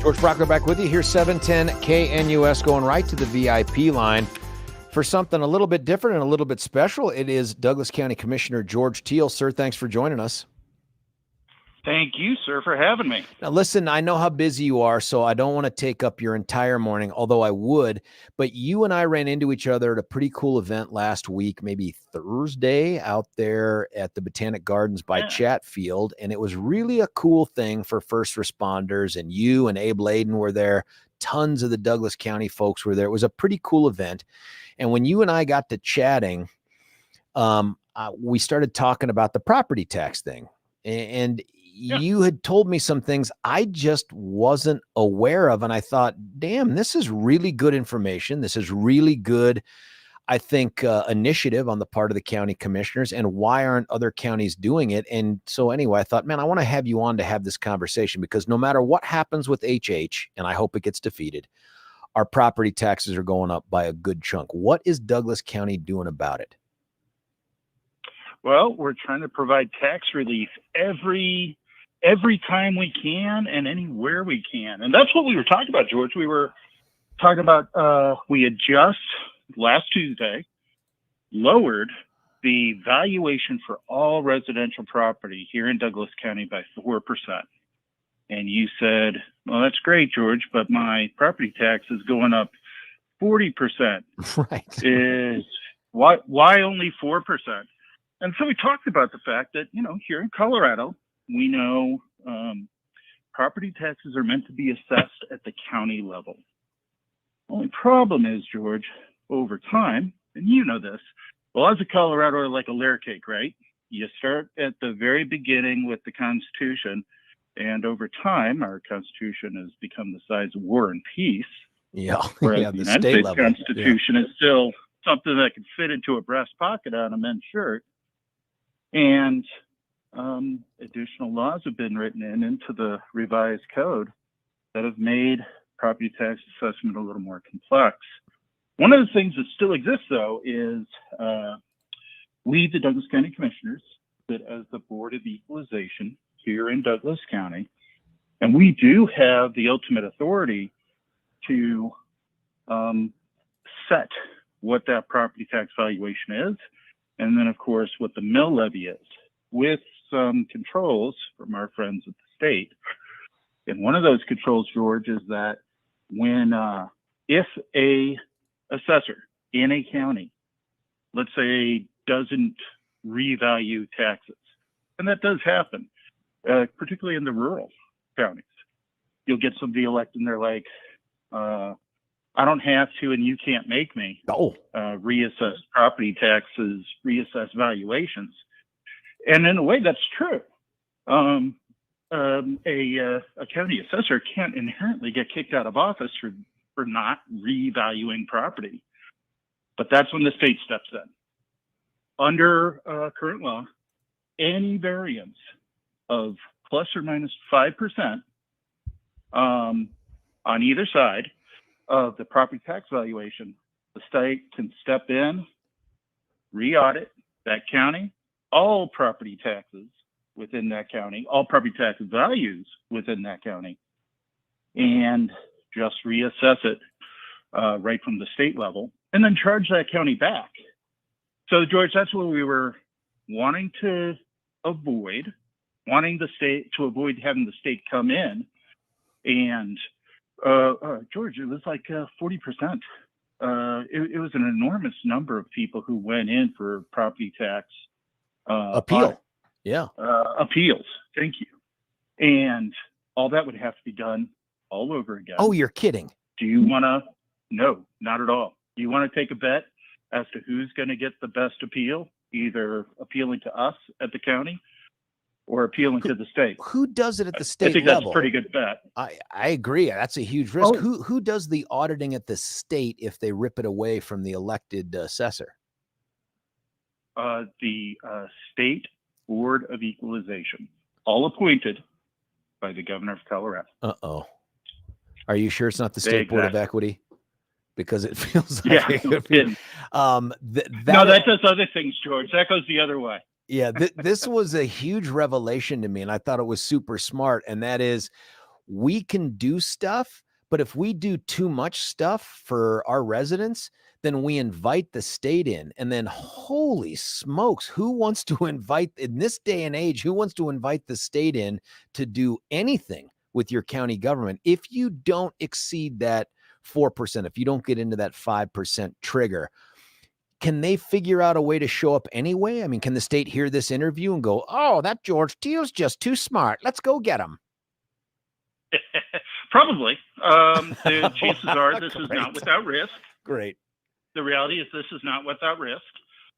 George Brauchler back with you here, 710 KNUS, going right to the VIP line for something a little bit different and a little bit special. It is Douglas County Commissioner George Teal. Sir, thanks for joining us. Thank you, sir, for having me. Now, listen, I know how busy you are, so I don't want to take up your entire morning, although I would. But you and I ran into each other at a pretty cool event last week, maybe Thursday, out there at the Botanic Gardens by Chatfield. And it was really a cool thing for first responders. And you and Abe Layden were there. Tons of the Douglas County folks were there. It was a pretty cool event. And when you and I got to chatting, we started talking about the property tax thing. And you had told me some things I just wasn't aware of. And I thought, damn, this is really good information. This is really good, I think, initiative on the part of the county commissioners. And why aren't other counties doing it? And so anyway, I thought, man, I want to have you on to have this conversation, because no matter what happens with HH, and I hope it gets defeated, our property taxes are going up by a good chunk. What is Douglas County doing about it? Well, we're trying to provide tax relief every time we can and anywhere we can. And that's what we were talking about, George. We were talking about we had just last Tuesday lowered the valuation for all residential property here in Douglas County by 4%. And you said, well, that's great, George, but my property tax is going up 40%. Right. Why only 4%? And so we talked about the fact that, here in Colorado, we know property taxes are meant to be assessed at the county level. Only problem is, George, over time, and you know this, laws of Colorado are like a layer cake, right? You start at the very beginning with the Constitution, and over time, our Constitution has become the size of War and Peace. Yeah. Whereas the United States Constitution is still something that can fit into a breast pocket on a men's shirt. And additional laws have been written into the revised code that have made property tax assessment a little more complex. One of the things that still exists, though, is we, the Douglas County Commissioners, sit as the Board of Equalization here in Douglas County, and we do have the ultimate authority to set what that property tax valuation is, and then, of course, what the mill levy is, with some controls from our friends at the state. And one of those controls, George, is that when if a assessor in a county, let's say, doesn't revalue taxes, and that does happen, particularly in the rural counties, you'll get somebody elected and they're like, I don't have to, and you can't make me reassess property taxes, reassess valuations. And in a way, that's true. A county assessor can't inherently get kicked out of office for not revaluing property. But that's when the state steps in. Under current law, any variance of plus or minus 5% on either side of the property tax valuation, the state can step in, re-audit that county, all property taxes within that county, all property tax values within that county, and just reassess it right from the state level, and then charge that county back. So, George, that's what we were wanting to avoid, having the state come in. And, George, it was like 40%. It was an enormous number of people who went in for property tax appeal. Appeals. Thank you. And all that would have to be done all over again. Oh, you're kidding. Do you want to? No, not at all. Do you want to take a bet as to who's going to get the best appeal, either appealing to us at the county or appealing to the state? Who does it at the state level? I think that's a pretty good bet. I agree. That's a huge risk. Who does the auditing at the state if they rip it away from the elected assessor? The State Board of Equalization, all appointed by the governor of Colorado. Uh-oh. Are you sure it's not the State Board of Equity? Because it feels like it could be. No, that does other things, George. That goes the other way. Yeah, this was a huge revelation to me, and I thought it was super smart. And that is, we can do stuff, but if we do too much stuff for our residents, then we invite the state in. And then holy smokes, who wants to invite in this day and age, who wants to invite the state in to do anything with your county government if you don't exceed that 4%, if you don't get into that 5% trigger? Can they figure out a way to show up anyway? I mean, can the state hear this interview and go, oh, that George Teal's just too smart, let's go get him? Probably. The chances Wow, are this is great. not without risk. Great. The reality is this is not without risk.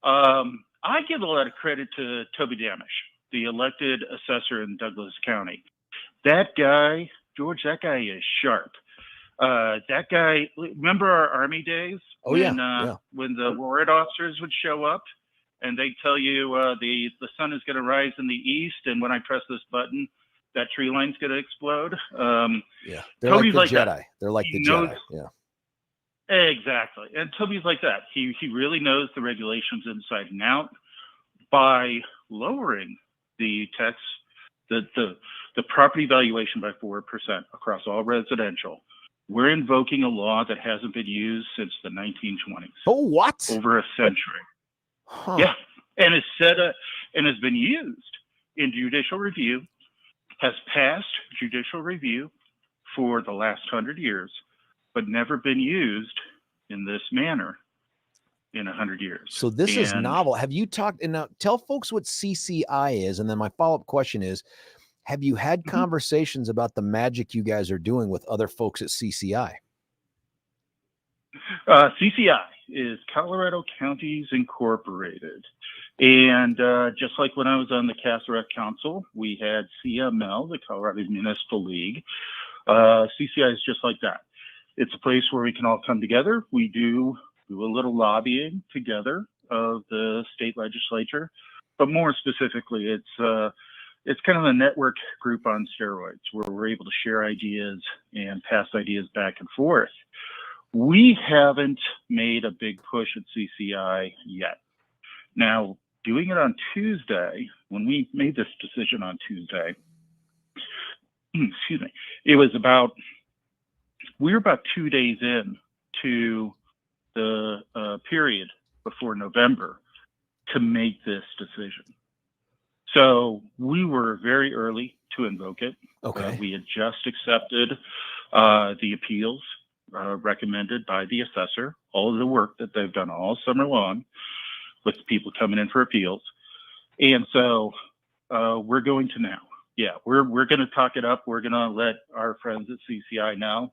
I give a lot of credit to Toby Damish, the elected assessor in Douglas County. That guy, George, that guy is sharp. That guy, remember our Army days? Oh, when, yeah. When the warrant officers would show up and they tell you the sun is going to rise in the east, and when I press this button, that tree line's going to explode. Yeah, they're Toby's like the like Jedi. that. They're like He the knows- Jedi. Yeah. Exactly. And Toby's like that. He really knows the regulations inside and out. By lowering the tax, the property valuation by 4% across all residential, we're invoking a law that hasn't been used since the 1920s. Oh, what? Over a century. Huh. Yeah. And it's and has been used in judicial review, has passed judicial review for the last 100 years, but never been used in this manner in 100 years. So this is novel. Have you talked, and now tell folks what CCI is, and then my follow-up question is, have you had conversations about the magic you guys are doing with other folks at CCI? CCI is Colorado Counties Incorporated. And just like when I was on the Castle Council, we had CML, the Colorado Municipal League. CCI is just like that. It's a place where we can all come together. We do a little lobbying together of the state legislature, but more specifically, it's kind of a network group on steroids where we're able to share ideas and pass ideas back and forth. We haven't made a big push at CCI yet. Now, doing it on Tuesday, when we made this decision on Tuesday, excuse me, we were about 2 days in to the period before November to make this decision. So we were very early to invoke it. Okay. We had just accepted the appeals recommended by the assessor, all of the work that they've done all summer long with people coming in for appeals. And so we're going to now. Yeah, we're going to talk it up. We're going to let our friends at CCI know.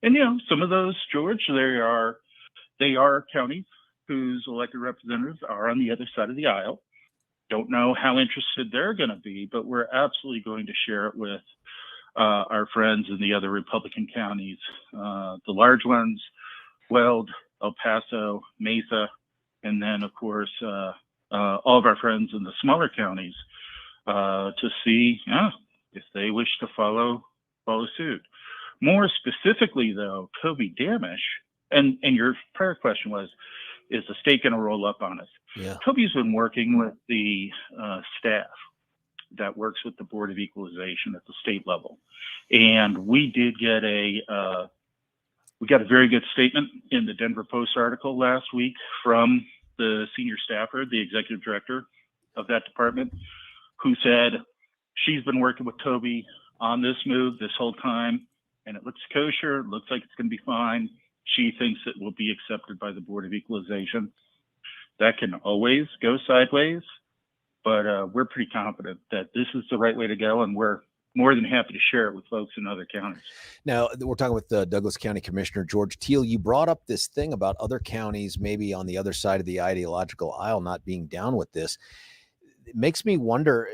And, you know, some of those, George, they are counties whose elected representatives are on the other side of the aisle. Don't know how interested they're going to be, but we're absolutely going to share it with our friends in the other Republican counties, the large ones, Weld, El Paso, Mesa, and then, of course, all of our friends in the smaller counties to see if they wish to follow suit. More specifically, though, Toby Damish, and your prior question was, is the state going to roll up on us? Yeah. Toby's been working with the staff that works with the Board of Equalization at the state level. And we did get we got a very good statement in the Denver Post article last week from the senior staffer, the executive director of that department, who said she's been working with Toby on this move this whole time, and it looks kosher, it looks like it's going to be fine. She thinks it will be accepted by the Board of Equalization. That can always go sideways, but we're pretty confident that this is the right way to go, and we're more than happy to share it with folks in other counties. Now, we're talking with the Douglas County Commissioner, George Teal. You brought up this thing about other counties, maybe on the other side of the ideological aisle, not being down with this. It makes me wonder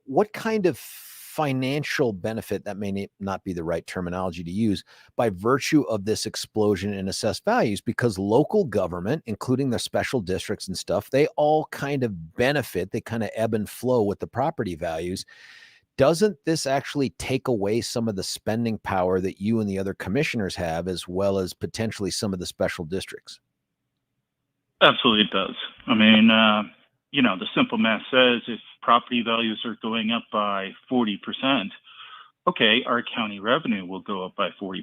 what kind of financial benefit, that may not be the right terminology to use, by virtue of this explosion in assessed values, because local government, including the special districts and stuff, they all kind of benefit, they kind of ebb and flow with the property values. Doesn't this actually take away some of the spending power that you and the other commissioners have, as well as potentially some of the special districts? Absolutely it does. I mean, the simple math says if property values are going up by 40%, okay, our county revenue will go up by 40%.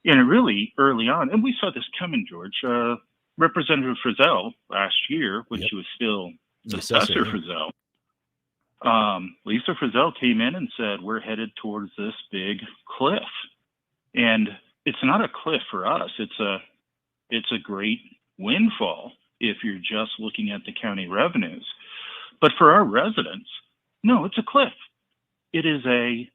And really early on, and we saw this coming, George, Representative Frizzell last year, when she was still Assessor Frizzell, Lisa Frizzell came in and said, we're headed towards this big cliff. And it's not a cliff for us. It's a great windfall if you're just looking at the county revenues. But for our residents, no, it's a cliff. It is a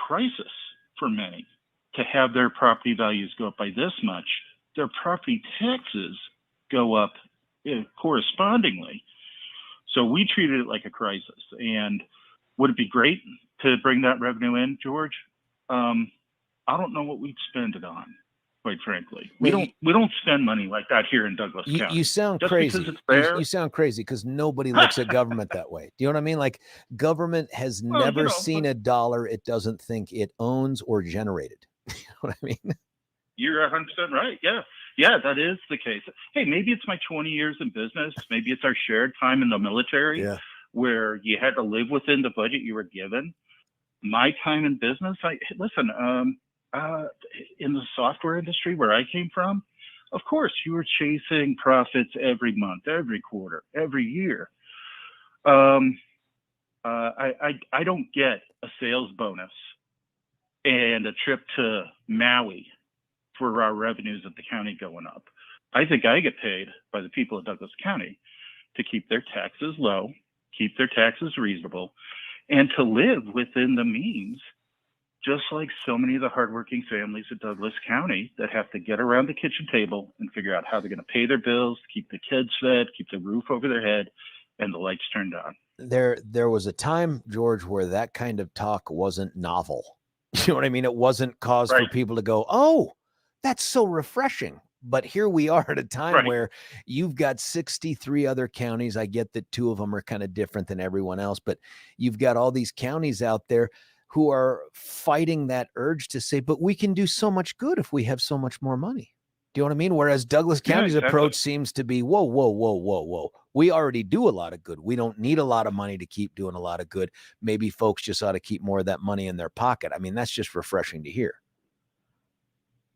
crisis for many to have their property values go up by this much. Their property taxes go up correspondingly. So we treated it like a crisis. And would it be great to bring that revenue in, George? I don't know what we'd spend it on, quite frankly. We don't spend money like that here in Douglas County. You sound just crazy. Because it's there. You sound crazy because nobody looks at government that way. Do you know what I mean? Like, government has never seen a dollar it doesn't think it owns or generated. You know what I mean? You're 100% right. Yeah, that is the case. Hey, maybe it's my 20 years in business. Maybe it's our shared time in the military where you had to live within the budget you were given. My time in business, in the software industry where I came from, of course, you were chasing profits every month, every quarter, every year. I don't get a sales bonus and a trip to Maui for our revenues of the county going up. I think I get paid by the people of Douglas County to keep their taxes low, keep their taxes reasonable, and to live within the means, just like so many of the hardworking families of Douglas County that have to get around the kitchen table and figure out how they're going to pay their bills, keep the kids fed, keep the roof over their head, and the lights turned on. There was a time, George, where that kind of talk wasn't novel. You know what I mean? It wasn't cause for people to go, oh, that's so refreshing. But here we are at a time where you've got 63 other counties. I get that 2 of them are kind of different than everyone else, but you've got all these counties out there who are fighting that urge to say, but we can do so much good if we have so much more money. Do you know what I mean? Whereas Douglas County's approach seems to be, whoa. We already do a lot of good. We don't need a lot of money to keep doing a lot of good. Maybe folks just ought to keep more of that money in their pocket. I mean, that's just refreshing to hear.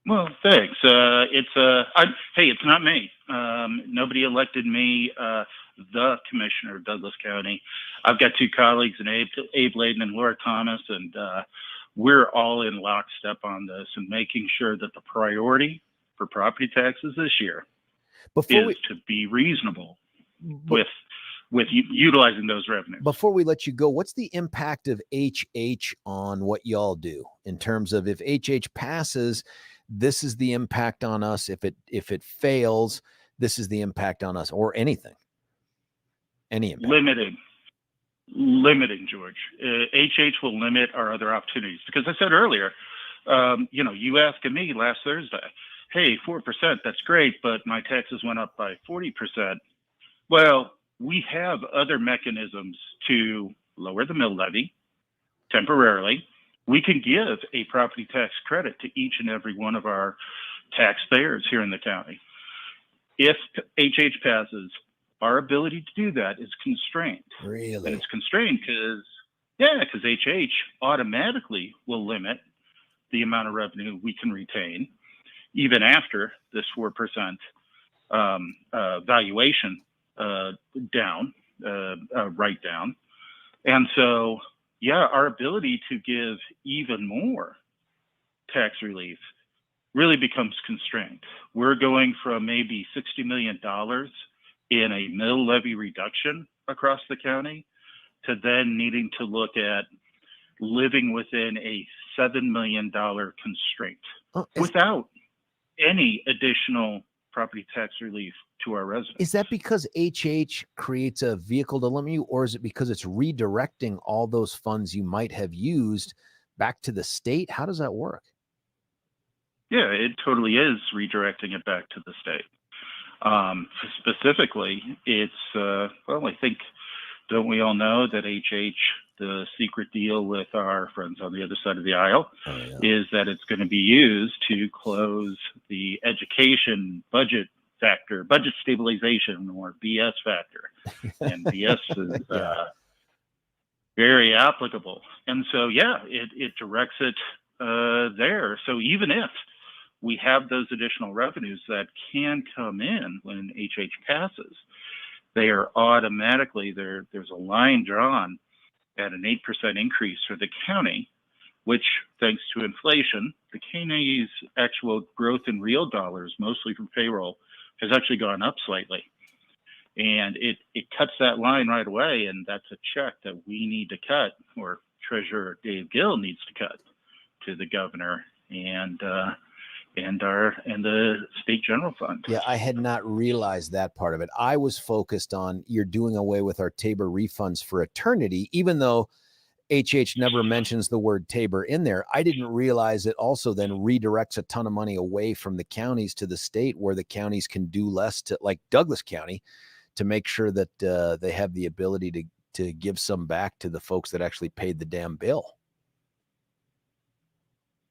Well, thanks. It's not me. Nobody elected me the commissioner of Douglas County. I've got 2 colleagues, Abe Layden and Laura Thomas, and we're all in lockstep on this and making sure that the priority for property taxes this year is to be reasonable with utilizing those revenues. Before we let you go, what's the impact of HH on what y'all do in terms of if HH passes, this is the impact on us. If it fails, this is the impact on us, or anything. Any impact? Limiting, George. HH will limit our other opportunities because I said earlier, you asked me last Thursday, hey, 4%, that's great, but my taxes went up by 40%. Well, we have other mechanisms to lower the mill levy temporarily. We can give a property tax credit to each and every one of our taxpayers here in the county. If HH passes, our ability to do that is constrained. Really? And it's constrained because HH automatically will limit the amount of revenue we can retain, even after this 4% valuation write down. And so, our ability to give even more tax relief really becomes constrained. We're going from maybe $60 million in a mill levy reduction across the county to then needing to look at living within a $7 million constraint without any additional property tax relief to our residents. Is that because HH creates a vehicle to limit you, or is it because it's redirecting all those funds you might have used back to the state? How does that work? Yeah, it totally is redirecting it back to the state. Specifically, it's, I think, don't we all know that HH, the secret deal with our friends on the other side of the aisle, is that it's going to be used to close the education budget stabilization, or BS factor. And BS is, very applicable. And so, yeah, it directs it there. So even if we have those additional revenues that can come in when HH passes, they are automatically there. There's a line drawn at an 8% increase for the county, which, thanks to inflation, the county's actual growth in real dollars, mostly from payroll, has actually gone up slightly. And it cuts that line right away, and that's a check that we need to cut, or Treasurer Dave Gill needs to cut to the governor and the state general fund. Yeah, I had not realized that part of it. I was focused on you're doing away with our Tabor refunds for eternity, even though HH never mentions the word Tabor in there. I didn't realize it also then redirects a ton of money away from the counties to the state, where the counties can do less, to like Douglas County, to make sure that they have the ability to give some back to the folks that actually paid the damn bill.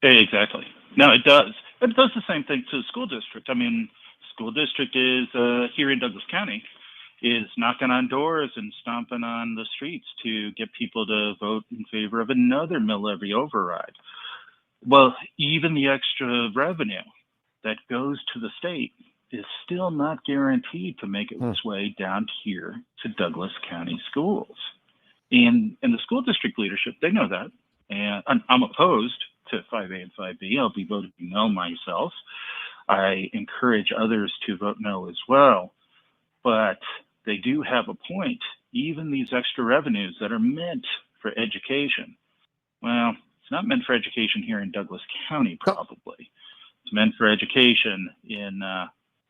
Exactly. No, it does. It does the same thing to the school district. I mean, school district is here in Douglas County is knocking on doors and stomping on the streets to get people to vote in favor of another mill levy override. Well, even the extra revenue that goes to the state is still not guaranteed to make its way down here to Douglas County schools. And the school district leadership, they know that. And I'm opposed to 5A and 5B. I'll be voting no myself. I encourage others to vote no as well. But they do have a point. Even these extra revenues that are meant for education, well, it's not meant for education here in Douglas County, probably. It's meant for education in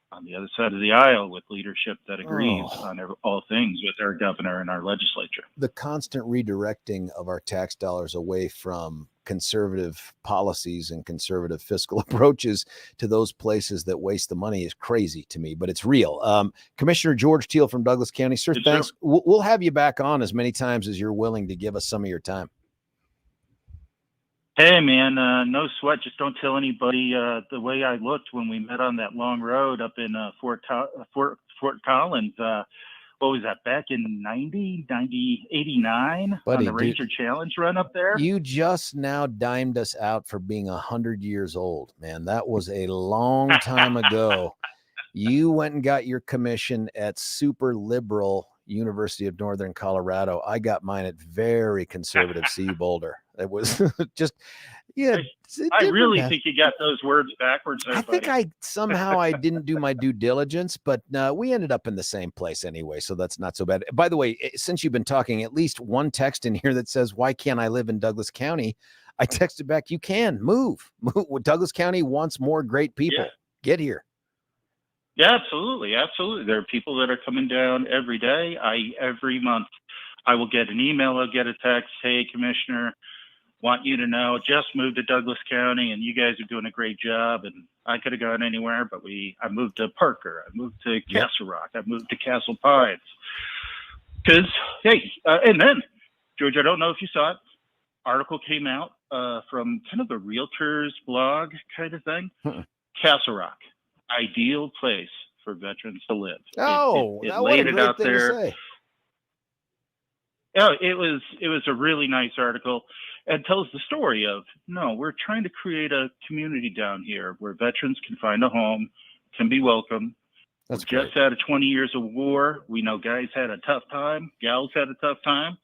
on the other side of the aisle with leadership that agrees on all things with our governor and our legislature. The constant redirecting of our tax dollars away from conservative policies and conservative fiscal approaches to those places that waste the money is crazy to me, but it's real. Commissioner George Teal from Douglas County, sir, thanks. We'll have you back on as many times as you're willing to give us some of your time. Hey, man, no sweat. Just don't tell anybody the way I looked when we met on that long road up in Fort Collins. What was that, back in 89 Buddy, on the Ranger Challenge run up there? You just now dimed us out for being 100 years old, man. That was a long time ago. You went and got your commission at super liberal University of Northern Colorado. I got mine at very conservative C Boulder. It was just, yeah. I really think you got those words backwards there, I think I didn't do my due diligence, but we ended up in the same place anyway, so that's not so bad. By the way, since you've been talking, at least one text in here that says, "Why can't I live in Douglas County?" I texted back, "You can move. Douglas County wants more great people. Yeah. Get here." Yeah, absolutely. Absolutely. There are people that are coming down every day. Every month I will get an email, I'll get a text. Hey, Commissioner, want you to know, just moved to Douglas County and you guys are doing a great job. And I could have gone anywhere, but I moved to Parker. I moved to Castle Rock. I moved to Castle Pines. Because, hey, and then, George, I don't know if you saw it. Article came out from kind of a realtor's blog kind of thing. Castle Rock. Ideal place for veterans to live. It laid it out there. Yeah, it was a really nice article and tells the story of, no, we're trying to create a community down here where veterans can find a home, can be welcome. That's just out of 20 years of war. We know guys had a tough time, gals had a tough time.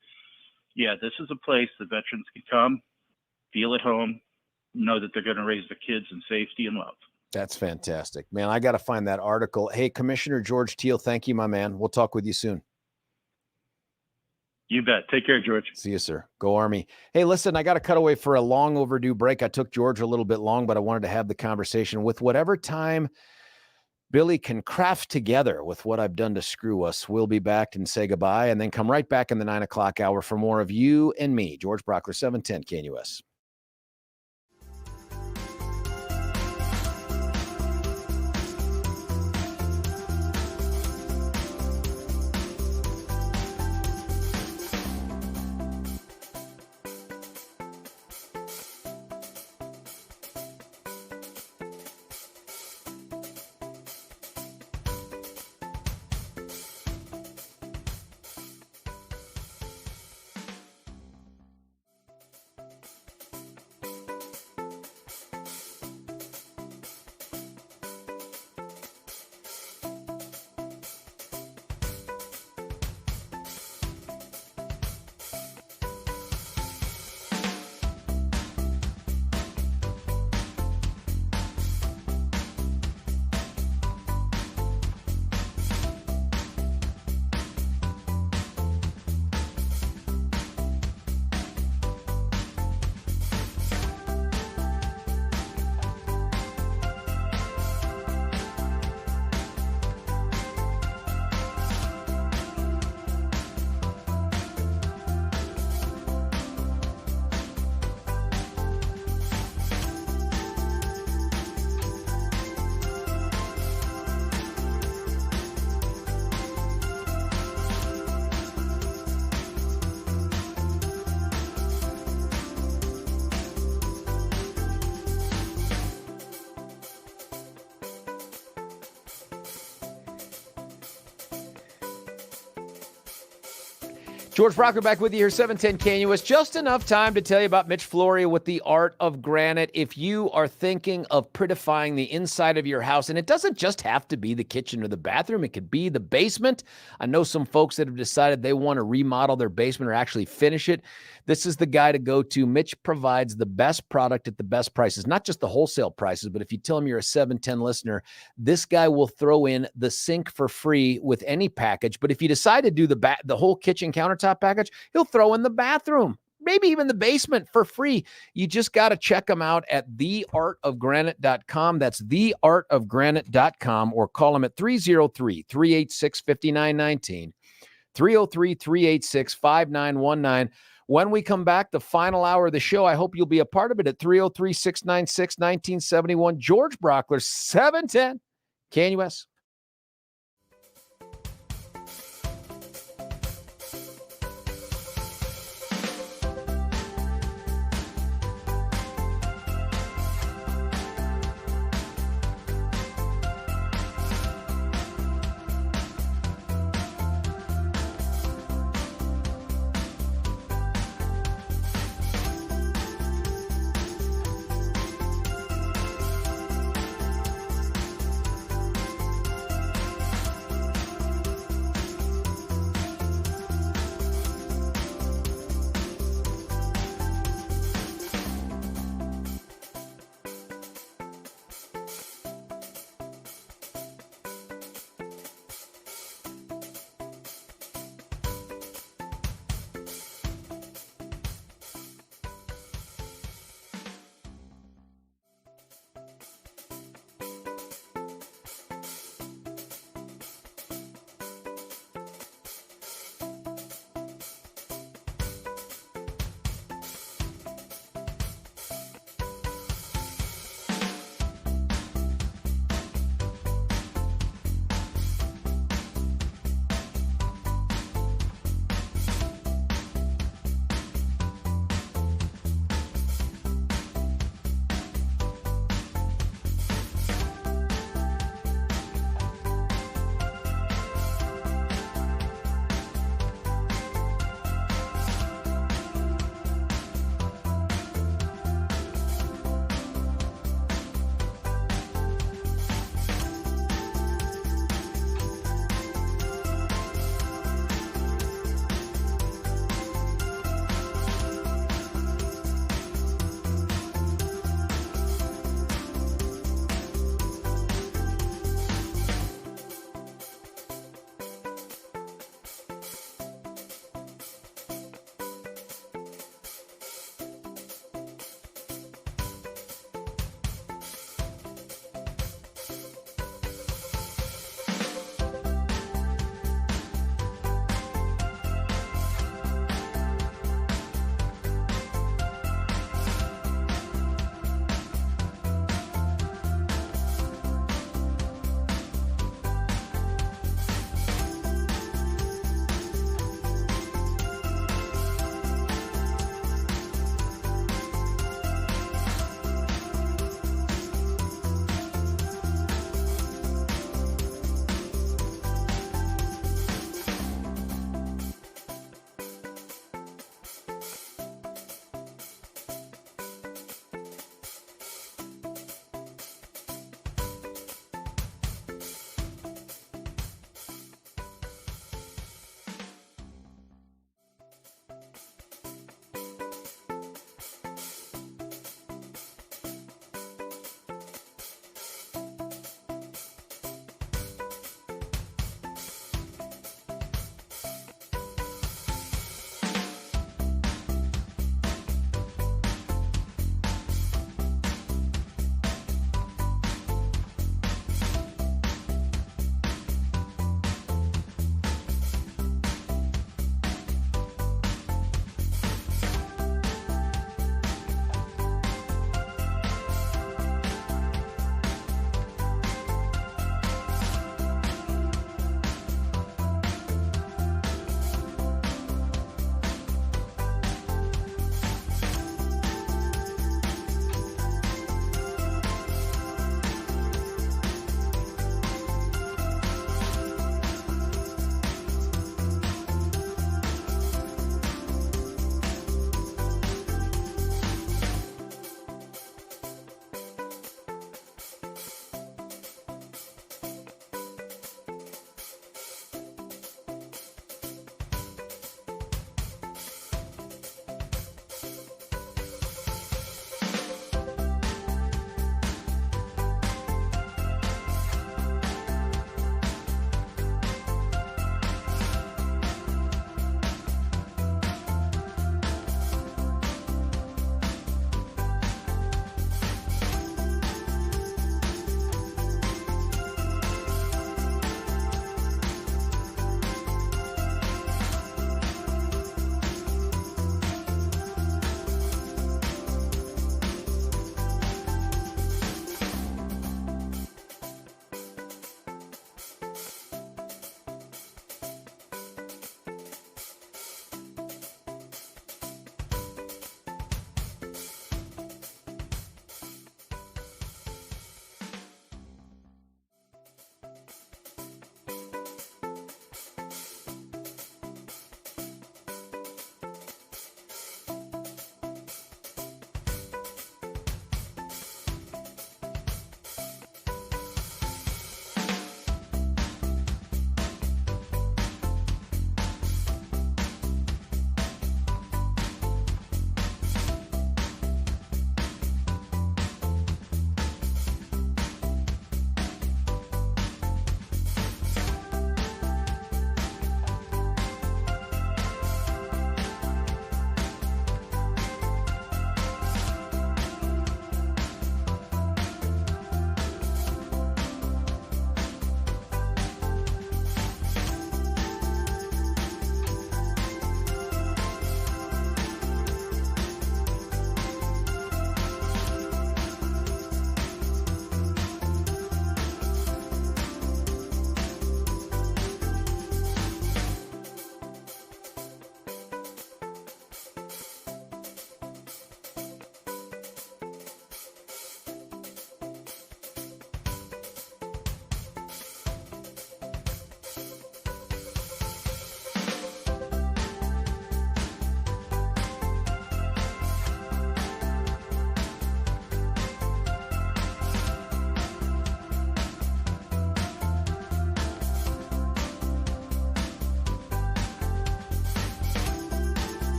Yeah, this is a place that veterans can come, feel at home, know that they're going to raise their kids in safety and love. That's fantastic, man. I got to find that article. Hey, Commissioner George Teal, thank you, my man. We'll talk with you soon. You bet. Take care, George. See you, sir. Go Army. Hey, listen, I got to cut away for a long overdue break. I took George a little bit long, but I wanted to have the conversation with whatever time Billy can craft together with what I've done to screw us. We'll be back and say goodbye and then come right back in the 9 o'clock hour for more of you and me. George Brauchler, 710 KNUS. George Brauchler back with you here, 710 KNUS. Just enough time to tell you about Mitch Floria with the Art of Granite. If you are thinking of prettifying the inside of your house, and it doesn't just have to be the kitchen or the bathroom, it could be the basement. I know some folks that have decided they want to remodel their basement or actually finish it. This is the guy to go to. Mitch provides the best product at the best prices, not just the wholesale prices, but if you tell him you're a 710 listener, this guy will throw in the sink for free with any package. But if you decide to do the whole kitchen countertop package, he'll throw in the bathroom, maybe even the basement for free. You just got to check them out at theartofgranite.com. That's theartofgranite.com, or call him at 303-386-5919, 303-386-5919. When we come back, the final hour of the show, I hope you'll be a part of it at 303-696-1971. George Brauchler, 710 KNUS.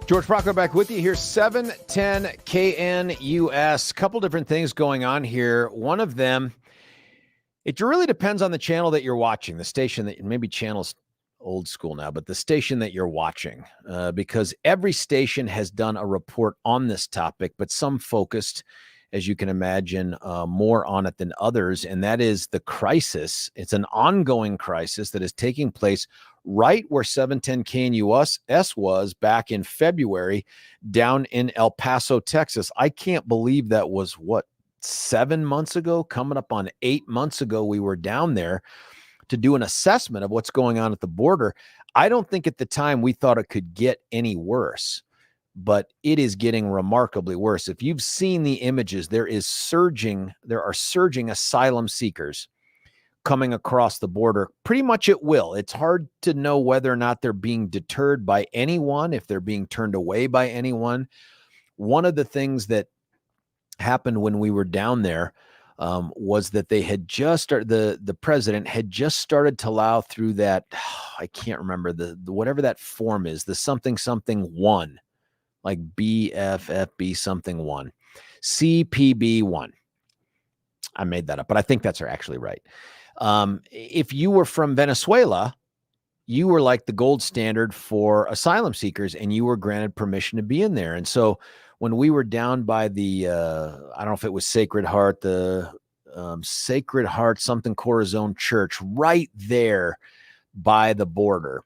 George Brauchler back with you here, 710 KNUS. Couple different things going on here. One of them, it really depends on the channel that you're watching, the station that maybe channel's old school now, but the station that you're watching, because every station has done a report on this topic, but some focused, as you can imagine, more on it than others. And that is the crisis. It's an ongoing crisis that is taking place right where 710 KNUS was back in February down in El Paso, Texas. I can't believe that was 7 months ago, coming up on 8 months ago, we were down there to do an assessment of what's going on at the border. I don't think at the time we thought it could get any worse, but it is getting remarkably worse. If you've seen the images, there are surging asylum seekers coming across the border pretty much at will. It's hard to know whether or not they're being deterred by anyone, if they're being turned away by anyone. One of the things that happened when we were down there was that they had just started, the president had just started to allow through that, I can't remember the whatever that form is, the something 1, like BFFB something 1, CPB 1. I made that up, but I think that's actually right. If you were from Venezuela, you were like the gold standard for asylum seekers, and you were granted permission to be in there. And so when we were down by the, I don't know if it was Sacred Heart, the Sacred Heart something Corazon Church, right there by the border,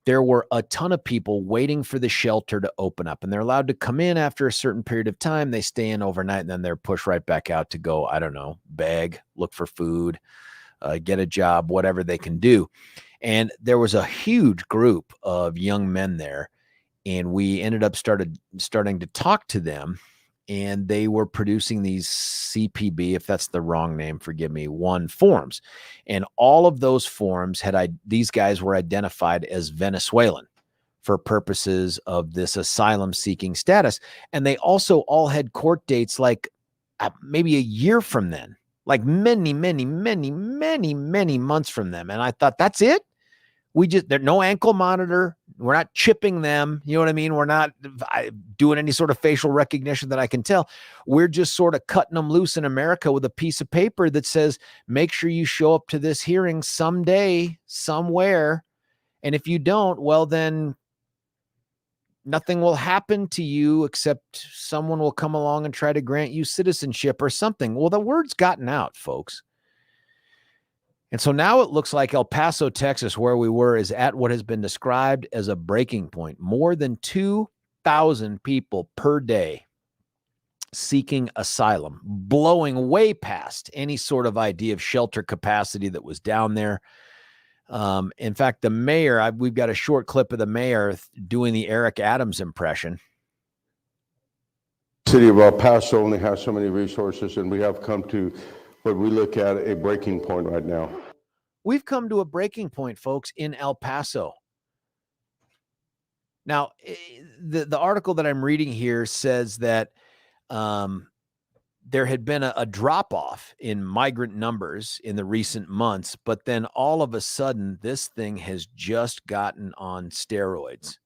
there were a ton of people waiting for the shelter to open up, and they're allowed to come in after a certain period of time. They stay in overnight, and then they're pushed right back out to go, I don't know, beg, look for food, get a job, whatever they can do. And there was a huge group of young men there, and we ended up starting to talk to them, and they were producing these CPB, if that's the wrong name, forgive me, 1 forms. And all of those forms these guys were identified as Venezuelan for purposes of this asylum seeking status. And they also all had court dates like maybe a year from then, like many, many, many, many, many months from them. And I thought, that's it? There's no ankle monitor. We're not chipping them. You know what I mean? We're not doing any sort of facial recognition that I can tell. We're just sort of cutting them loose in America with a piece of paper that says, make sure you show up to this hearing someday, somewhere. And if you don't, well, then nothing will happen to you except someone will come along and try to grant you citizenship or something. Well, the word's gotten out, folks. And so now it looks like El Paso, Texas, where we were, is at what has been described as a breaking point. More than 2,000 people per day seeking asylum, blowing way past any sort of idea of shelter capacity that was down there. In fact, the mayor, we've got a short clip of the mayor doing the Eric Adams impression. City of El Paso only has so many resources, and we have come to what we look at a breaking point right now. We've come to a breaking point, folks, in El Paso. Now, the article that I'm reading here says that there had been a drop-off in migrant numbers in the recent months, but then all of a sudden, this thing has just gotten on steroids.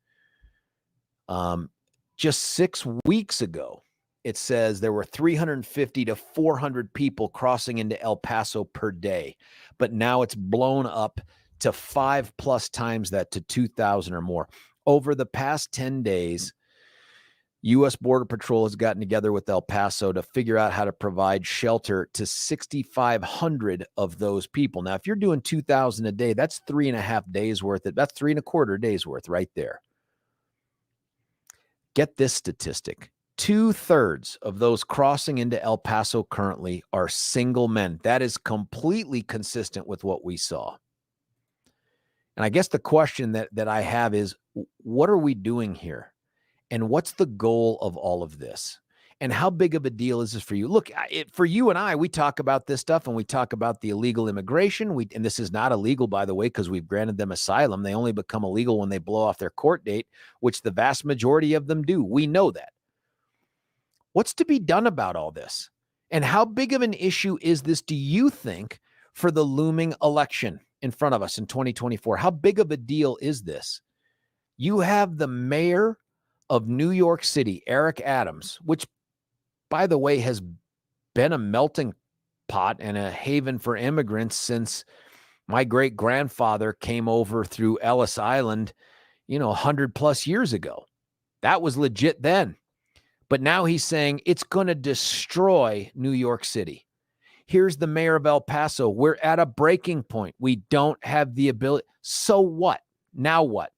Just 6 weeks ago, it says there were 350 to 400 people crossing into El Paso per day, but now it's blown up to 5+ times that, to 2,000 or more. Over the past 10 days, U.S. Border Patrol has gotten together with El Paso to figure out how to provide shelter to 6,500 of those people. Now, if you're doing 2,000 a day, that's 3.5 days worth. That's 3.25 days worth right there. Get this statistic. 2/3 of those crossing into El Paso currently are single men. That is completely consistent with what we saw. And I guess the question that I have is, what are we doing here? And what's the goal of all of this? And how big of a deal is this for you? Look, for you and I, we talk about this stuff, and we talk about the illegal immigration. And this is not illegal, by the way, because we've granted them asylum. They only become illegal when they blow off their court date, which the vast majority of them do. We know that. What's to be done about all this? And how big of an issue is this, do you think, for the looming election in front of us in 2024? How big of a deal is this? You have the mayor of New York City, Eric Adams, which, by the way, has been a melting pot and a haven for immigrants since my great-grandfather came over through Ellis Island, 100 plus years ago. That was legit then. But now he's saying it's going to destroy New York City. Here's the mayor of El Paso. We're at a breaking point. We don't have the ability. So what? Now what?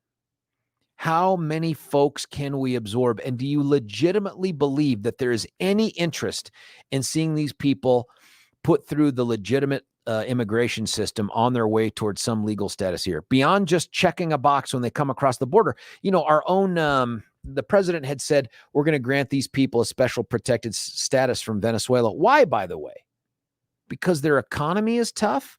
How many folks can we absorb? And do you legitimately believe that there is any interest in seeing these people put through the legitimate immigration system on their way towards some legal status here, beyond just checking a box when they come across the border? Our own, the president had said, we're going to grant these people a special protected status from Venezuela. Why, by the way? Because their economy is tough?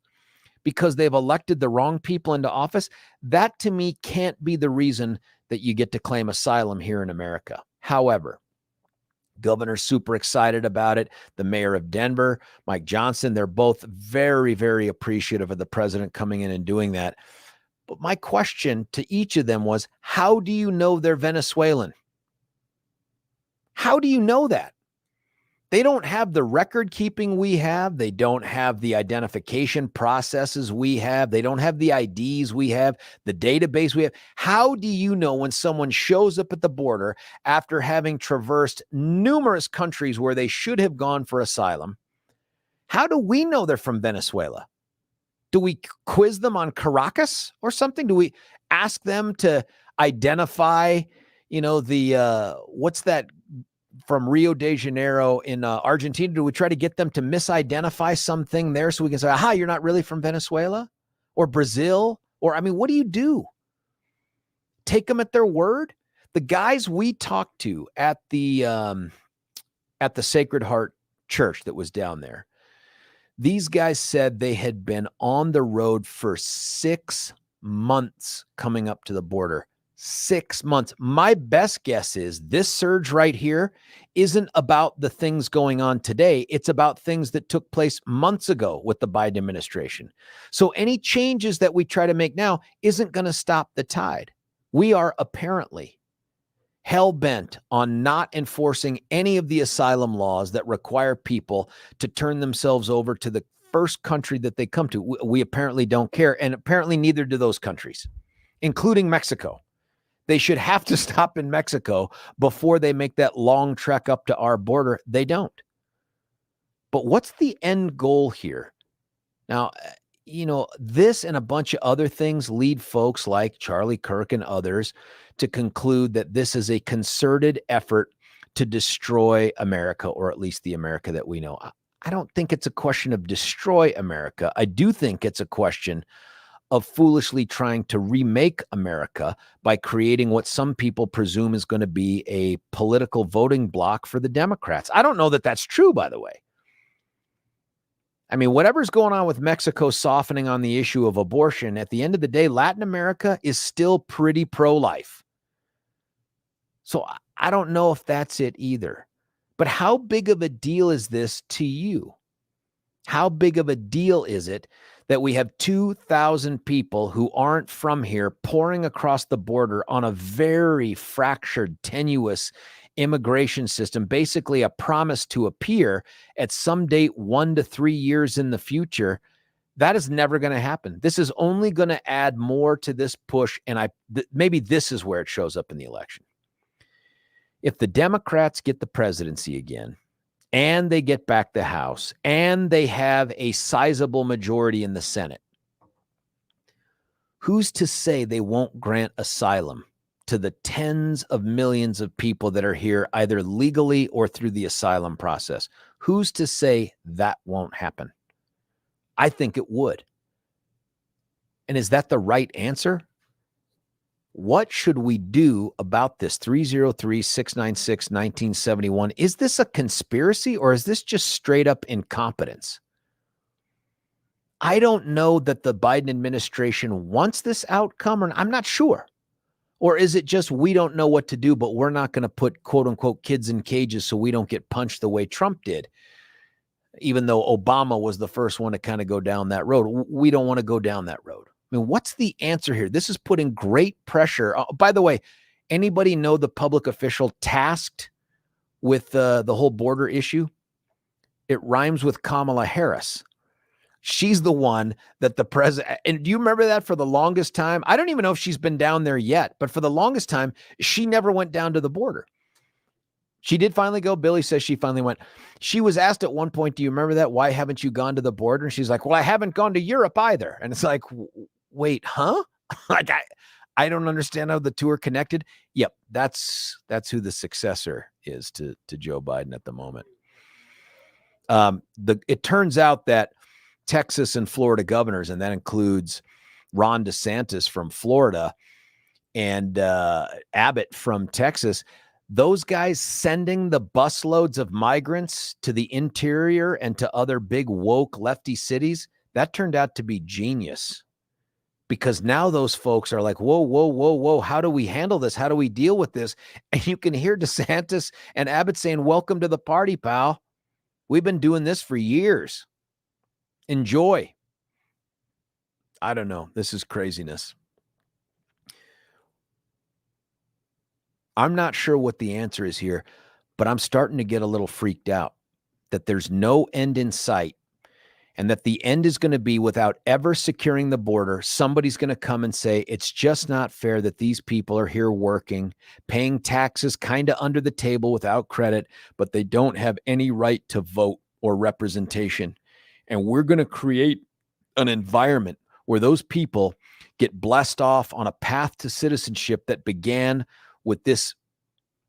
Because they've elected the wrong people into office? That, to me, can't be the reason that you get to claim asylum here in America. However, governor's super excited about it. The mayor of Denver, Mike Johnson, they're both very, very appreciative of the president coming in and doing that. But my question to each of them was, how do you know they're Venezuelan? How do you know that? They don't have the record keeping we have. They don't have the identification processes we have. They don't have the IDs we have, the database we have. How do you know when someone shows up at the border after having traversed numerous countries where they should have gone for asylum? How do we know they're from Venezuela? Do we quiz them on Caracas or something? Do we ask them to identify, what's that from Rio de Janeiro in Argentina? Do we try to get them to misidentify something there so we can say, aha, you're not really from Venezuela or Brazil? Or, what do you do? Take them at their word? The guys we talked to at the Sacred Heart Church that was down there, these guys said they had been on the road for 6 months coming up to the border. 6 months. My best guess is this surge right here isn't about the things going on today. It's about things that took place months ago with the Biden administration. So any changes that we try to make now isn't going to stop the tide. We are apparently hell-bent on not enforcing any of the asylum laws that require people to turn themselves over to the first country that they come to. We apparently don't care, and apparently neither do those countries, including Mexico. They should have to stop in Mexico before they make that long trek up to our border. They don't. But what's the end goal here? Now, this and a bunch of other things lead folks like Charlie Kirk and others to conclude that this is a concerted effort to destroy America, or at least the America that we know. I don't think it's a question of destroy America. I do think it's a question of foolishly trying to remake America by creating what some people presume is going to be a political voting bloc for the Democrats. I don't know that that's true, by the way. Whatever's going on with Mexico softening on the issue of abortion, at the end of the day, Latin America is still pretty pro-life. So I don't know if that's it either. But how big of a deal is this to you? How big of a deal is it that we have 2,000 people who aren't from here pouring across the border on a very fractured, tenuous immigration system, basically a promise to appear at some date 1 to 3 years in the future? That is never going to happen. This is only going to add more to this push, and maybe this is where it shows up in the election. If the Democrats get the presidency again, and they get back the House, and they have a sizable majority in the Senate, who's to say they won't grant asylum to the tens of millions of people that are here either legally or through the asylum process? Who's to say that won't happen? I think it would. And is that the right answer? What should we do about this? 303-696-1971. Is this a conspiracy, or is this just straight up incompetence? I don't know that the Biden administration wants this outcome, or I'm not sure. Or is it just we don't know what to do, but we're not going to put quote unquote kids in cages so we don't get punched the way Trump did, even though Obama was the first one to kind of go down that road. We don't want to go down that road. What's the answer here? This is putting great pressure. By the way, Anybody know the public official tasked with the whole border issue? It rhymes with Kamala Harris. She's the one that the president, and do you remember that for the longest time? I don't even know if she's been down there yet, but for the longest time, she never went down to the border. She did finally go. Billy says she finally went. She was asked at one point, do you remember that? Why haven't you gone to the border? And she's like, well, I haven't gone to Europe either. And it's like, wait, huh? Like, I don't understand how the two are connected. Yep, that's who the successor is to Joe Biden at the moment. It turns out that Texas and Florida governors, and that includes Ron DeSantis from Florida and Abbott from Texas, those guys sending the busloads of migrants to the interior and to other big woke lefty cities, that turned out to be genius. Because now those folks are like, whoa, how do we handle this? How do we deal with this? And you can hear DeSantis and Abbott saying, welcome to the party, pal. We've been doing this for years. Enjoy. I don't know. This is craziness. I'm not sure what the answer is here, but I'm starting to get a little freaked out that there's no end in sight. And that the end is going to be without ever securing the border. Somebody's going to come and say, it's just not fair that these people are here working, paying taxes kind of under the table without credit, but they don't have any right to vote or representation. And we're going to create an environment where those people get blessed off on a path to citizenship that began with this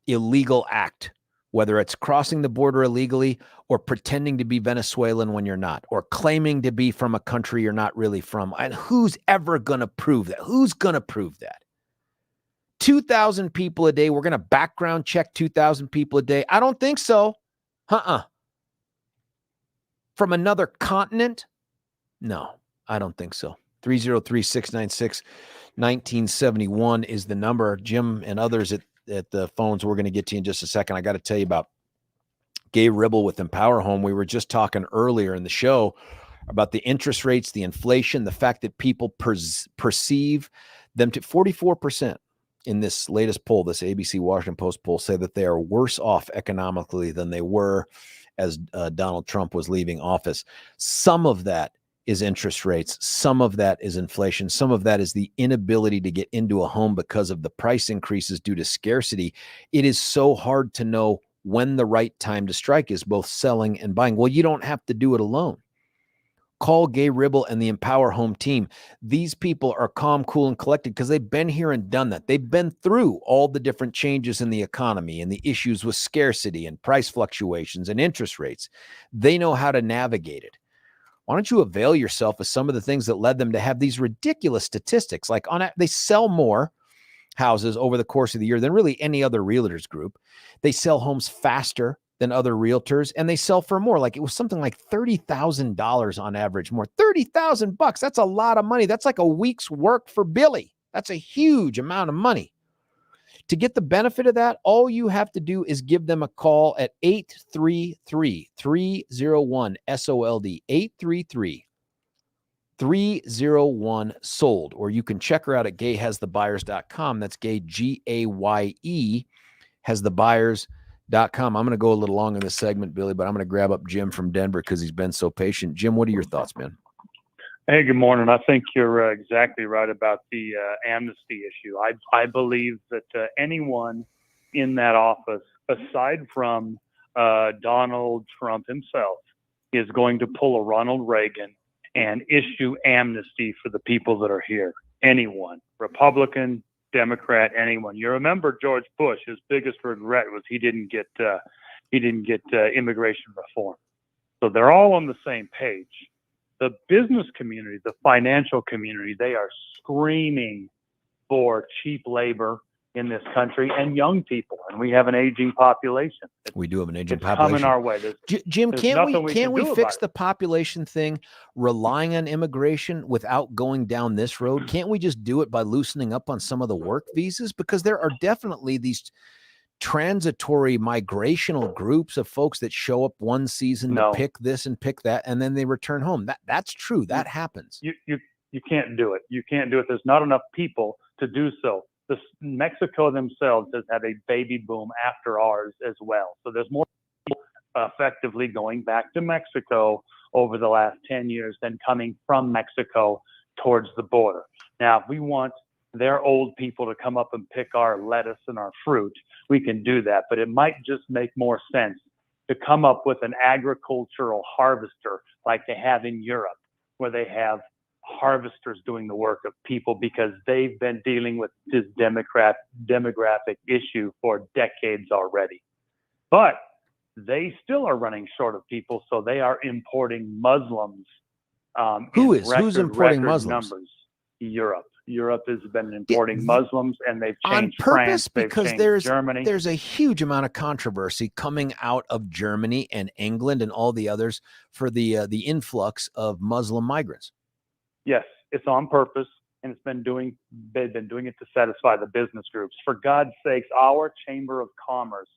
illegal act, whether it's crossing the border illegally or pretending to be Venezuelan when you're not, or claiming to be from a country you're not really from. And who's ever going to prove that? Who's going to prove that? 2,000 people a day. We're going to background check 2,000 people a day. I don't think so. From another continent? No, I don't think so. 303-696-1971 is the number. Jim and others at the phones, we're going to get to you in just a second. I got to tell you about Gay Ribble with Empower Home. We were just talking earlier in the show about the interest rates, the inflation, the fact that people perceive them to 44% in this latest poll, this ABC Washington Post poll, say that they are worse off economically than they were as Donald Trump was leaving office. Some of that is interest rates. Some of that is inflation. Some of that is the inability to get into a home because of the price increases due to scarcity. It is so hard to know when the right time to strike is, both selling and buying. Well, you don't have to do it alone. Call Gay Ribble and the Empower Home team. These people are calm, cool, and collected because they've been here and done that. They've been through all the different changes in the economy and the issues with scarcity and price fluctuations and interest rates. They know how to navigate it. Why don't you avail yourself of some of the things that led them to have these ridiculous statistics? Like they sell more houses over the course of the year than really any other realtors group. They sell homes faster than other realtors, and they sell for more. Like it was something like $30,000 on average more. $30,000. That's a lot of money. That's like a week's work for Billy. That's a huge amount of money. To get the benefit of that, all you have to do is give them a call at 833-301-SOLD, 833-301-SOLD, or you can check her out at gayhasthebuyers.com. That's gay, G-A-Y-E, hasthebuyers.com. I'm going to go a little long in this segment, Billy, but I'm going to grab up Jim from Denver because he's been so patient. Jim, what are your thoughts, man? Hey, good morning. I think you're exactly right about the amnesty issue. I believe that anyone in that office, aside from Donald Trump himself, is going to pull a Ronald Reagan and issue amnesty for the people that are here. Anyone, Republican, Democrat, anyone. You remember George Bush? His biggest regret was he didn't get immigration reform. So they're all on the same page. The business community, the financial community, they are screaming for cheap labor in this country and young people. And we have an aging population. We do have an aging it's population. Coming our way. Jim, can't we fix it. the population thing relying on immigration without going down this road? Can't we just do it by loosening up on some of the work visas? Because there are definitely these transitory migrational groups of folks that show up one season to pick this and pick that, and then they return home. That's true. That happens. You can't do it. You can't do it. There's not enough people to do so. Mexico themselves has had a baby boom after ours as well. So there's more people effectively going back to Mexico over the last 10 years than coming from Mexico towards the border. Now, if we want their old people to come up and pick our lettuce and our fruit, we can do that. But it might just make more sense to come up with an agricultural harvester like they have in Europe, where they have harvesters doing the work of people, because they've been dealing with this demographic issue for decades already. But they still are running short of people, so they are importing Muslims. Who's importing record Muslims? Numbers. Europe has been importing Muslims, and they've changed on purpose France, because changed Germany. There's a huge amount of controversy coming out of Germany and England and all the others for the influx of Muslim migrants. Yes, it's on purpose, and they've been doing it to satisfy the business groups. For God's sakes, our Chamber of Commerce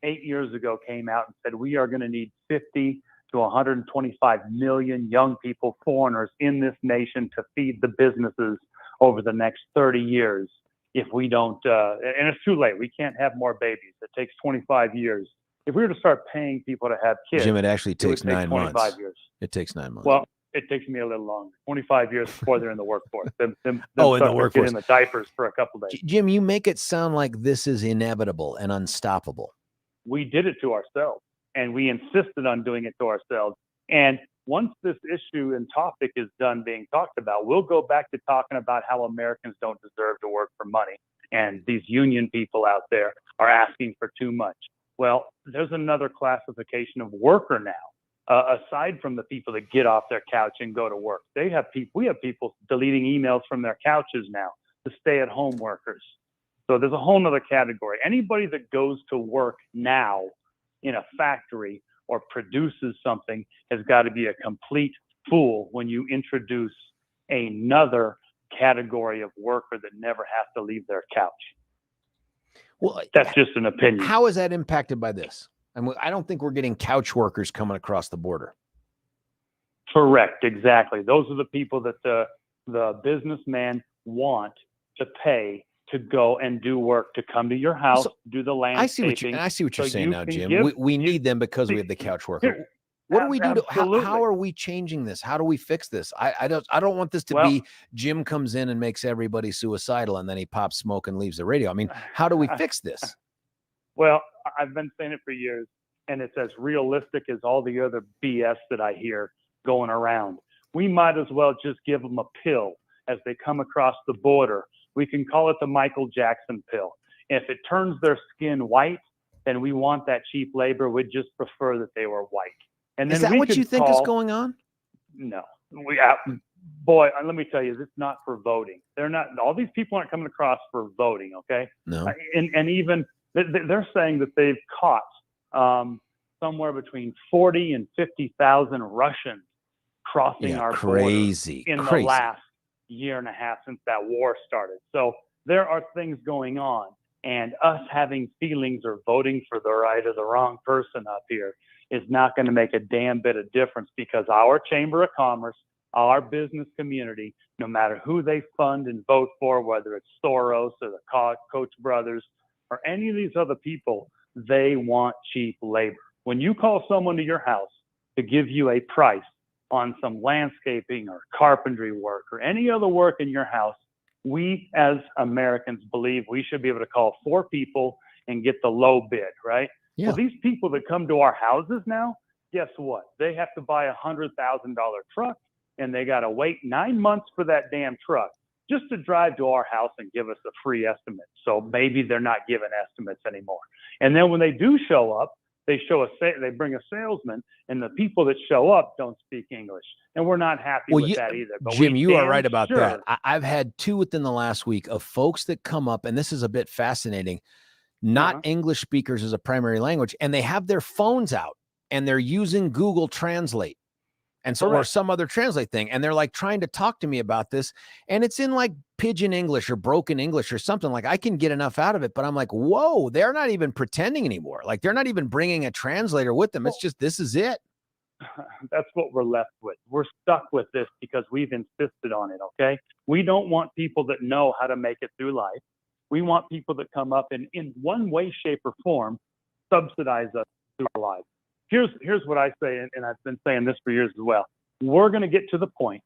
8 years ago came out and said we are going to need 50 to 125 million young people, foreigners in this nation to feed the businesses over the next 30 years. If we don't, and it's too late. We can't have more babies. It takes 25 years. If we were to start paying people to have kids, Jim, it actually takes 9 months. 25 years. It takes 9 months. Well, it takes me a little longer. 25 years before they're in the workforce. Them in the workforce. Get in the diapers for a couple days. Jim, you make it sound like this is inevitable and unstoppable. We did it to ourselves, and we insisted on doing it to ourselves. And once this issue and topic is done being talked about, we'll go back to talking about how Americans don't deserve to work for money, and these union people out there are asking for too much. Well, there's another classification of worker now, aside from the people that get off their couch and go to work. We have people deleting emails from their couches now, the stay-at-home workers. So there's a whole nother category. Anybody that goes to work now in a factory or produces something has got to be a complete fool when you introduce another category of worker that never has to leave their couch. Well, that's just an opinion. How is that impacted by this? I don't think we're getting couch workers coming across the border. Correct, exactly. Those are the people that the businessmen want to pay to go and do work, to come to your house, do the landscaping. I see what you're saying now, Jim. We need them because we have the couch worker. What do we do? How are we changing this? How do we fix this? I don't want this to be Jim comes in and makes everybody suicidal and then he pops smoke and leaves the radio. I mean, how do we fix this? Well, I've been saying it for years, and it's as realistic as all the other BS that I hear going around. We might as well just give them a pill as they come across the border. We can call it the Michael Jackson pill. If it turns their skin white, then we want that cheap labor. We'd just prefer that they were white. And then is that what you think is going on? No. Boy, let me tell you, it's not for voting. They're not. All these people aren't coming across for voting, okay? No. And even they're saying that they've caught somewhere between 40 and 50,000 Russians crossing our border in the last year and a half since that war started. So there are things going on, and us having feelings or voting for the right or the wrong person up here is not going to make a damn bit of difference, because our Chamber of Commerce, our business community, no matter who they fund and vote for, whether it's Soros or the Koch brothers or any of these other people, they want cheap labor. When you call someone to your house to give you a price on some landscaping or carpentry work or any other work in your house, we as Americans believe we should be able to call 4 people and get the low bid, right? Yeah. Well, these people that come to our houses now, guess what? They have to buy a $100,000 truck, and they got to wait 9 months for that damn truck just to drive to our house and give us a free estimate. So maybe they're not giving estimates anymore. And then when they do show up, they bring a salesman, and the people that show up don't speak English, and we're not happy with that either. But Jim, you are right about that. I've had 2 within the last week of folks that come up, and this is a bit fascinating, not English speakers as a primary language, and they have their phones out and they're using Google Translate and so or some other translate thing, and they're like trying to talk to me about this, and it's in like pidgin English or broken English or something. Like I can get enough out of it, but I'm like, whoa, they're not even pretending anymore. Like they're not even bringing a translator with them. It's just, this is it. That's what we're left with. We're stuck with this because we've insisted on it. Okay. We don't want people that know how to make it through life. We want people that come up and in one way, shape, or form subsidize us through our lives. Here's what I say, and I've been saying this for years as well. We're going to get to the point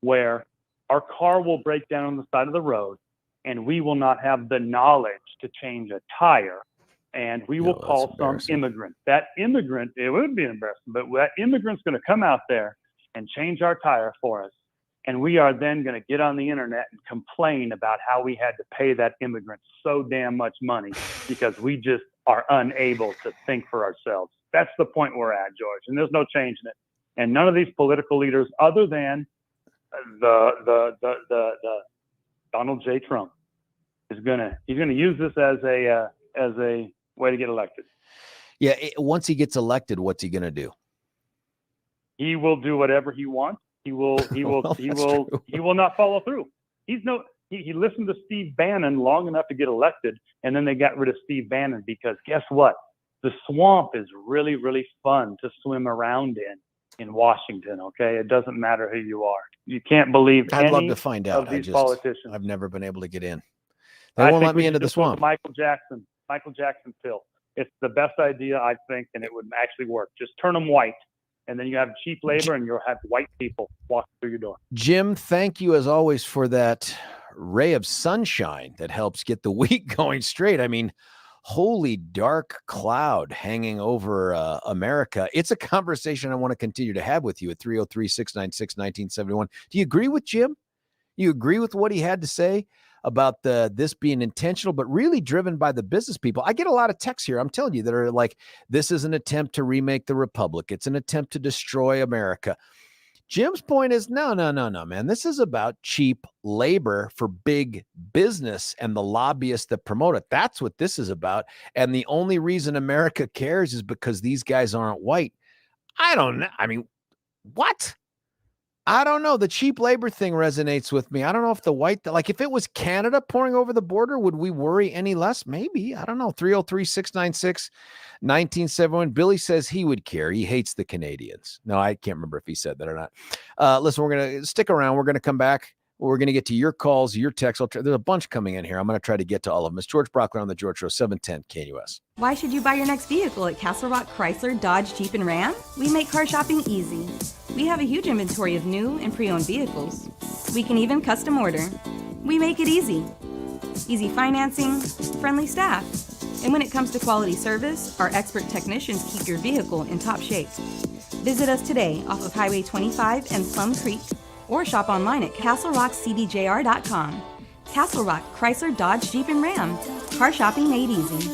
where our car will break down on the side of the road and we will not have the knowledge to change a tire. And we will call some immigrant. That immigrant, it would be embarrassing, but that immigrant's going to come out there and change our tire for us. And we are then going to get on the internet and complain about how we had to pay that immigrant so damn much money because we just are unable to think for ourselves. That's the point we're at, George, and there's no changing it. And none of these political leaders, other than the Donald J. Trump, he's gonna use this as a way to get elected. Yeah, once he gets elected, what's he gonna do? He will do whatever he wants. He will not follow through. He listened to Steve Bannon long enough to get elected, and then they got rid of Steve Bannon because guess what? The swamp is really, really fun to swim around in Washington. Okay, it doesn't matter who you are. You can't believe I'd love any to find out. of these politicians. I've never been able to get in. They won't let me into the swamp. Michael Jackson pill. It's the best idea, I think, and it would actually work. Just turn them white, and then you have cheap labor, and you'll have white people walking through your door. Jim, thank you as always for that ray of sunshine that helps get the week going straight. I mean, holy dark cloud hanging over America. It's a conversation I want to continue to have with you at 303-696-1971. Do you agree with Jim? You agree with what he had to say about this being intentional, but really driven by the business people? I get a lot of texts here, I'm telling you, that are like, this is an attempt to remake the republic. It's an attempt to destroy America. Jim's point is, no, man. This is about cheap labor for big business and the lobbyists that promote it. That's what this is about. And the only reason America cares is because these guys aren't white. I don't know. I mean, what? I don't know. The cheap labor thing resonates with me. I don't know if the white, like if it was Canada pouring over the border, would we worry any less? Maybe. I don't know. 303-696-1971. Billy says he would care. He hates the Canadians. No, I can't remember if he said that or not. Listen, we're going to stick around. We're going to come back. We're going to get to your calls, your texts. There's a bunch coming in here. I'm going to try to get to all of them. It's George Brauchler on the George Show, 710 KNUS. Why should you buy your next vehicle at Castle Rock Chrysler, Dodge, Jeep, and Ram? We make car shopping easy. We have a huge inventory of new and pre-owned vehicles. We can even custom order. We make it easy. Easy financing, friendly staff. And when it comes to quality service, our expert technicians keep your vehicle in top shape. Visit us today off of Highway 25 and Plum Creek, or shop online at castlerockcdjr.com. Castle Rock Chrysler, Dodge, Jeep, and Ram. Car shopping made easy.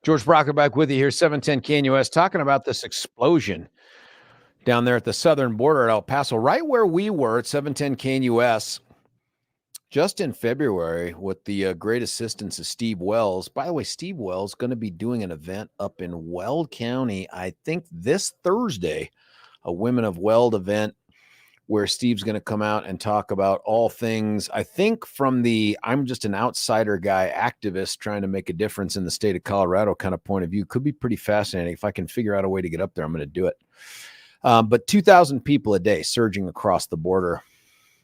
George Brauchler back with you here, 710 KNUS, talking about this explosion down there at the southern border at El Paso, right where we were at 710 KNUS just in February with the great assistance of Steve Wells. By the way, Steve Wells going to be doing an event up in Weld County, I think this Thursday, a Women of Weld event where Steve's going to come out and talk about all things, I think from the I'm just an outsider guy, activist trying to make a difference in the state of Colorado kind of point of view. Could be pretty fascinating. If I can figure out a way to get up there, I'm going to do it. But 2,000 people a day surging across the border.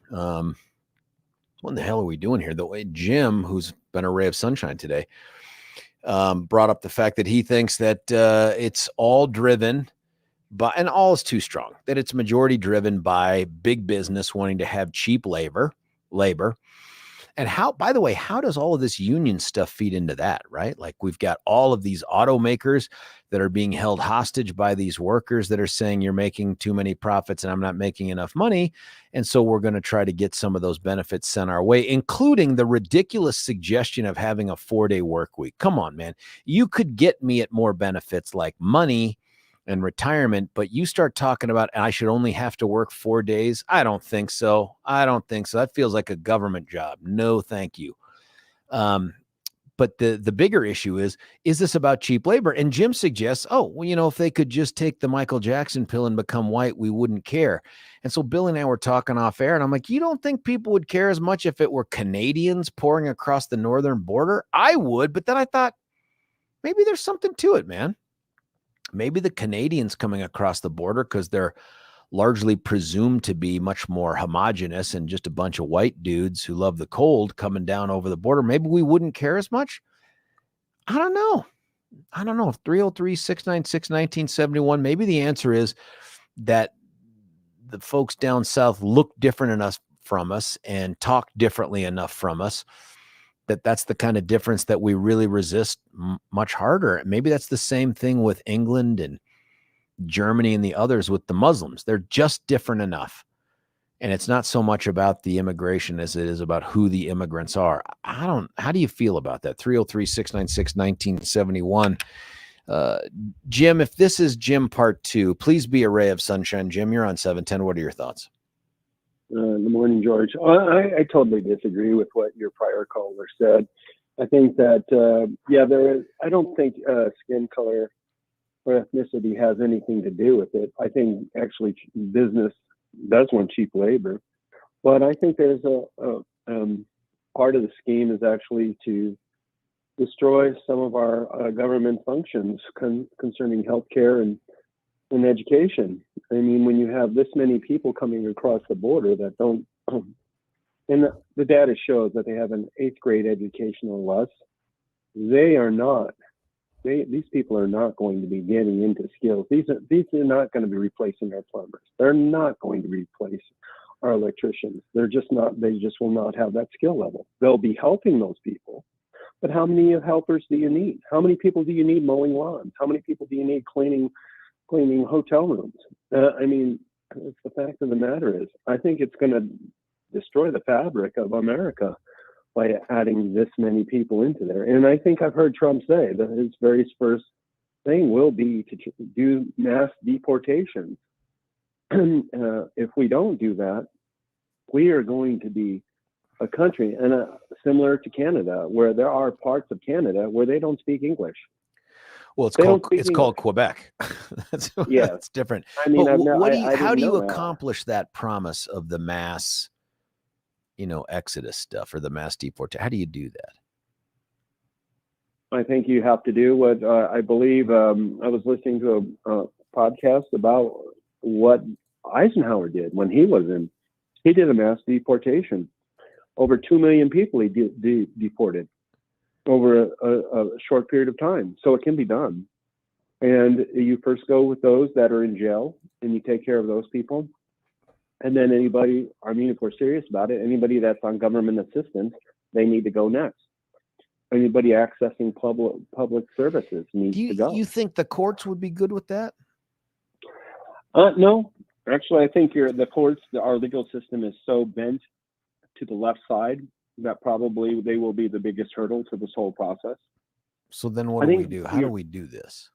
What in the hell are we doing here? The way Jim, who's been a ray of sunshine today, brought up the fact that he thinks that it's all driven by, and all is too strong, that it's majority driven by big business wanting to have cheap labor. And how, by the way, how does all of this union stuff feed into that, right? Like we've got all of these automakers that are being held hostage by these workers that are saying you're making too many profits and I'm not making enough money. And so we're going to try to get some of those benefits sent our way, including the ridiculous suggestion of having a 4-day work week. Come on, man. You could get me at more benefits like money and retirement, but you start talking about, I should only have to work 4 days. I don't think so. That feels like a government job. No, thank you. But the bigger issue is this about cheap labor? And Jim suggests, if they could just take the Michael Jackson pill and become white, we wouldn't care. And so Bill and I were talking off air, and I'm like, you don't think people would care as much if it were Canadians pouring across the northern border? I would, but then I thought, maybe there's something to it, man. Maybe the Canadians coming across the border, because they're largely presumed to be much more homogenous and just a bunch of white dudes who love the cold coming down over the border. Maybe we wouldn't care as much. I don't know. 303-696-1971. Maybe the answer is that the folks down south look different enough from us and talk differently enough from us that's the kind of difference that we really resist much harder. Maybe that's the same thing with England and Germany and the others with the Muslims. They're just different enough. And it's not so much about the immigration as it is about who the immigrants are. How do you feel about that? 303-696-1971. Jim, if this is Jim part 2, please be a ray of sunshine. Jim, you're on 710. What are your thoughts? Good morning, George. I totally disagree with what your prior caller said. I think that, I don't think skin color or ethnicity has anything to do with it. I think actually business does want cheap labor. But I think there's a part of the scheme is actually to destroy some of our government functions concerning healthcare and education. I mean, when you have this many people coming across the border that don't, and the data shows that they have an 8th grade education or less, these people are not going to be getting into skills. These are not going to be replacing our plumbers. They're not going to replace our electricians. They just will not have that skill level. They'll be helping those people. But how many helpers do you need? How many people do you need mowing lawns? How many people do you need cleaning hotel rooms? The fact of the matter is, I think it's going to destroy the fabric of America by adding this many people into there. And I think I've heard Trump say that his very first thing will be to do mass deportations. If we don't do that, we are going to be a country, and similar to Canada, where there are parts of Canada where they don't speak English. Well, it's called Quebec. That's different. I mean, how do you accomplish that promise of the mass, exodus stuff or the mass deportation? How do you do that? I think you have to do what I believe. I was listening to a podcast about what Eisenhower did when he was in. He did a mass deportation. Over 2 million people he deported over a short period of time. So it can be done. And you first go with those that are in jail and you take care of those people. And then anybody, if we're serious about it, anybody that's on government assistance, they need to go next. Anybody accessing public services needs to go. You think the courts would be good with that? No. Actually, I think the courts, our legal system is so bent to the left side that probably they will be the biggest hurdle to this whole process. So then what do we do? How do we do this?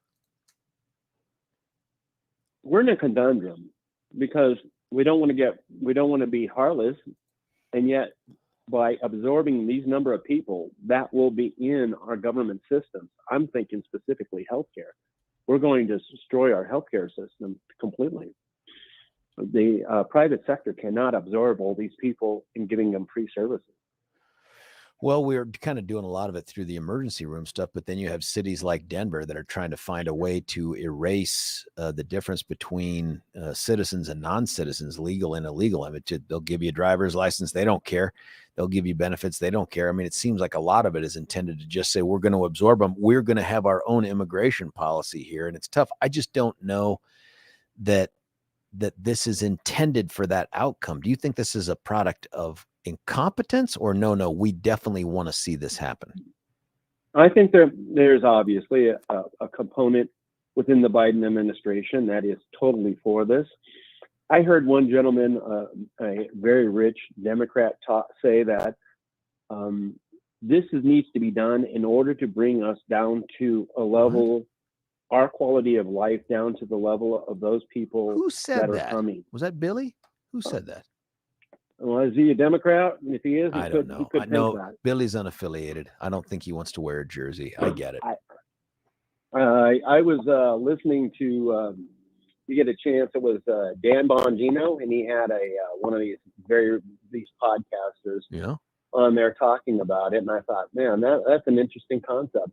We're in a conundrum because we don't want to be heartless, and yet by absorbing these number of people that will be in our government systems, I'm thinking specifically healthcare. We're going to destroy our healthcare system completely. The private sector cannot absorb all these people and giving them free services. Well, we're kind of doing a lot of it through the emergency room stuff, but then you have cities like Denver that are trying to find a way to erase the difference between citizens and non-citizens, legal and illegal. I mean, they'll give you a driver's license. They don't care. They'll give you benefits. They don't care. I mean, it seems like a lot of it is intended to just say, we're going to absorb them. We're going to have our own immigration policy here. And it's tough. I just don't know that this is intended for that outcome. Do you think this is a product of incompetence, or no, we definitely want to see this happen? I think there's obviously a component within the Biden administration that is totally for this. I heard one gentleman, a very rich Democrat, say that this needs to be done in order to bring us down to a level, our quality of life down to the level of those people Who said that are coming. Was that Billy? Who said that? Well, is he a Democrat? If he is, I don't know. He could think that. Billy's unaffiliated. I don't think he wants to wear a jersey. I get it. I was listening to, you get a chance, it was Dan Bongino, and he had one of these podcasters on there talking about it. And I thought, man, that's an interesting concept.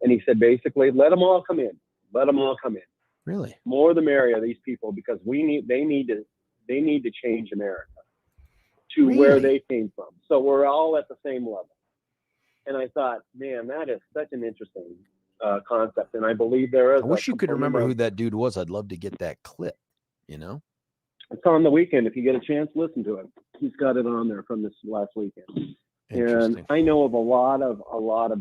And he said, basically, let them all come in. Let them all come in. Really? More the merrier, these people, because they need to change America to where they came from. So we're all at the same level. And I thought, man, that is such an interesting concept. And I believe there is. I wish you could remember who that dude was. I'd love to get that clip, It's on the weekend. If you get a chance, listen to it. He's got it on there from this last weekend. And I know of a lot of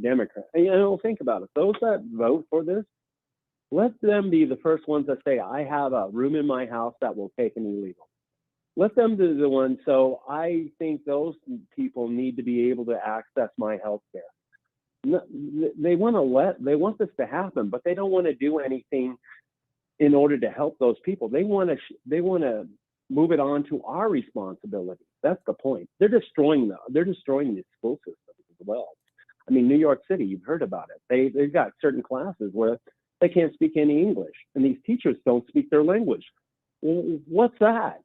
Democrats. And think about it. Those that vote for this, let them be the first ones that say, I have a room in my house that will take an illegal. Let them be the ones. So I think those people need to be able to access my health care. They want this to happen, but they don't want to do anything in order to help those people. They want to move it on to our responsibility. That's the point. They're destroying the school system as well. I mean, New York City, you've heard about it. They've got certain classes where they can't speak any English, and these teachers don't speak their language. What's that?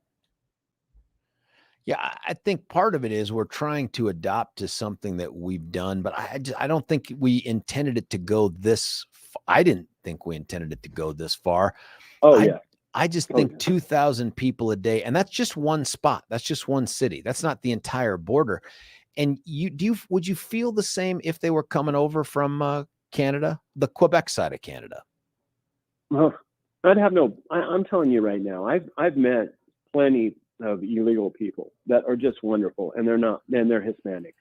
Yeah, I think part of it is we're trying to adopt to something that we've done, but I don't think we intended it to go this. I didn't think we intended it to go this far. I just think 2,000 people a day, and that's just one spot. That's just one city. That's not the entire border. And would you feel the same if they were coming over from Canada, the Quebec side of Canada? Well, I'm telling you right now, I've met plenty of illegal people that are just wonderful, and they're Hispanic.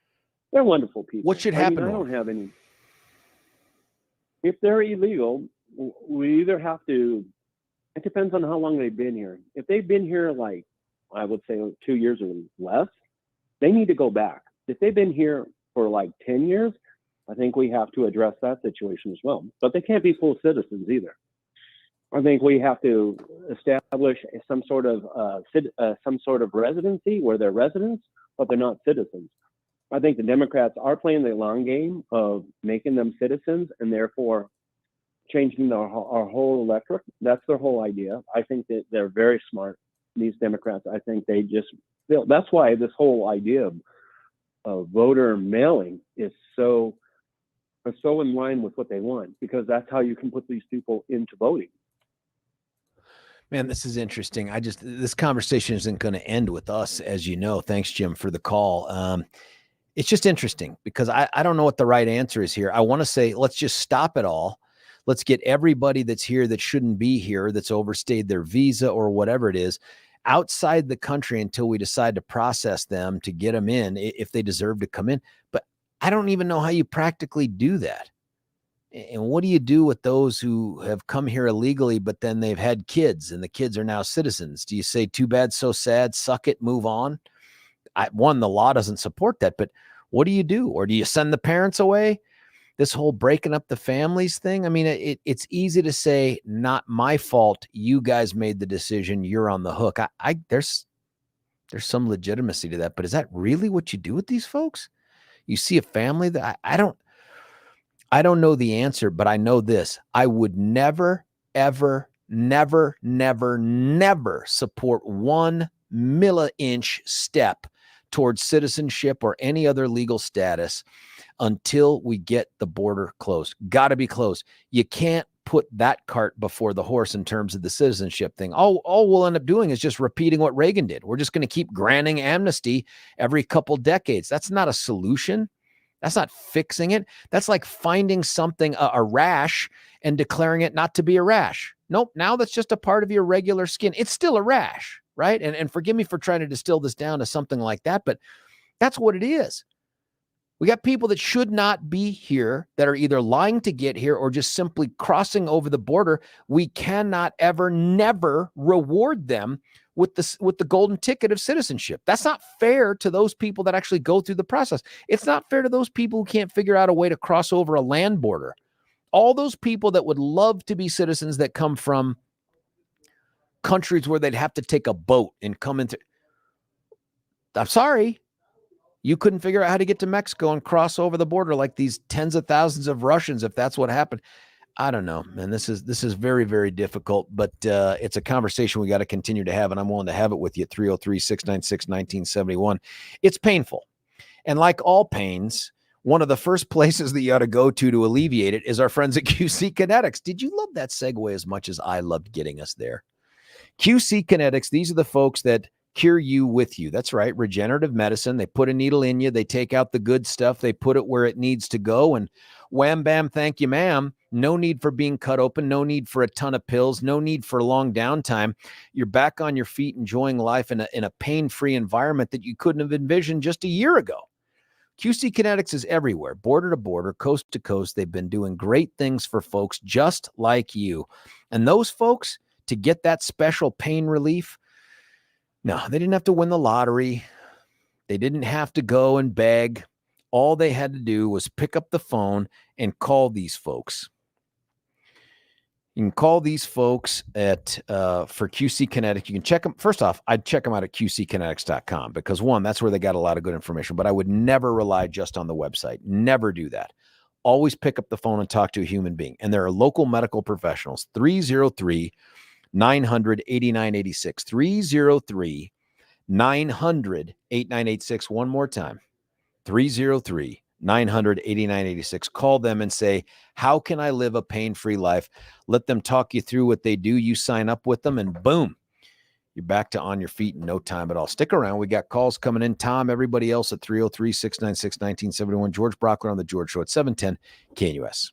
They're wonderful people. What should happen? I don't have any. If they're illegal, we either have to. It depends on how long they've been here. If they've been here, like I would say 2 years or less, they need to go back. If they've been here for like 10 years, I think we have to address that situation as well. But they can't be full citizens either. I think we have to establish some sort of residency where they're residents, but they're not citizens. I think the Democrats are playing the long game of making them citizens and therefore changing our whole electorate. That's their whole idea. I think that they're very smart, these Democrats. I think they just feel that's why this whole idea of voter mailing is so in line with what they want, because that's how you can put these people into voting. Man, this is interesting. This conversation isn't going to end with us, as you know. Thanks, Jim, for the call. It's just interesting because I don't know what the right answer is here. I want to say, let's just stop it all. Let's get everybody that's here that shouldn't be here, that's overstayed their visa or whatever it is, outside the country until we decide to process them to get them in if they deserve to come in. But I don't even know how you practically do that. And what do you do with those who have come here illegally, but then they've had kids and the kids are now citizens? Do you say, too bad, so sad, suck it, move on? The law doesn't support that, but what do you do? Or do you send the parents away? this whole breaking up the families thing. I mean, it's easy to say, not my fault. You guys made the decision. You're on the hook. There's some legitimacy to that, but is that really what you do with these folks? You see a family that I don't know the answer, but I know this. I would never, ever, never, never, never support 1 milli-inch step towards citizenship or any other legal status until we get the border closed. Got to be closed. You can't put that cart before the horse in terms of the citizenship thing. All we'll end up doing is just repeating what Reagan did. We're just going to keep granting amnesty every couple decades. That's not a solution. That's not fixing it. That's like finding something, a rash, and declaring it not to be a rash. Nope. Now that's just a part of your regular skin. It's still a rash, right? And forgive me for trying to distill this down to something like that, but that's what it is. We got people that should not be here that are either lying to get here or just simply crossing over the border. We cannot ever, never reward them with the golden ticket of citizenship. That's not fair to those people that actually go through the process. It's not fair to those people who can't figure out a way to cross over a land border. All those people that would love to be citizens that come from countries where they'd have to take a boat and come into. I'm sorry. You couldn't figure out how to get to Mexico and cross over the border like these tens of thousands of Russians, if that's what happened. I don't know, man. This is very, very difficult, but it's a conversation we got to continue to have, and I'm willing to have it with you at 303-696-1971. It's painful. And like all pains, one of the first places that you ought to go to alleviate it is our friends at QC Kinetics. Did you love that segue as much as I loved getting us there? QC Kinetics, these are the folks that cure you with you. That's right. Regenerative medicine. They put a needle in you. They take out the good stuff. They put it where it needs to go. And wham, bam, thank you, ma'am. No need for being cut open. No need for a ton of pills. No need for long downtime. You're back on your feet, enjoying life in a pain-free environment that you couldn't have envisioned just a year ago. QC Kinetics is everywhere, border to border, coast to coast. They've been doing great things for folks just like you. And those folks, to get that special pain relief, no, they didn't have to win the lottery. They didn't have to go and beg. All they had to do was pick up the phone and call these folks. You can call these folks at for QC Kinetics. You can check them. First off, I'd check them out at qckinetics.com because, one, that's where they got a lot of good information. But I would never rely just on the website. Never do that. Always pick up the phone and talk to a human being. And there are local medical professionals. 303-900-8986. 303-900-8986. One more time. 303-900-8986. Call them and say, how can I live a pain-free life? Let them talk you through what they do. You sign up with them and boom, you're back to on your feet in no time at all. Stick around. We got calls coming in. Tom, everybody else at 303-696-1971. George Brauchler on The George Show at 710 KNUS.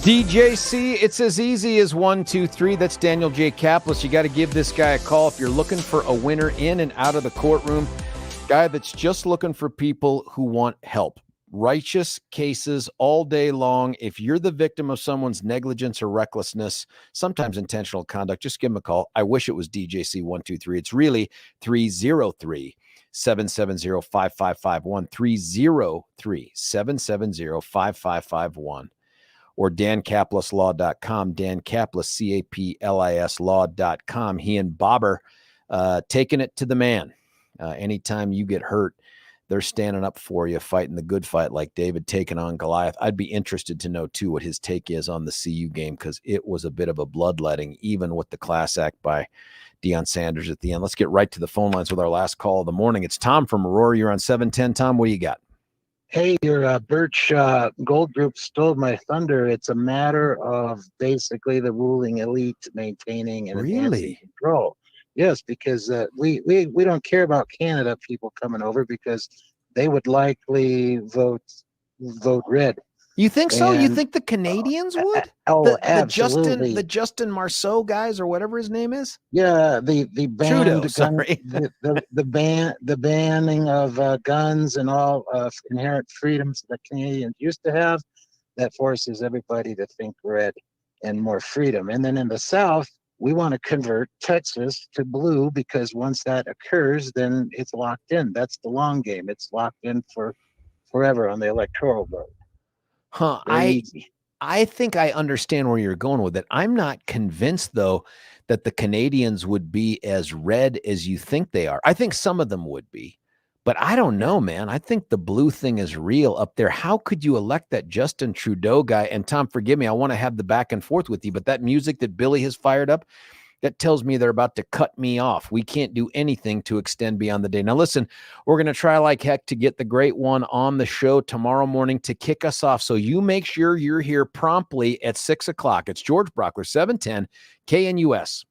DJC, it's as easy as 1, 2, 3. That's Daniel J. Caplis. You got to give this guy a call if you're looking for a winner in and out of the courtroom. Guy that's just looking for people who want help. Righteous cases all day long. If you're the victim of someone's negligence or recklessness, sometimes intentional conduct, just give him a call. I wish it was DJC 123. It's really 303-770-5551, 303-770-5551, or dancaplislaw.com, Dan Caplis, Caplis law.com. He and Bobber taking it to the man. Anytime you get hurt, they're standing up for you, fighting the good fight like David taking on Goliath. I'd be interested to know, too, what his take is on the CU game, because it was a bit of a bloodletting, even with the class act by Deion Sanders at the end. Let's get right to the phone lines with our last call of the morning. It's Tom from Aurora. You're on 710. Tom, what do you got? Hey, your Birch Gold Group stole my thunder. It's a matter of basically the ruling elite maintaining and enhancing control. Yes, because we don't care about Canada people coming over because they would likely vote red. You think so? You think the Canadians would? Absolutely. The Justin Marceau guys or whatever his name is? Yeah, the ban, the banning of guns and all inherent freedoms that Canadians used to have, that forces everybody to think red and more freedom. And then in the South, we want to convert Texas to blue because once that occurs, then it's locked in. That's the long game. It's locked in for forever on the electoral vote. Huh. I think I understand where you're going with it. I'm not convinced, though, that the Canadians would be as red as you think they are. I think some of them would be, but I don't know, man. I think the blue thing is real up there. How could you elect that Justin Trudeau guy? And Tom, forgive me, I want to have the back and forth with you, but that music that Billy has fired up, that tells me they're about to cut me off. We can't do anything to extend beyond the day. Now, listen, we're going to try like heck to get the great one on the show tomorrow morning to kick us off. So you make sure you're here promptly at 6 o'clock. It's George Brauchler, 710 KNUS.